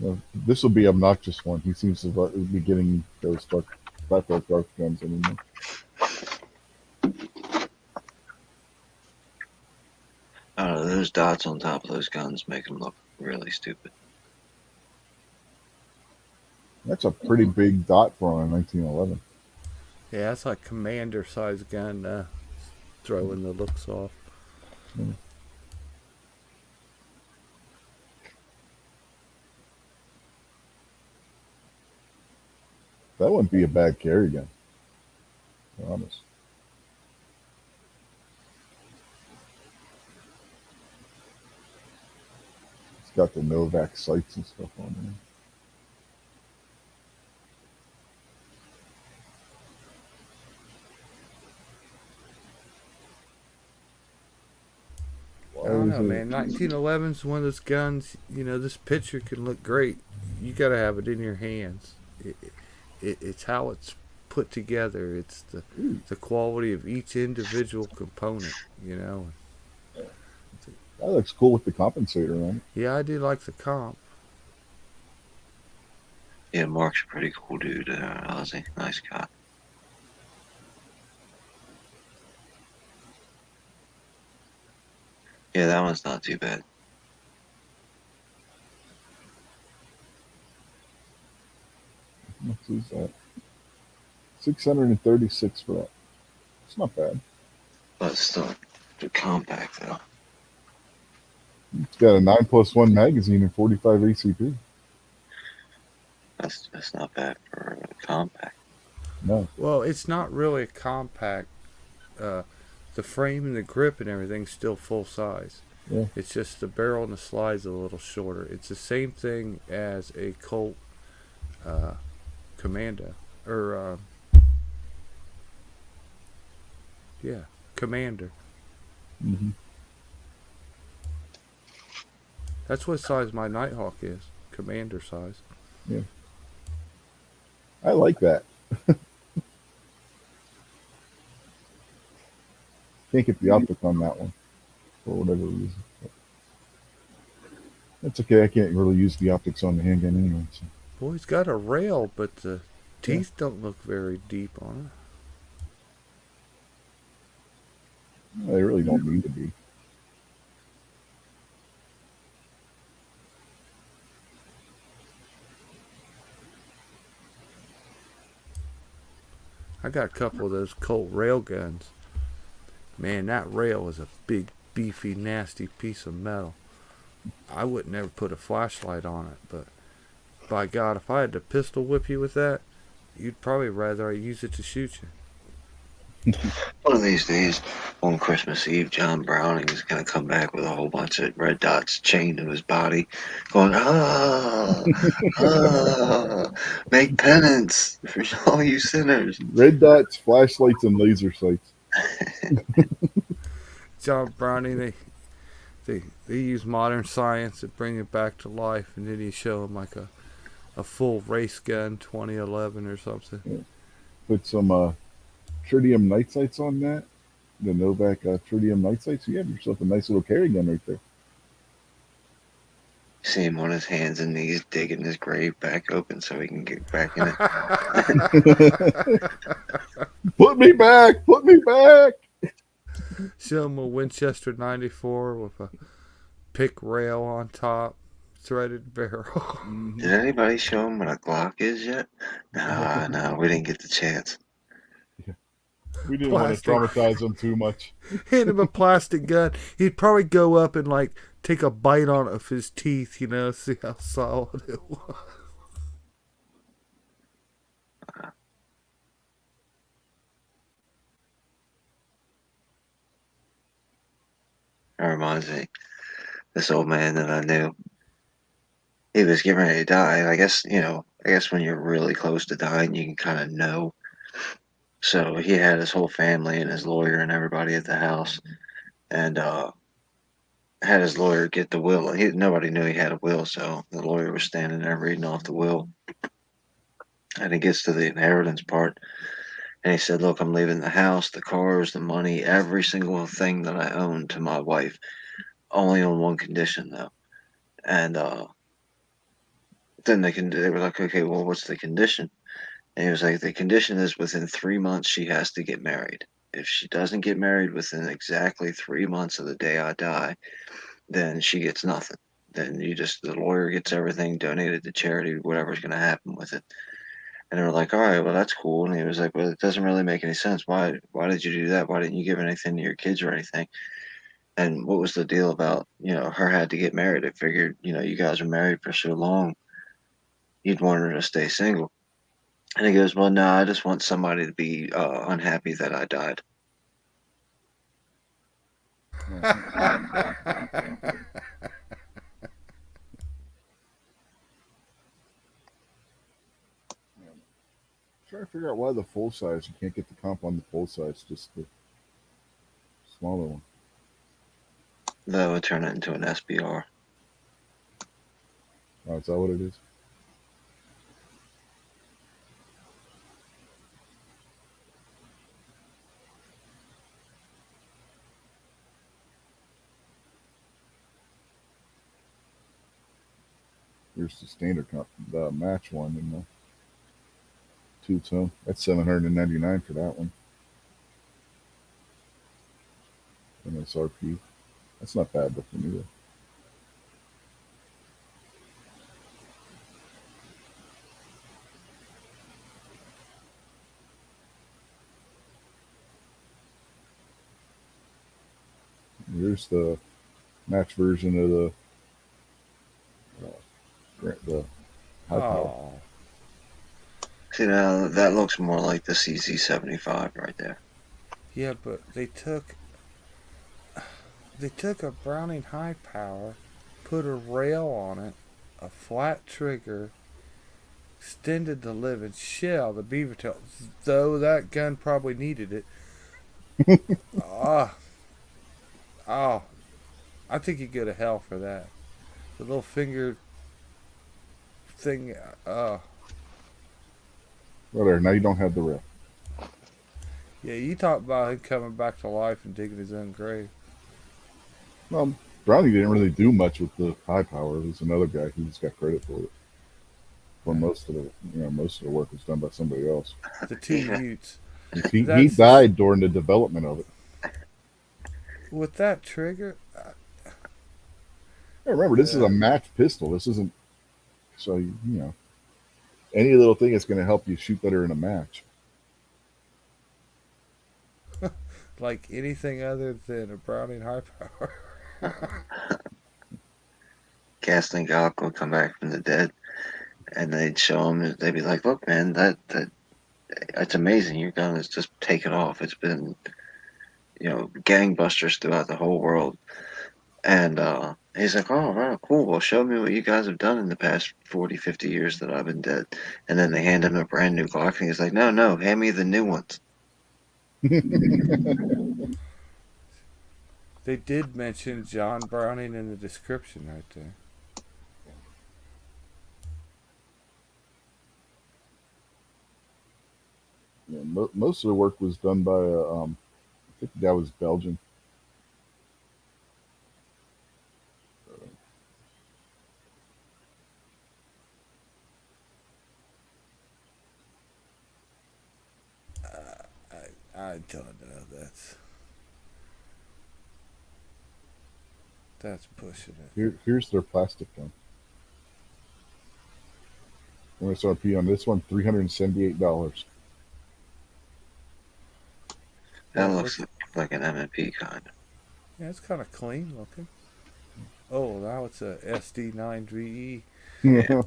No, this will be obnoxious one. He seems to be getting those dark guns anymore. I don't know. Those dots on top of those guns make them look really stupid. That's a pretty big dot for a 1911. Yeah, that's like commander size gun. Throwing the looks off. Yeah. That wouldn't be a bad carry gun. To be honest. It's got the Novak sights and stuff on there. I don't know, man. 1911's one of those guns. You know, this picture can look great. You got to have it in your hands. It's how it's put together. It's the quality of each individual component. You know. That looks cool with the compensator on it. Yeah, I do like the comp. Yeah, Mark's a pretty cool dude, Ozzy. Nice guy. Yeah, that one's not too bad. What is that? 636 for that. It's not bad. But still, the compact though. It's got a 9+1 magazine and 45 ACP. That's not bad for a compact. No. Well, it's not really a compact. The frame and the grip and everything's still full size. Yeah. It's just the barrel and the slide's a little shorter. It's the same thing as a Colt Commando. Or, yeah, Commander. Mm-hmm. That's what size my Nighthawk is. Commander size. Yeah. I like that. Can't get the optic on that one for whatever reason. But that's okay. I can't really use the optics on the handgun anyway. So. Boy, it's got a rail, but the teeth don't look very deep on They really don't need to be. I got a couple of those Colt rail guns. Man, that rail is a big, beefy, nasty piece of metal. I would never put a flashlight on it, but by God, if I had to pistol whip you with that, you'd probably rather I use it to shoot you. One of these days, on Christmas Eve, John Browning is going to come back with a whole bunch of red dots chained to his body, going, ah, make penance for all you sinners. Red dots, flashlights, and laser sights. John Browning, they use modern science to bring it back to life, and then you show him like a full race gun 2011 or something. Put some tritium night sights on that. The Novak tritium night sights. You have yourself a nice little carry gun right there. See him on his hands and knees digging his grave back open so he can get back in it. Put me back! Put me back! Show him a Winchester 94 with a pick rail on top, threaded barrel. Did anybody show him what a Glock is yet? Nah, no, we didn't get the chance. We didn't want to Plastic. traumatize them too much. Hand him a plastic gun. He'd probably go up and like take a bite on it with his teeth, see how solid it was. That reminds me, this old man that I knew, he was getting ready to die. And I guess when you're really close to dying, you can kind of know. So he had his whole family and his lawyer and everybody at the house, and had his lawyer get the will. Nobody knew he had a will, so the lawyer was standing there reading off the will. And he gets to the inheritance part, and he said, "Look, I'm leaving the house, the cars, the money, every single thing that I own to my wife. Only on one condition, though." And then they were like, "Okay, well, what's the condition?" And he was like, "The condition is within 3 months she has to get married. If she doesn't get married within exactly 3 months of the day I die, then she gets nothing. Then the lawyer gets everything donated to charity, whatever's going to happen with it." And they were like, "All right, well, that's cool." And he was like, "Well, it doesn't really make any sense. Why did you do that? Why didn't you give anything to your kids or anything? And what was the deal about, her had to get married? I figured, you guys were married for so long, you'd want her to stay single." And he goes, "Well, no, I just want somebody to be unhappy that I died." Trying to figure out why the full size. You can't get the comp on the full size, just the smaller one. That would turn it into an SBR. Oh, is that what it is? Here's the standard comp, the match one in the two-tone. That's $799 for that one. MSRP. That's not bad looking either. Here's the match version of the high power. Oh, See, now that looks more like the CZ75 right there. yeah, but they took a Browning high power, put a rail on it, a flat trigger, extended the living shell, the beaver tail. Though that gun probably needed it. Ah, oh, I think you go to hell for that. The little finger thing. Well, there. Now you don't have the rail. Yeah, you talk about him coming back to life and digging his own grave. Well, Brownie didn't really do much with the high power. There's another guy who's got credit for it. For most of the work was done by somebody else. The two Utes. He died during the development of it. With that trigger, Hey, remember, this is a match pistol. This isn't any little thing that's going to help you shoot better in a match. like anything other than a Browning high power. Casting Gok would come back from the dead, and they'd show him. They'd be like, "Look, man, that it's amazing. Your gun has just taken off. It's been gangbusters throughout the whole world." And he's like, "Oh, wow, cool. Well, show me what you guys have done in the past 40, 50 years that I've been dead." And then they hand him a brand new Glock, and he's like, "No, no, hand me the new ones." They did mention John Browning in the description right there. Yeah, most of the work was done by I think the guy was Belgian. I don't know. That's pushing it. Here's their plastic gun. MSRP on this one $378. Yeah, That it looks looks. like an M&P kind. Yeah, it's kind of clean looking. Oh, now it's a SD9VE. Yeah,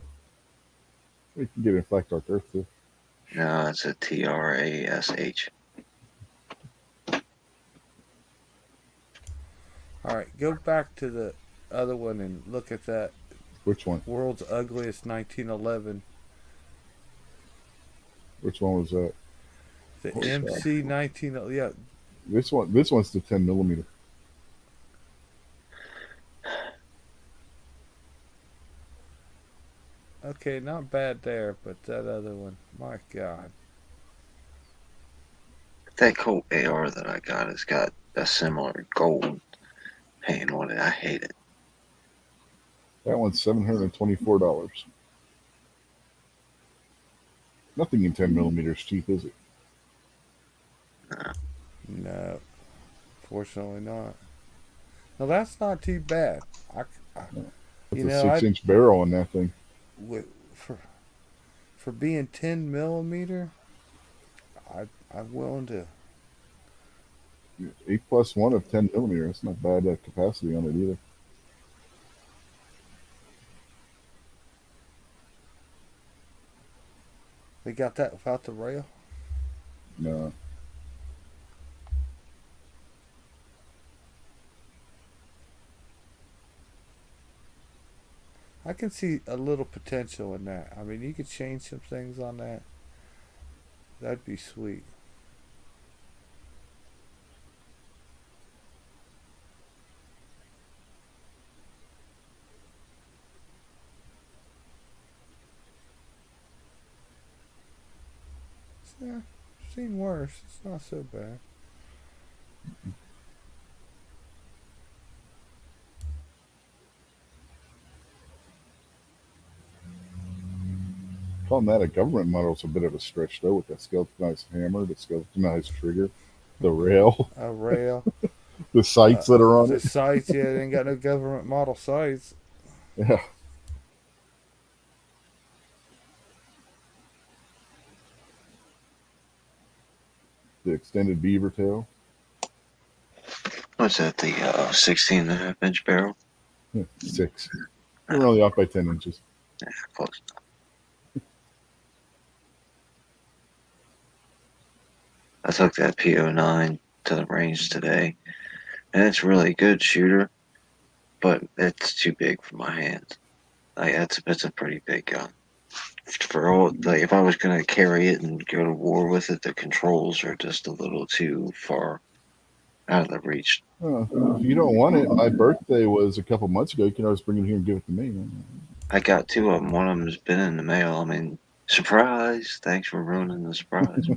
You can get it in Black Dark Earth too. no, it's a TRASH. All right, go back to the other one and look at that Which one? world's ugliest 1911. Which one was that? The What's that? MC 19. Yeah, This one's the 10 millimeter. okay, not bad there, but that other one, my God. That Colt AR that I got has got a similar gold paint on it. I hate it. That one's $724. Nothing in 10 millimeters cheap, is it? No, fortunately not. Now that's not too bad. I It's you a know, I 6-inch barrel on that thing. with for being 10 millimeter, I'm willing to. 8+1 of 10 millimeter. That's not bad capacity on it either. They got that without the rail. No. I can see a little potential in that. I mean, you could change some things on that. That'd be sweet. Yeah, seen worse. It's not so bad. Calling that a government model is a bit of a stretch, though, with that skeletonized hammer, the skeletonized trigger, the rail, A rail. the sights that are on The it. sights, yeah, they ain't got no government model sights. Yeah. The extended beaver tail. What's that? The 16.5-inch barrel? 6. We're only off by 10 inches. Yeah, close. I took that PO9 to the range today, and it's really good shooter, but it's too big for my hands. Like it's a pretty big gun. For all like if I was gonna carry it and go to war with it, the controls are just a little too far out of the reach. If you don't want it, my birthday was a couple months ago. You can always bring it here and give it to me. I got two of them. One of them's been in the mail. I mean, surprise! Thanks for ruining the surprise.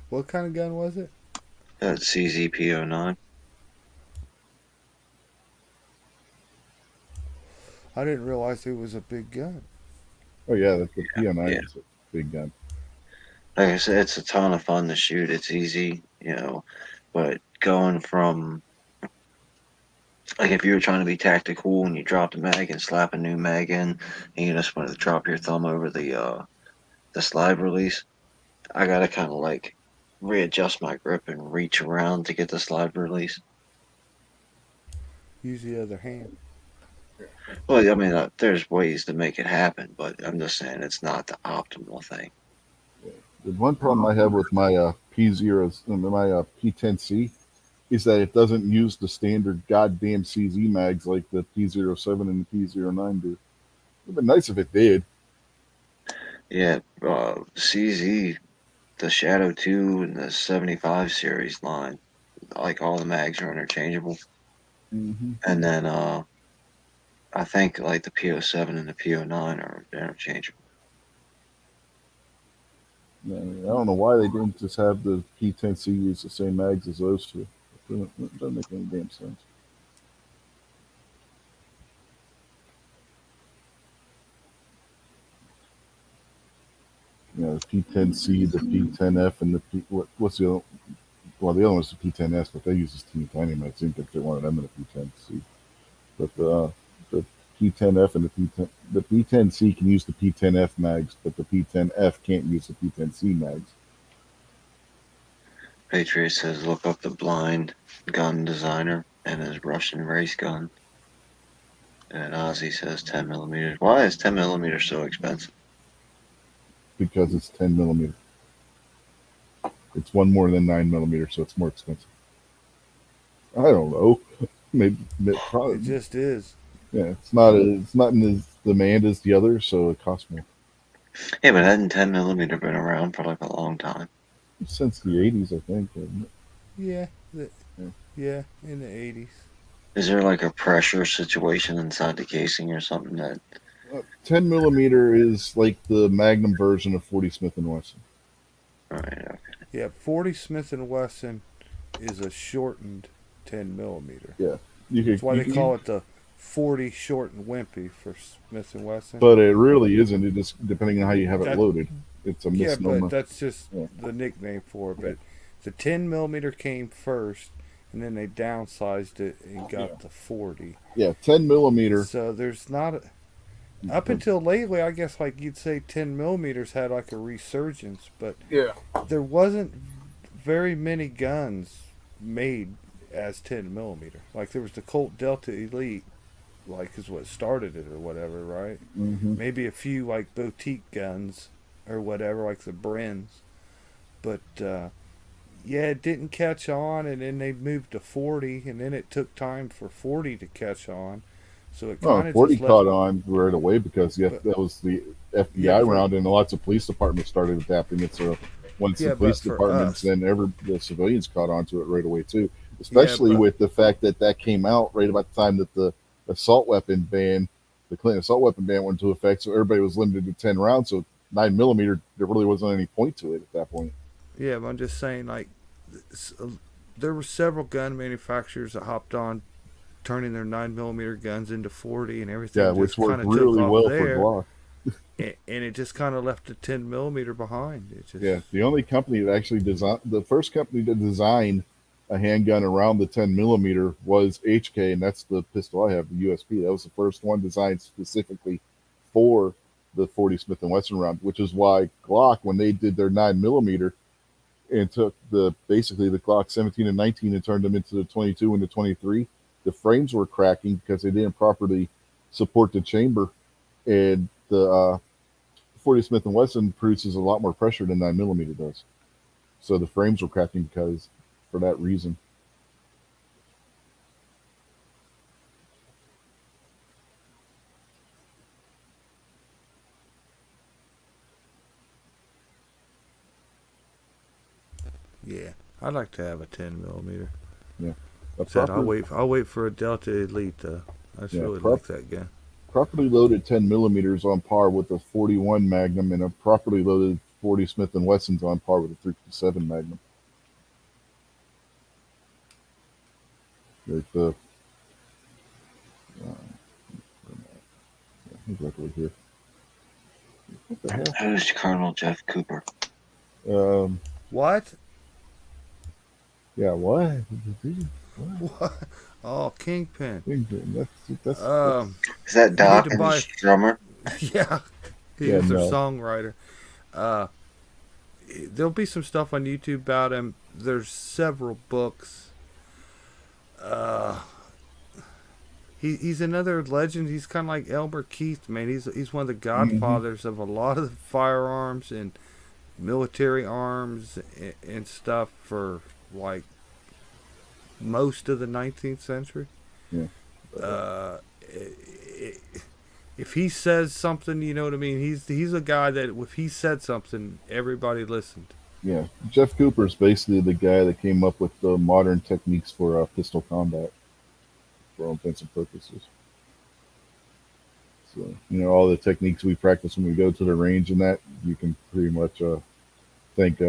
What kind of gun was it? That CZP09. I didn't realize it was a big gun. Oh, yeah, the PO9 Yeah. is a big gun. Like I said, it's a ton of fun to shoot. It's easy, but going from like if you were trying to be tactical and you drop the mag and slap a new mag in, and you just want to drop your thumb over the slide release, I gotta kind of like readjust my grip and reach around to get the slide release. Use the other hand. Well, I mean, there's ways to make it happen, but I'm just saying it's not the optimal thing. The one problem I have with my P10C is that it doesn't use the standard goddamn CZ mags like the P07 and the P09 do. It'd be nice if it did. Yeah, CZ, the Shadow 2 and the 75 series line, like all the mags are interchangeable. Mm-hmm. And then I think like the PO7 and the PO9 are interchangeable. I don't know why they didn't just have the P10C use the same mags as those two. It doesn't make any damn sense. The P10C, the P10F, and the what's the other? Well, the other one's the P10S, but they use this teeny tiny mag. It seems like they wanted them in the P10C. But the P10F and the P10C can use the P10F mags, but the P10F can't use the P10C mags. Patriot says look up the blind gun designer and his Russian race gun. And Ozzy says 10 millimeters. Why is 10 millimeters so expensive? Because it's 10 millimeter. It's one more than 9 millimeter, so it's more expensive. I don't know. Maybe probably. It just is. Yeah, it's not in as demand as the others, so it costs more. Yeah, but hadn't 10 millimeter been around for like a long time? Since the 80s, I think. Hasn't it? Yeah, in the 80s. Is there like a pressure situation inside the casing or something that? 10 millimeter is like the Magnum version of 40 Smith and Wesson. Right, okay. Yeah, 40 Smith and Wesson is a shortened 10 millimeter. Yeah, That's why they call it the 40 short and wimpy for Smith and Wesson. But it really isn't. It just depending on how you have it That- loaded. It's a Yeah, misnomer. but that's just Yeah. the nickname for it. But the 10 millimeter came first, and then they downsized it and got the 40. Yeah, 10 millimeter. So there's not a, up until lately, I guess like you'd say 10 millimeters had like a resurgence, but Yeah. there wasn't very many guns made as 10 millimeter. Like there was the Colt Delta Elite, like is what started it or whatever, right? Mm-hmm. Maybe a few like boutique guns or whatever, like the Brens, but yeah, it didn't catch on, and then they moved to 40, and then it took time for 40 to catch on. So it kind of 40 just caught left. on right away because But, that was the FBI yeah, round, and lots of police departments started adapting it. So once the yeah, police but for departments, us, then the civilians caught on to it right away too. yeah, Especially but with the fact that came out right about the time that the assault weapon ban, the Clinton assault weapon ban went into effect. So everybody was limited to 10 rounds. So 9 millimeter, there really wasn't any point to it at that point. yeah, but I'm just saying, like, there were several gun manufacturers that hopped on, turning their 9 millimeter guns into 40, and everything Yeah, just which kind worked of took really off well for there, Glock. and it just kind of left the 10 millimeter behind. It just, Yeah, the only company that actually designed, the first company to design a handgun around the 10 millimeter was HK, and that's the pistol I have, the USP. That was the first one designed specifically for the 40 Smith and Wesson round, which is why Glock, when they did their 9 millimeter and took basically the Glock 17 and 19 and turned them into the 22 and the 23, the frames were cracking because they didn't properly support the chamber, and the 40 Smith and Wesson produces a lot more pressure than 9 millimeter does. So the frames were cracking because for that reason. yeah, I'd like to have a 10 millimeter. Yeah, Said I'll wait for a Delta Elite though. I just really like that gun. Properly loaded 10 millimeters on par with a 41 Magnum, and a properly loaded 40 Smith and Wesson's on par with a 357 Magnum. Like the exactly here. What the hell? Who's Colonel Jeff Cooper? What? Yeah, what? What? Oh, Kingpin. That's Is that Doc to and buy- his drummer? Yeah, he Yeah, was their no. songwriter. there'll be some stuff on YouTube about him. There's several books. Uh, he's another legend. He's kind of like Elmer Keith, man. He's one of the Hmm. godfathers of a lot of the firearms and military arms and stuff for like most of the 19th century. Yeah. Uh, if he says something, you know what I mean. He's a guy that if he said something, everybody listened. Yeah. Jeff Cooper is basically the guy that came up with the modern techniques for pistol combat for all intents and purposes. So, all the techniques we practice when we go to the range and that, you can pretty much thank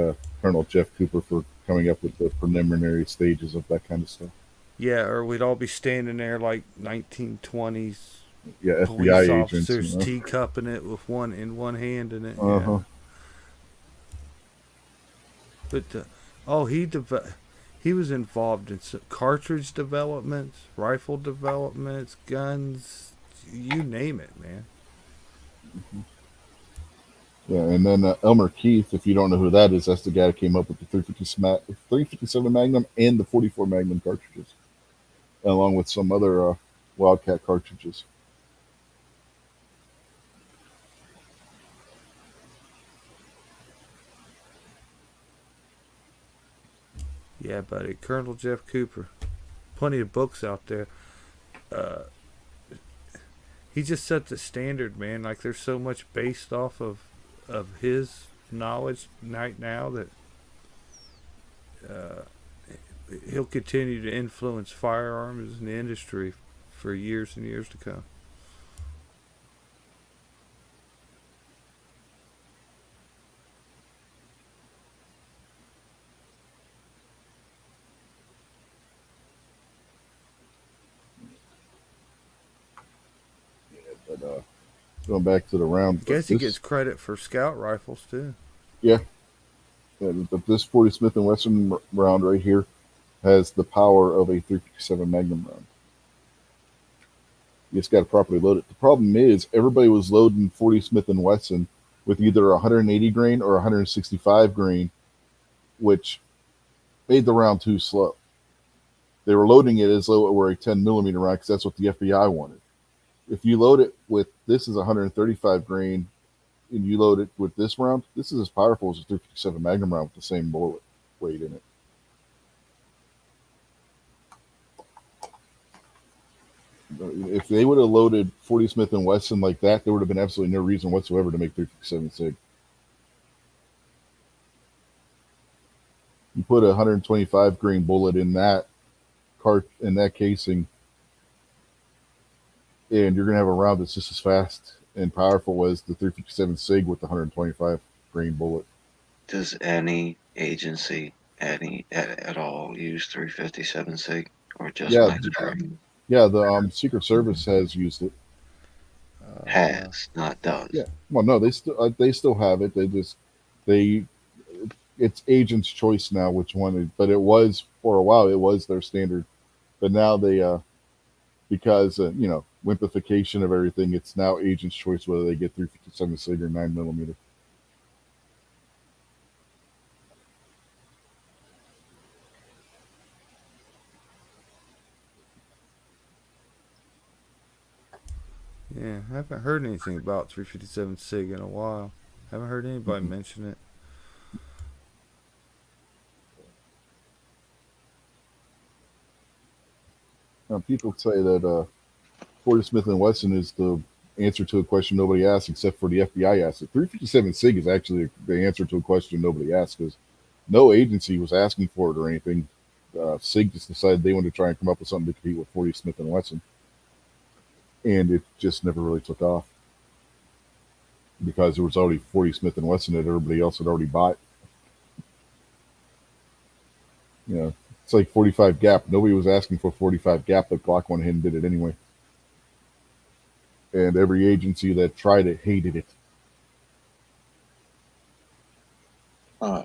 Colonel Jeff Cooper for coming up with the preliminary stages of that kind of stuff. Yeah, or we'd all be standing there like 1920s Yeah, FBI police agents, officers teacupping it with one in one hand in it. Uh Yeah, huh. but oh, he was involved in cartridge developments, rifle developments, guns, you name it, man. Yeah, and then Elmer Keith, if you don't know who that is, that's the guy that came up with the 357 Magnum and the 44 Magnum cartridges, along with some other Wildcat cartridges. Yeah, buddy, Colonel Jeff Cooper. Plenty of books out there. Uh, he just set the standard, man. Like there's so much based off of his knowledge right now that uh, he'll continue to influence firearms in the industry for years and years to come. But going back to the round, I but guess he gets credit for scout rifles too. yeah, but this 40 Smith and Wesson round right here has the power of a 357 Magnum round. You just got to properly load it. The problem is everybody was loading 40 Smith and Wesson with either 180 grain or 165 grain, which made the round too slow. They were loading it as though it were a 10 millimeter round because that's what the FBI wanted. If you load it with this is 135 grain and you load it with this round, this is as powerful as a 357 Magnum round with the same bullet weight in it. If they would have loaded 40 Smith and Wesson like that, there would have been absolutely no reason whatsoever to make 357 Sig. You put a 125 grain bullet in that in that casing, and you're gonna have a round that's just as fast and powerful as the 357 Sig with the 125 grain bullet. Does any agency at all use 357 SIG or just Yeah, Max Marine? yeah. The Secret Service has used it. Uh, Has, not does. Yeah. Well, no, they still have it. They it's agent's choice now which one. But it was for a while. It was their standard. But now they because wimpification of everything, it's now agent's choice whether they get 357 Sig or 9 millimeter. yeah, I haven't heard anything about 357 Sig in a while. Haven't heard anybody Mhm. mention it. Now, people say that Ford Smith and Wesson is the answer to a question nobody asked, except for the FBI asked it. 357 Sig is actually the answer to a question nobody asked because no agency was asking for it or anything. Sig just decided they wanted to try and come up with something to compete with 40 Smith and Wesson, and it just never really took off because there was already 40 Smith and Wesson that everybody else had already bought. It's like 45 Gap. Nobody was asking for 45 Gap, but Glock went ahead and did it anyway. And every agency that tried it hated it.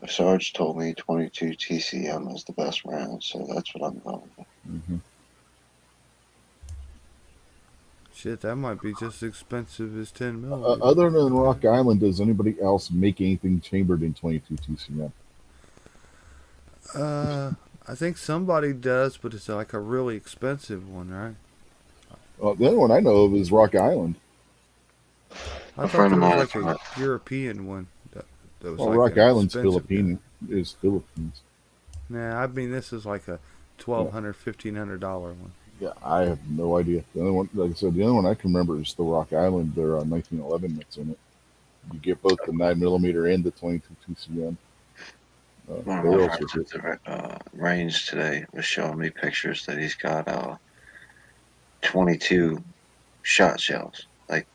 Sarge told me 22 TCM is the best round, so that's what I'm going with. Hmm. Shit, that might be just as expensive as 10 millimeter. Other than Rock Island, does anybody else make anything chambered in 22 TCM? I think somebody does, but it's like a really expensive one, right? The only one I know of is Rock Island. I A thought friend of there was mine, like a European one that was Well, like Rock an Island's expensive guy. Philippine is Philippines. Nah, I mean this is like a Yeah. $1,200, $1,500 one. Yeah, I have no idea. The only one, like I said, the only one I can remember is the Rock Island. There on 1911 that's in it. You get both the 9 millimeter and the 22 TCM. one of my Barrels friends with it. at the range today was showing me pictures that he's got 22 shot shells. Like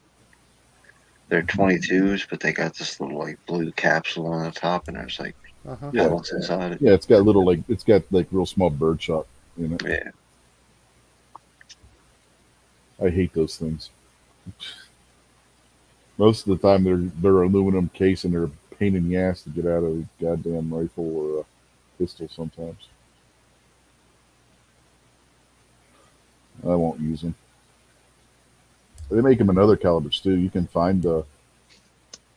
they're 22s, but they got this little like blue capsule on the top, and there's like Uh huh. Yeah, pellets inside it. yeah. It's got like real small bird shot in it. Yeah, I hate those things. Most of the time, they're aluminum case and they're a pain in the ass to get out of a goddamn rifle or a pistol. Sometimes I won't use them. They make them in other calibers too. You can find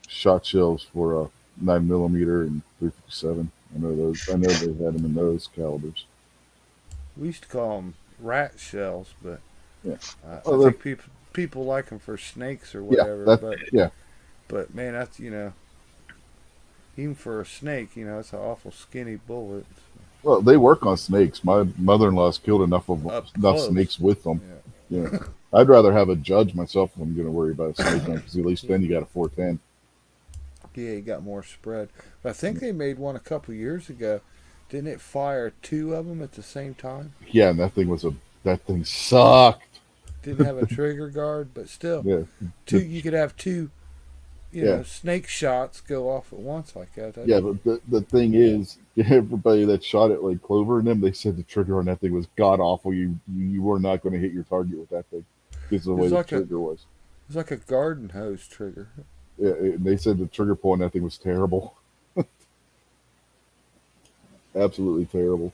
shot shells for a 9 millimeter and 357. I know those. I know they had them in those calibers. We used to call them rat shells, but Yeah. I Oh, they're think people like them for snakes or yeah. whatever. That But yeah. man, that's even for a snake, it's an awful skinny bullet. Well, they work on snakes. My mother-in-law's killed Up enough close. snakes with them. Yeah. Yeah. I'd rather have a judge myself if I'm going to worry about a snake gun because at least then you got a 410. Yeah, you got more spread. But I think they made one a couple years ago. Didn't it fire two of them at the same time? Yeah, and that thing sucked. Didn't have a trigger guard, but still, Yeah, you could have two, yeah, snake shots go off at once like that. yeah. But the thing is, everybody that shot it like Clover and them, they said the trigger on that thing was god awful. You were not going to hit your target with that thing because of the way It's the like trigger was. it's like a garden hose trigger. Yeah, they said the trigger pull on that thing was terrible. Absolutely terrible.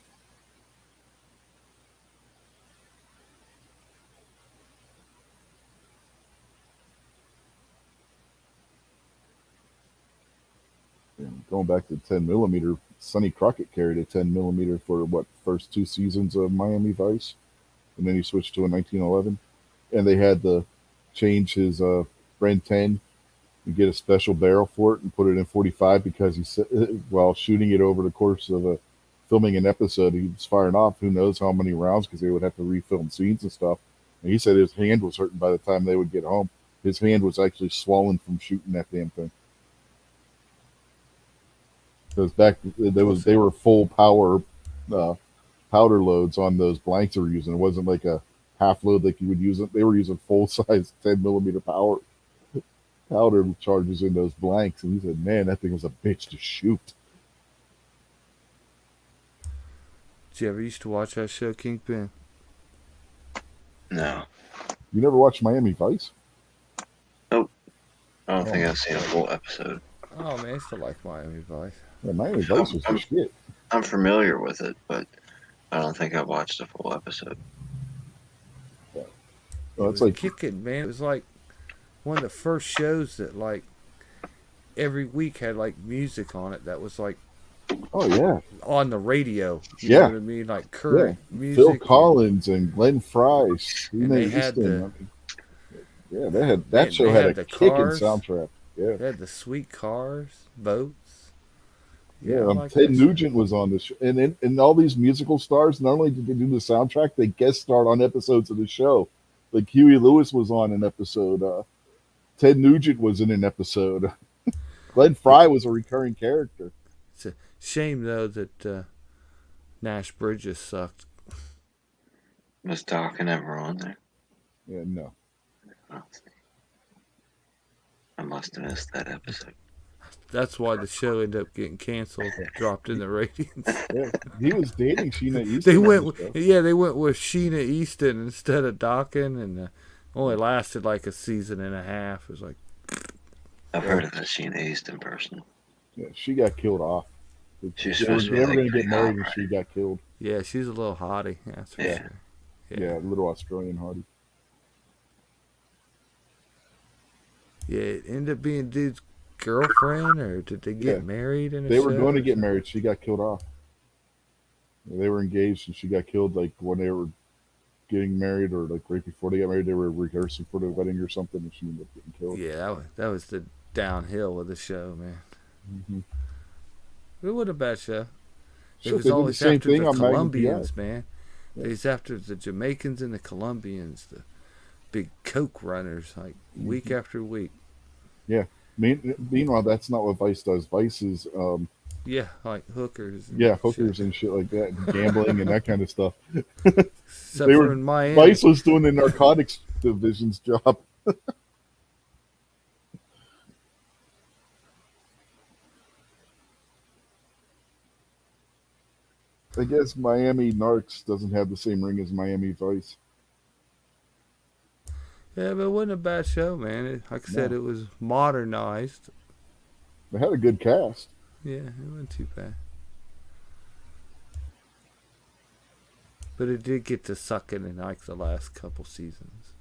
And going back to 10 millimeter, Sonny Crockett carried a 10 millimeter for what first two seasons of Miami Vice, and then he switched to a 1911. And they had to change his Bren 10 and get a special barrel for it and put it in 45 because he said while shooting it over the course of filming an episode, he was firing off who knows how many rounds because they would have to refilm scenes and stuff. And he said his hand was hurting by the time they would get home. His hand was actually swollen from shooting that damn thing. Because back they were full power uh, powder loads on those blanks they were using. It wasn't like a half load like you would use it. They were using full size 10 millimeter powder charges in those blanks. And he said, "Man, that thing was a bitch to shoot." Did you ever used to watch that show, Kingpin? no, You never watched Miami Vice? nope. I don't Oh, think I've seen a full episode. Oh man, I used to like Miami Vice. yeah, Miami Vice was the shit. I'm familiar with it, but I don't think I watched a full episode. It Well, was it's like kicking, man. It was like one of the first shows that like every week had like music on it that was like oh yeah, on the radio. You Yeah. know what I mean? Like current music. Phil Collins and Glenn Fry, Stephen they A. had Easton. the- I mean, yeah, that Man, show they had had a the kicking cars. soundtrack. Yeah, They had the sweet cars, boats. yeah. I like Ted that show. Nugent was on this, and all these musical stars. Not only did they do the soundtrack, they guest starred on episodes of the show. Like Huey Lewis was on an episode. Ted Nugent was in an episode. Glenn Fry was a recurring character. It's a shame though that Nash Bridges sucked. Was Dawkins ever on there? Yeah, no. Oh, I must have missed that episode. That's why the show ended up getting canceled, dropped in the ratings. Yeah, he was dating Sheena Easton. They on went, the show. they went with Sheena Easton instead of Dawkins, and only lasted like a season and a half. It was like, I've heard of the Sheena Easton person. Yeah, she got killed off. She's They were supposed to be never like going to get pretty married, hot, and she got killed. yeah, she's a little hottie. That's for Yeah. sure. Yeah, little Australian Hardy. Yeah, it ended up being dude's girlfriend, or did they Yeah, get married in a they were show going to or get something? married. She got killed off. They were engaged, and she got killed like when they were getting married, or like right before they got married. They were rehearsing for the wedding or something, and she ended up getting killed. Yeah, that was the downhill of the show, man. Hmm. It wasn't a bad show. They Shit, was they did the always same after thing the on Magnum PI. Colombians, man. Yeah. They was after the Jamaicans and the Colombians, the big coke runners, like week Hmm. after week. Yeah. Meanwhile, that's not what Vice does. Vice is, Yeah, like hookers and yeah, shit. hookers and shit like that, and gambling and that kind of stuff. Except They for were in Miami. Vice was doing the narcotics division's job. I guess Miami Narcs doesn't have the same ring as Miami Vice. Yeah, but it wasn't a bad show, man. Like I said, No, it was modernized. they had a good cast. Yeah, it wasn't too bad. But it did get to sucking in like the last couple seasons.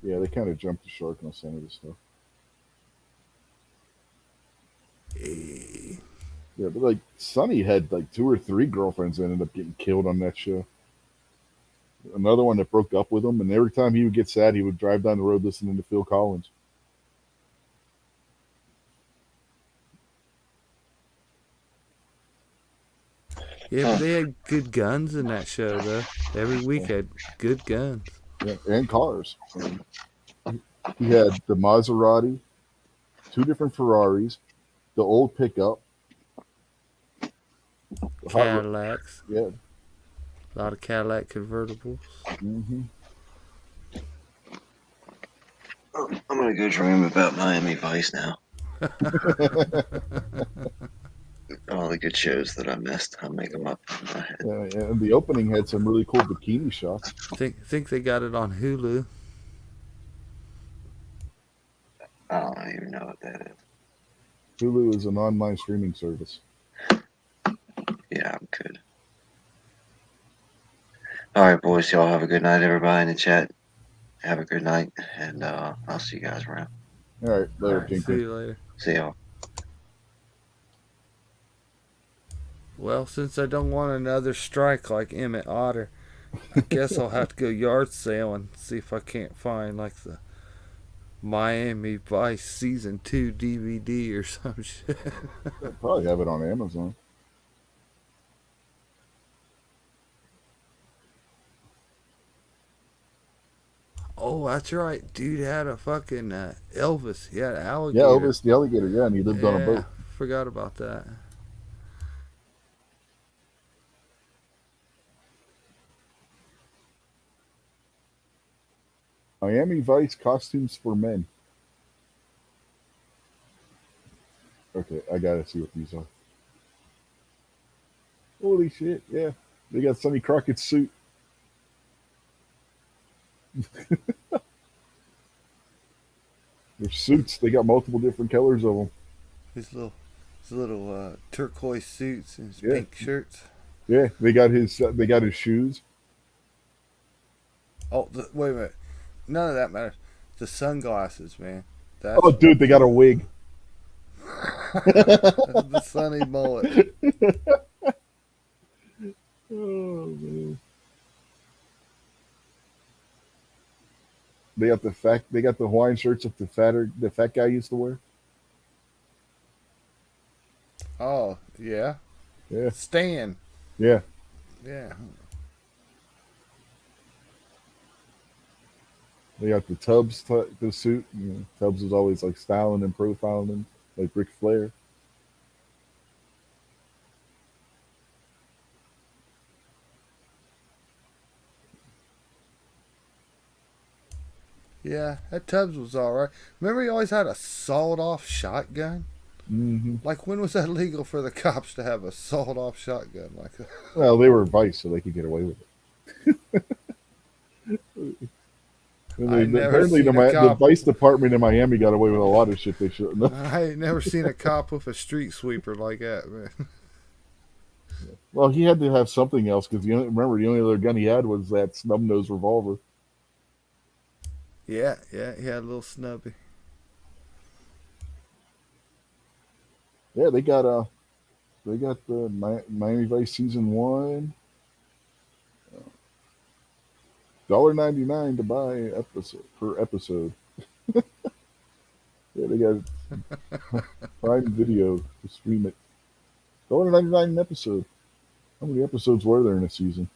Yeah, they kind of jumped the shark on some of the stuff. Eh, Yeah, but like Sonny had like two or three girlfriends that ended up getting killed on that show. Another one that broke up with him, and every time he would get sad, he would drive down the road listening to Phil Collins. Yeah, but they had good guns in that show, though. Every week had good guns. Yeah, and cars. He had the Maserati, two different Ferraris, the old pickup, the hot. Cadillacs. Yeah. A lot of Cadillac convertibles. Hmm. I'm gonna go dream about Miami Vice now. All the good shows that I missed, I'll make them up in my head. And the opening had some really cool bikini shots. Think they got it on Hulu. I don't even know what that is. Hulu is an online streaming service. Yeah, I'm good. All right, boys. Y'all have a good night, everybody in the chat. Have a good night, and I'll see you guys around. All right, All later, right, see Kingpin. you later. See y'all. Well, since I don't want another strike like Emmett Otter, I guess I'll have to go yard sailing, see if I can't find like the Miami Vice Season 2 DVD or some shit. They'll probably have it on Amazon. Oh, that's right. Dude had a fucking Elvis. He had an Yeah, alligator. Elvis the alligator. Yeah, and he lived on a Yeah, boat. forgot about that. Miami Vice costumes for men. Okay, I gotta see what these are. Holy shit! Yeah, they got Sonny Crockett's suit. Their suits. They got multiple different colors of them. His little turquoise suits and his Yeah. pink shirts. Yeah, they got his. They got his shoes. Oh, wait a minute. None of that matters. The sunglasses, man. That's Oh, dude, they got a wig. the sunny mullet. Oh man. They got the fat. They got the Hawaiian shirts that the fat guy used to wear. Oh, yeah. Yeah, Stan. yeah. Yeah. They got the Tubbs the suit. You know, Tubbs was always like styling and profiling him, like Ric Flair. Yeah, that Tubbs was alright. Remember he always had a sawed off shotgun? Hmm. Like, when was that legal for the cops to have a sawed off shotgun like that? Well, they were Vice, so they could get away with it. I never Apparently, seen a the cop. Vice Department in Miami got away with a lot of shit they shouldn't have. I ain't never seen a cop with a street sweeper like that, man. Well, he had to have something else because remember the only other gun he had was that snub nose revolver. Yeah, he had a little snubby. Yeah, they got the Miami Vice season one. $1.99 to buy episode per episode. Yeah, they got Prime Video to stream it. $1.99 an episode. How many episodes were there in a season?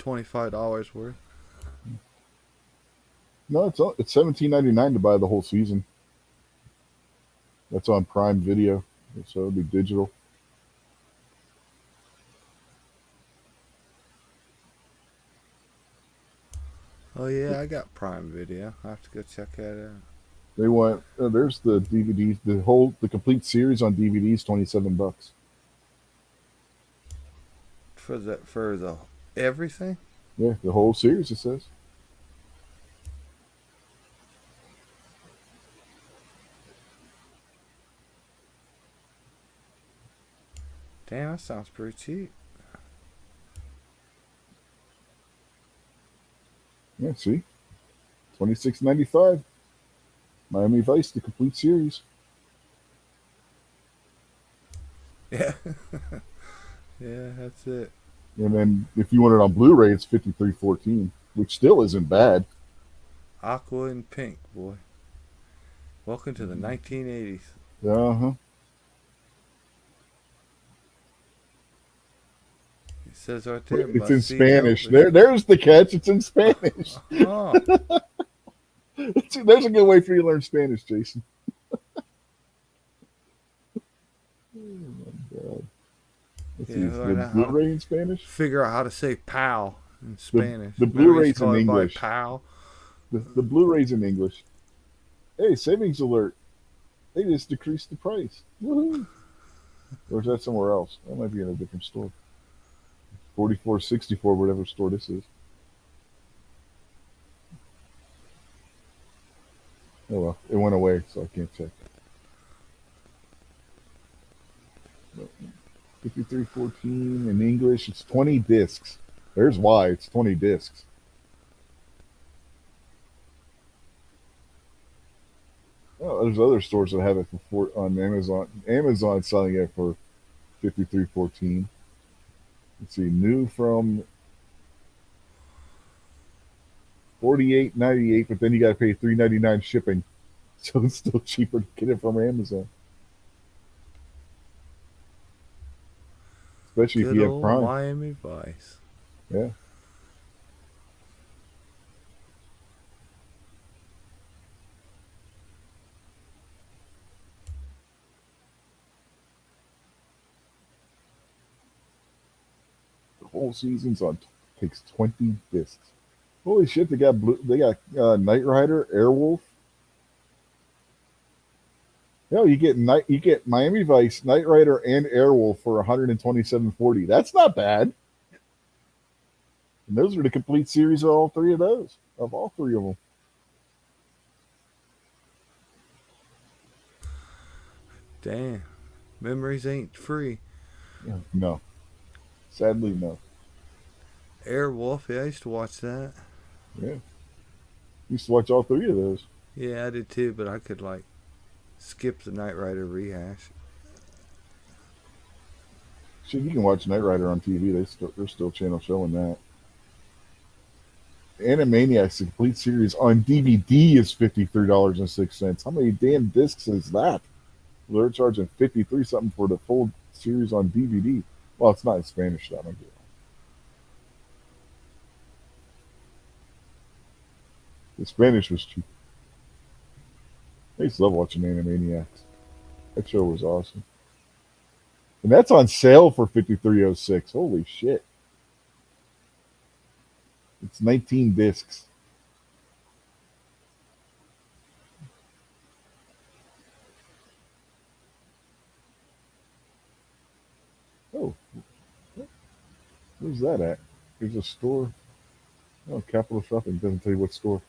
$25 worth. No, it's $17.99 to buy the whole season. That's on Prime Video, so it'll be digital. Oh yeah, I got Prime Video. I have to go check that out. They want there's the DVDs, the complete series on DVDs, $27. For the everything. Yeah, the whole series. It says. Damn, that sounds pretty cheap. Yeah, see, 26.95. Miami Vice, the complete series. Yeah, yeah, that's it. And then if you want it on Blu-ray, it's 53.14, which still isn't bad. Aqua and pink, boy. Welcome to the 1980s. Uh huh. It says right there, It's in must see Spanish. television. There's the catch. It's in Spanish. Oh, There's a good way for you to learn Spanish, Jason. Oh my God. Let's see. yeah, Is the learn how to Blu-ray in Spanish? figure out how to say "pal" in The Spanish. the Remember, we used Blu-ray's to call in everybody English. "pal." The Blu-ray's in English. Hey, savings alert! They just decreased the price. Woohoo! Or is that somewhere else? That might be in a different store. 44.64, whatever store this is. Oh well, it went away, so I can't check. 53.14 in English. It's 20 discs. There's why it's 20 discs. Oh, there's other stores that have it for on Amazon. Amazon's selling it for 53.14. Let's see, new from 48.98, but then you got to pay 3.99 shipping, so it's still cheaper to get it from Amazon, especially if Good you have old Prime. Miami Vice. Yeah. The whole season's on takes 20 discs. Holy shit! They got Knight Rider, Airwolf. No, you get Miami Vice, Knight Rider, and Airwolf for 127.40. That's not bad. And those are the complete series of all three of those, of all three of them. Damn, memories ain't free. Yeah. No, sadly no. Airwolf, yeah, I used to watch that. Yeah, used to watch all three of those. Yeah, I did too, but I could like skip the Knight Rider rehash. Shit, you can watch Knight Rider on TV. They're still channel showing that. Animaniacs, the complete series on DVD is $53.06. How many damn discs is that? They're charging 53 something for the full series on DVD. Well, it's not in Spanish, so I don't get it. The Spanish was cheap. I used to love watching Animaniacs. That show was awesome. And that's on sale for 53.06. Holy shit. It's 19 discs. Oh, where's that at? There's a store. Oh, Capital Shopping doesn't tell you what store.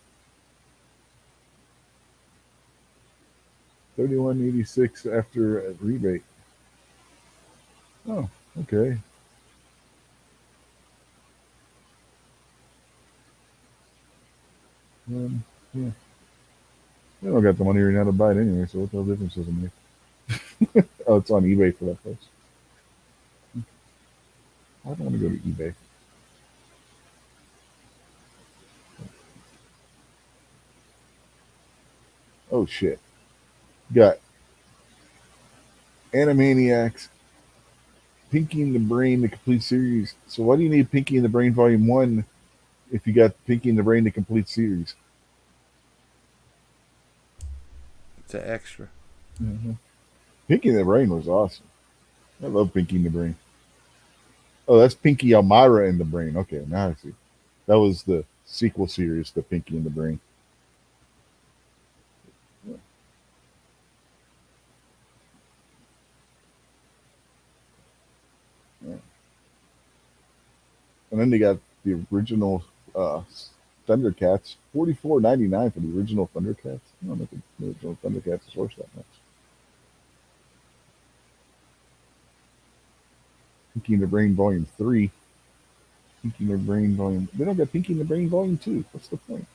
31.86 after a rebate. Oh, okay. Yeah. They don't got the money right now to buy it anyway, so what the hell difference does it make? Oh, it's on eBay for that price. I don't want to go to eBay. Oh shit. Got Animaniacs, Pinky and the Brain, the complete series. So why do you need Pinky and the Brain Volume 1 if you got Pinky and the Brain, the complete series? It's an extra. Mm-hmm. Pinky and the Brain was awesome. I love Pinky and the Brain. Oh, that's Pinky Elmira and the Brain. Okay, now I see. That was the sequel series to Pinky and the Brain. Yeah. And then they got the original Thundercats, $44.99 for the original Thundercats. I don't know if the original Thundercats is worth that much. Pinky and the Brain Volume 3. Pinky and the Brain Volume. They don't got Pinky and the Brain Volume 2. What's the point?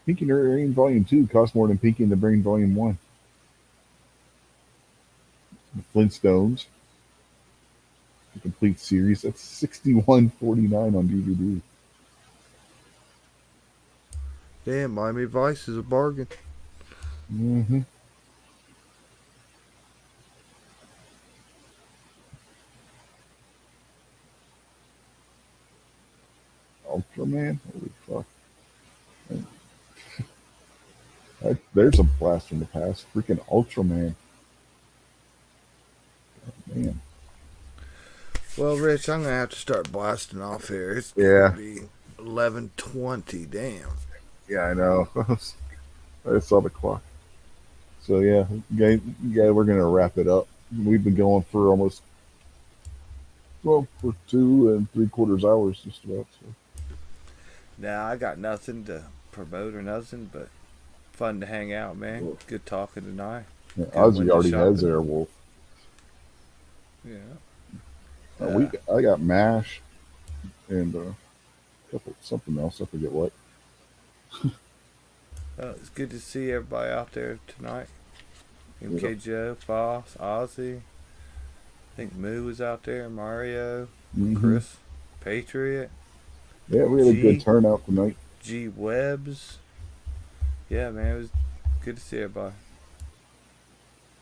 Pinky and the Brain Volume 2 costs more than Pinky and the Brain Volume 1. The Flintstones, the complete series, that's $61.49 on DVD. Damn, Miami Vice is a bargain. Mm-hmm. Ultraman? Holy fuck. There's a blast from the past. Freaking Ultraman. Man. Well, Rich, I'm gonna have to start blasting off here. It's gonna Yeah. be 11:20. Damn. Yeah, I know. I saw the clock. So yeah, we're gonna wrap it up. We've been going for almost for 2 and 3/4 hours just about. So Now I got nothing to promote or nothing, but fun to hang out, man. well, Good talking tonight. yeah, Good Ozzy window already has shopping. Airwolf. Yeah. We I got Mash and couple something else. I forget what. It's good to see everybody out there tonight. Yeah. MKJ, Foss, Ozzy. I think Moo was out there. Mario, Hmm. Chris, Patriot, Yeah, we had a good G, turnout tonight. G Webbs. Yeah, man, it was good to see everybody.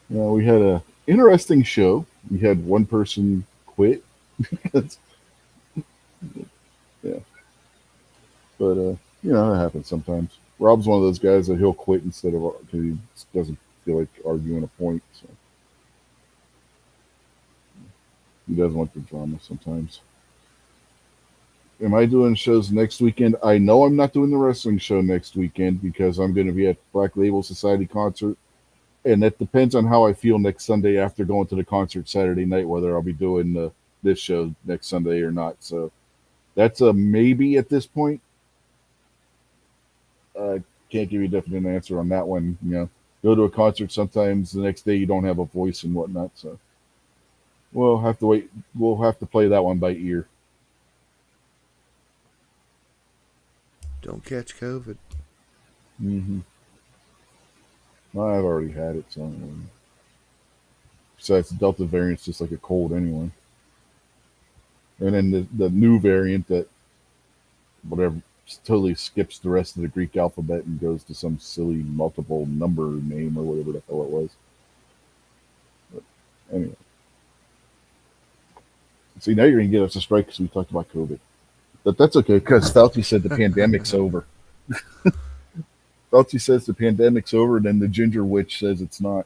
We had a interesting show. We had one person quit. Yeah, but that happens sometimes. Rob's one of those guys that he'll quit instead of because he doesn't feel like arguing a point. So he doesn't want the drama sometimes. Am I doing shows next weekend? I know I'm not doing the wrestling show next weekend because I'm going to be at Black Label Society concert, and that depends on how I feel next Sunday after going to the concert Saturday night, whether I'll be doing this show next Sunday or not. So that's a maybe at this point. I can't give you a definite answer on that one. Go to a concert sometimes the next day you don't have a voice and whatnot. So we'll have to wait. We'll have to play that one by ear. Don't catch COVID. Mm-hmm. Well, I've already had it, so besides the Delta variant's just like a cold anyway. And then the new variant that whatever totally skips the rest of the Greek alphabet and goes to some silly multiple number name or whatever the hell it was. But anyway, see now you're gonna get us a strike because we talked about COVID. But that's okay because Fauci said the pandemic's over. Fauci says the pandemic's over, and then the ginger witch says it's not.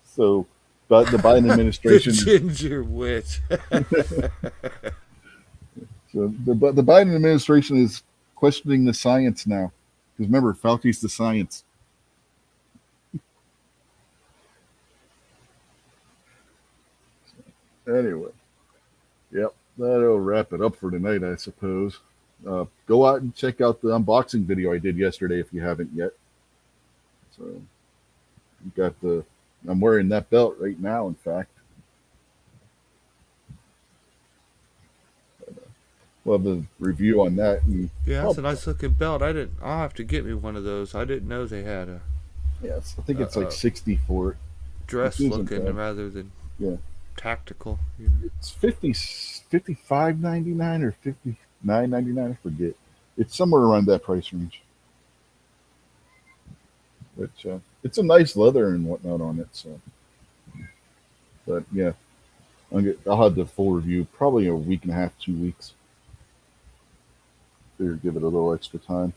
So, but the Biden The administration, ginger witch. the Biden administration is questioning the science now. Because remember, Fauci's the science. Anyway, yep, that'll wrap it up for tonight, I suppose. Go out and check out the unboxing video I did yesterday if you haven't yet. So, you got the. I'm wearing that belt right now. In fact. we'll have the review on that. And Yeah, that's oh, a nice looking belt. I didn't. I'll have to get me one of those. I didn't know they had yes, I think a, it's like a 60 for it, which dress isn't looking bad. rather than Yeah, tactical. You know. it's 55.99 or 59.99. I forget. It's somewhere around that price range. Which it's a nice leather and whatnot on it. So, but yeah, I'll have the full review probably a week and a half, 2 weeks. Figure give it a little extra time.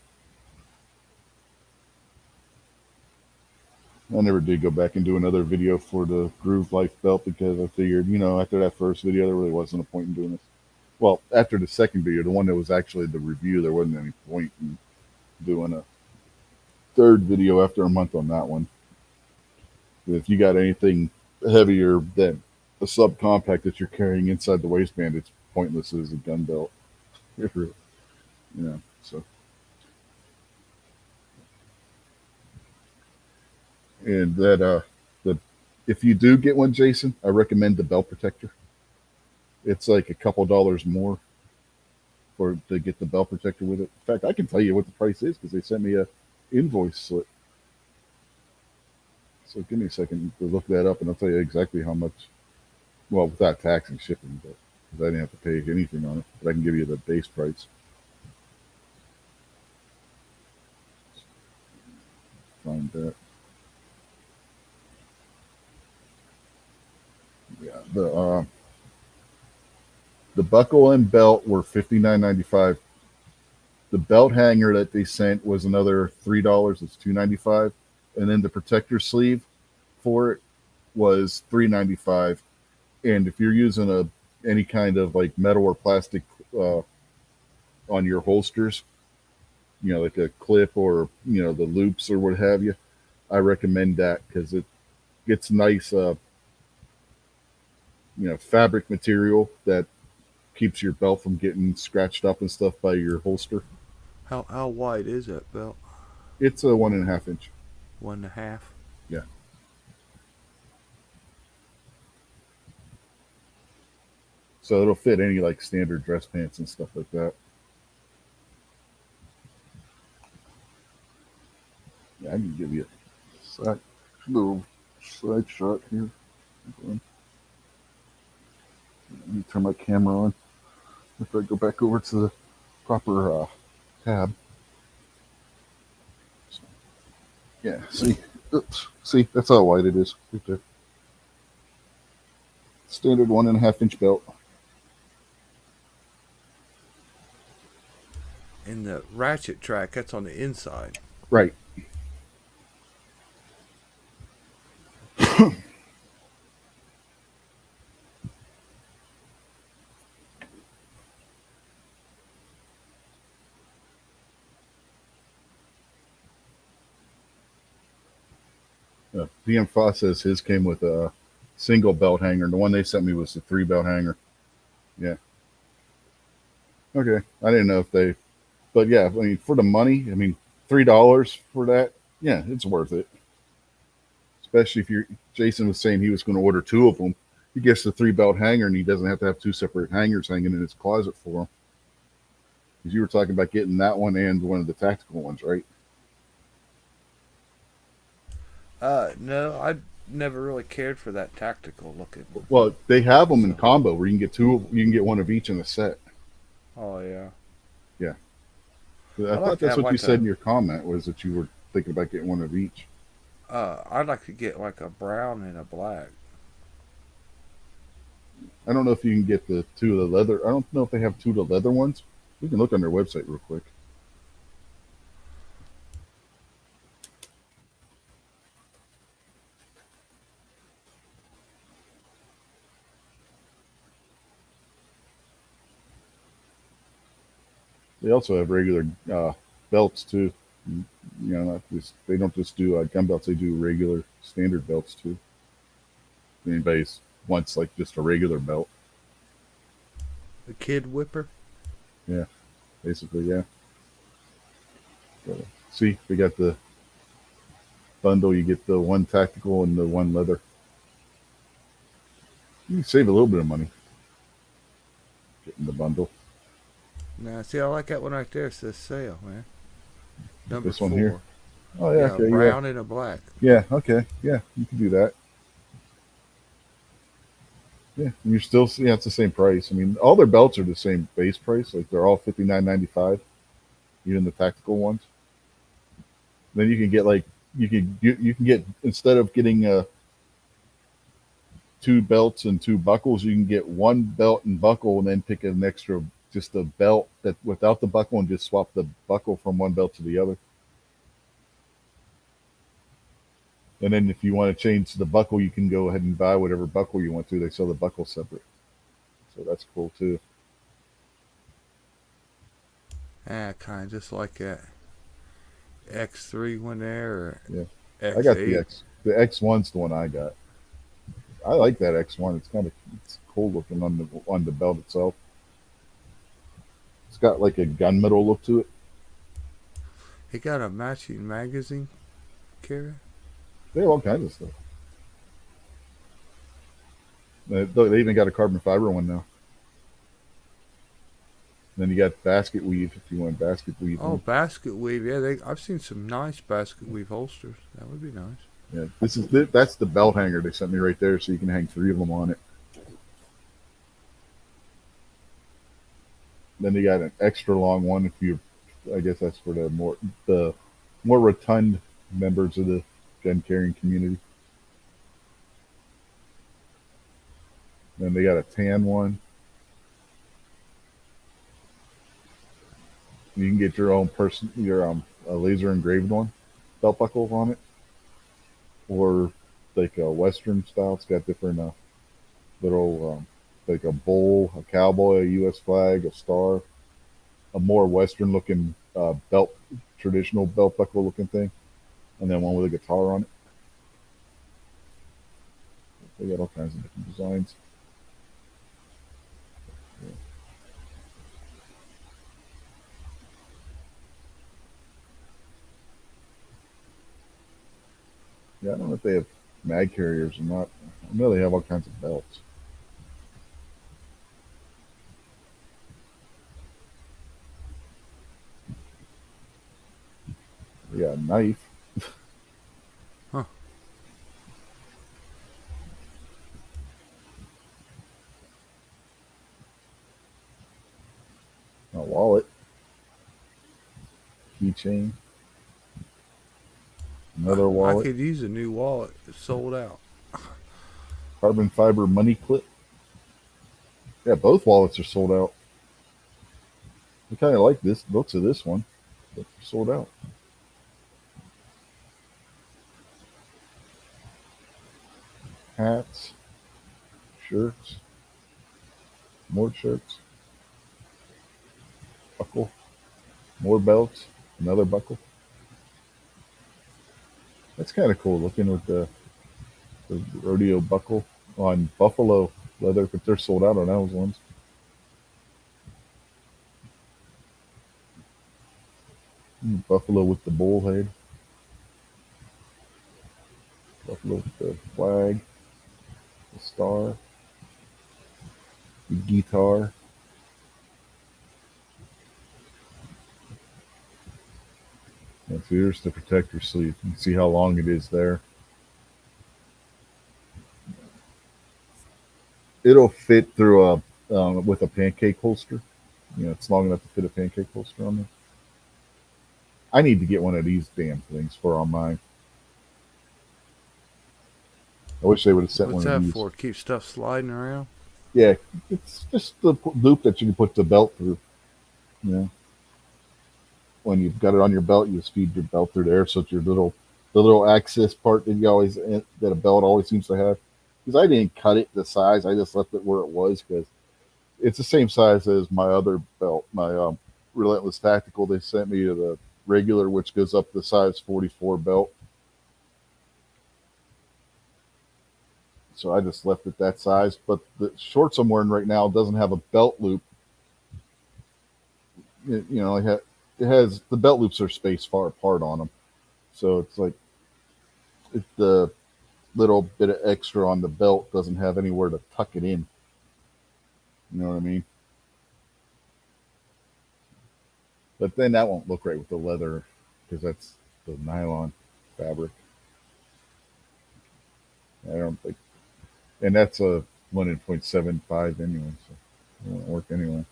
I never did go back and do another video for the Groove Life belt because I figured, after that first video, there really wasn't a point in doing this. Well, after the second video, the one that was actually the review, there wasn't any point in doing a third video after a month on that one. If you got anything heavier than a subcompact that you're carrying inside the waistband, it's pointless as a gun belt. So and that the if you do get one, Jason, I recommend the belt protector. It's like a couple dollars more for to get the belt protector with it. In fact, I can tell you what the price is because they sent me a invoice slip. So give me a second to look that up, and I'll tell you exactly how much. Well, without tax and shipping, but because I didn't have to pay anything on it, but I can give you the base price. Find that. Yeah, the buckle and belt were $59.95. The belt hanger that they sent was another $3. It's $2.95, and then the protector sleeve for it was $3.95. And if you're using any kind of like metal or plastic uh, on your holsters, like a clip or the loops or what have you, I recommend that because it gets nice, fabric material that keeps your belt from getting scratched up and stuff by your holster. How wide is that belt? It's a 1.5 inch. 1.5. Yeah. So it'll fit any like standard dress pants and stuff like that. Yeah, I can give you a little side shot here. Let me turn my camera on. If I go back over to the proper tab. So, yeah, see, oops, see, that's how wide it is right there. Standard 1.5 inch belt. And the ratchet track, that's on the inside. Right. PM Foss says his came with a single belt hanger. The one they sent me was the 3 belt hanger. Yeah. Okay. I didn't know if they, but yeah, I mean, for the money, I mean, $3 for that, yeah, it's worth it. Especially if Jason was saying he was going to order 2 of them. He gets the 3 belt hanger and he doesn't have to have 2 separate hangers hanging in his closet for him. Because you were talking about getting that one and one of the tactical ones, right? No, I never really cared for that tactical looking one. Well, they have them in So, combo where you can get two. You can get one of each in a set. oh yeah. Yeah, I I'd like thought to that's have what you like said a. in your comment was that you were thinking about getting one of each. I'd like to get like a brown and a black. I don't know if you can get the two of the leather. I don't know if they have two of the leather ones. We can look on their website real quick. They also have regular belts too. Not just they don't just do gun belts. They do regular standard belts too. If anybody wants like just a regular belt. The kid whipper. Yeah, basically, yeah. So, see, we got the bundle. You get the one tactical and the one leather. You can save a little bit of money getting the bundle. Now, see, I like that one right there. It says sale, man. Number This one here. 4. Oh yeah, Yeah, okay, yeah, brown and a black. yeah, okay, yeah. You can do that. Yeah, and you're still yeah, it's the same price. I mean, all their belts are the same base price. Like they're all $59.95, even the tactical ones. Then you can get like you can get instead of getting two belts and two buckles, you can get one belt and buckle, and then pick an extra just a belt that without the buckle, and just swap the buckle from one belt to the other. And then if you want to change the buckle, you can go ahead and buy whatever buckle you want to. They sell the buckle separate, so that's cool too. Ah, kind of just like that X3 one there or Yeah, I got the X8. X. The X1's the one I got. I like that X1. It's kind of it's cool looking on the belt itself. It's got like a gunmetal look to it. He got a matching magazine carrier. They have all kinds of stuff. They even got a carbon fiber one now. Then you got basket weave if you want basket weave Oh, one. basket weave. Yeah, I've seen some nice basket weave holsters. That would be nice. Yeah, that's the belt hanger they sent me right there, so you can hang three of them on it. Then they got an extra long one if you, I guess that's for the more rotund members of the gun carrying community. Then they got a tan one. You can get your own your a laser engraved one, belt buckle on it, or like a Western style. It's got different little like a bull, a cowboy, a U.S. flag, a star, a more Western looking belt, traditional belt buckle looking thing, and then one with a guitar on it. They got all kinds of different designs. Yeah, I don't know if they have mag carriers or not. I know they have all kinds of belts. They got a knife, Huh. a wallet, keychain, another I wallet, could use a new wallet. It's sold out. carbon fiber money clip. Yeah, both wallets are sold out. I kind of like this looks of this one, but they're sold out. Hats, shirts, more shirts, buckle, more belts, another buckle. That's kind of cool looking with the rodeo buckle on buffalo leather, but they're sold out on those ones. Buffalo with the bull head, buffalo with the flag, the star, the guitar. And so here's the protector sleeve. You can see how long it is there. It'll fit through a with a pancake holster. You know, it's long enough to fit a pancake holster on there. I need to get one of these damn things for on mine. I wish they would have sent What's one of that these. for? Keep stuff sliding around? Yeah, it's just the loop that you can put the belt through. You know, when you've got it on your belt, you just feed your belt through there, so it's your the little access part that you always that a belt always seems to have. Because I didn't cut it the size, I just left it where it was because it's the same size as my other belt, my Relentless Tactical. They sent me to the regular, which goes up the size 44 belt. So I just left it that size. But the shorts I'm wearing right now doesn't have a belt loop. You know, it has the belt loops are spaced far apart on them, so it's like the little bit of extra on the belt doesn't have anywhere to tuck it in. You know what I mean? But then that won't look right with the leather because that's the nylon fabric. I don't think, and that's a 1.75 anyway, so it won't work anyway.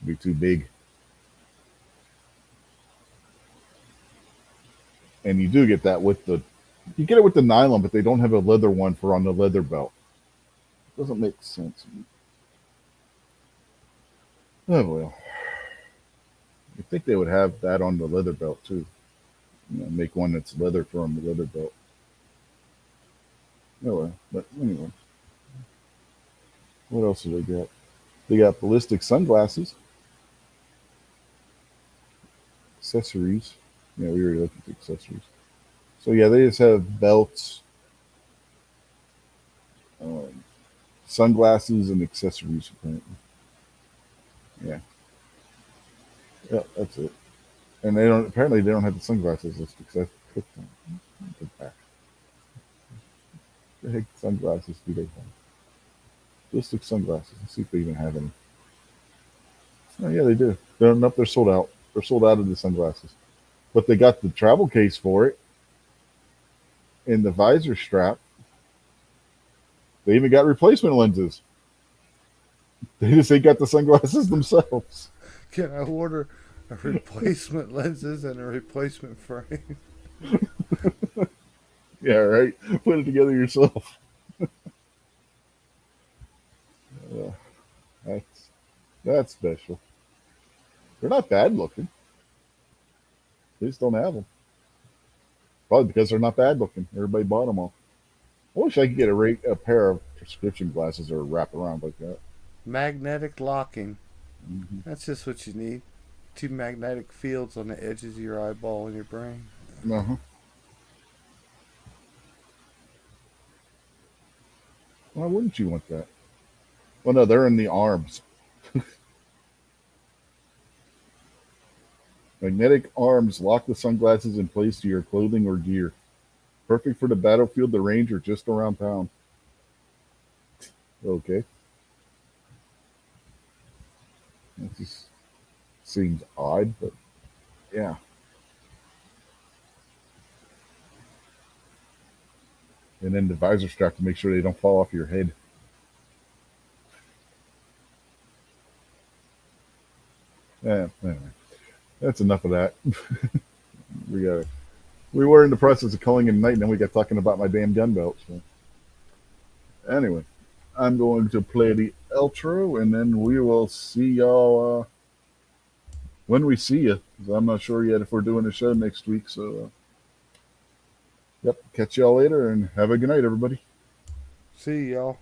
It'd be too big. And you do get that with the, you get it with the nylon, but they don't have a leather one for on the leather belt. Doesn't make sense. Oh well, I think they would have that on the leather belt too. Make one that's leather for on the leather belt. Oh well, but anyway, what else do they got? They got ballistic sunglasses, accessories. Yeah, we already looked at the accessories. So yeah, they just have belts, um, sunglasses, and accessories. Apparently, yeah, yeah, that's it. And they don't. Apparently, they don't have the sunglasses list because I clicked on it. The heck sunglasses do they have? Ballistic sunglasses. Let's see if they even have any. Oh yeah, they do. They're nope, they're sold out. They're sold out of the sunglasses. But they got the travel case for it and the visor strap. They even got replacement lenses. They just ain't got the sunglasses themselves. Can I order a replacement lenses and a replacement frame? Yeah, right. Put it together yourself. Uh, that's that's special. They're not bad looking. They just don't have them. Probably because they're not bad looking. Everybody bought them all. I wish I could get a pair of prescription glasses or wrap around like that. Magnetic locking. Mm-hmm. That's just what you need. Two magnetic fields on the edges of your eyeball and your brain. Uh-huh. Why wouldn't you want that? Well, no, they're in the arms. Magnetic arms lock the sunglasses in place to your clothing or gear. Perfect for the battlefield, the range, or just around town. Okay. That just seems odd, but yeah. And then the visor strap to make sure they don't fall off your head. Yeah, anyway. That's enough of that. we got we were in the process of calling it a night, and then we got talking about my damn gun belt. So anyway, I'm going to play the outro, and then we will see y'all when we see you. 'Cause I'm not sure yet if we're doing a show next week. So, yep, catch y'all later, and have a good night, everybody. See y'all.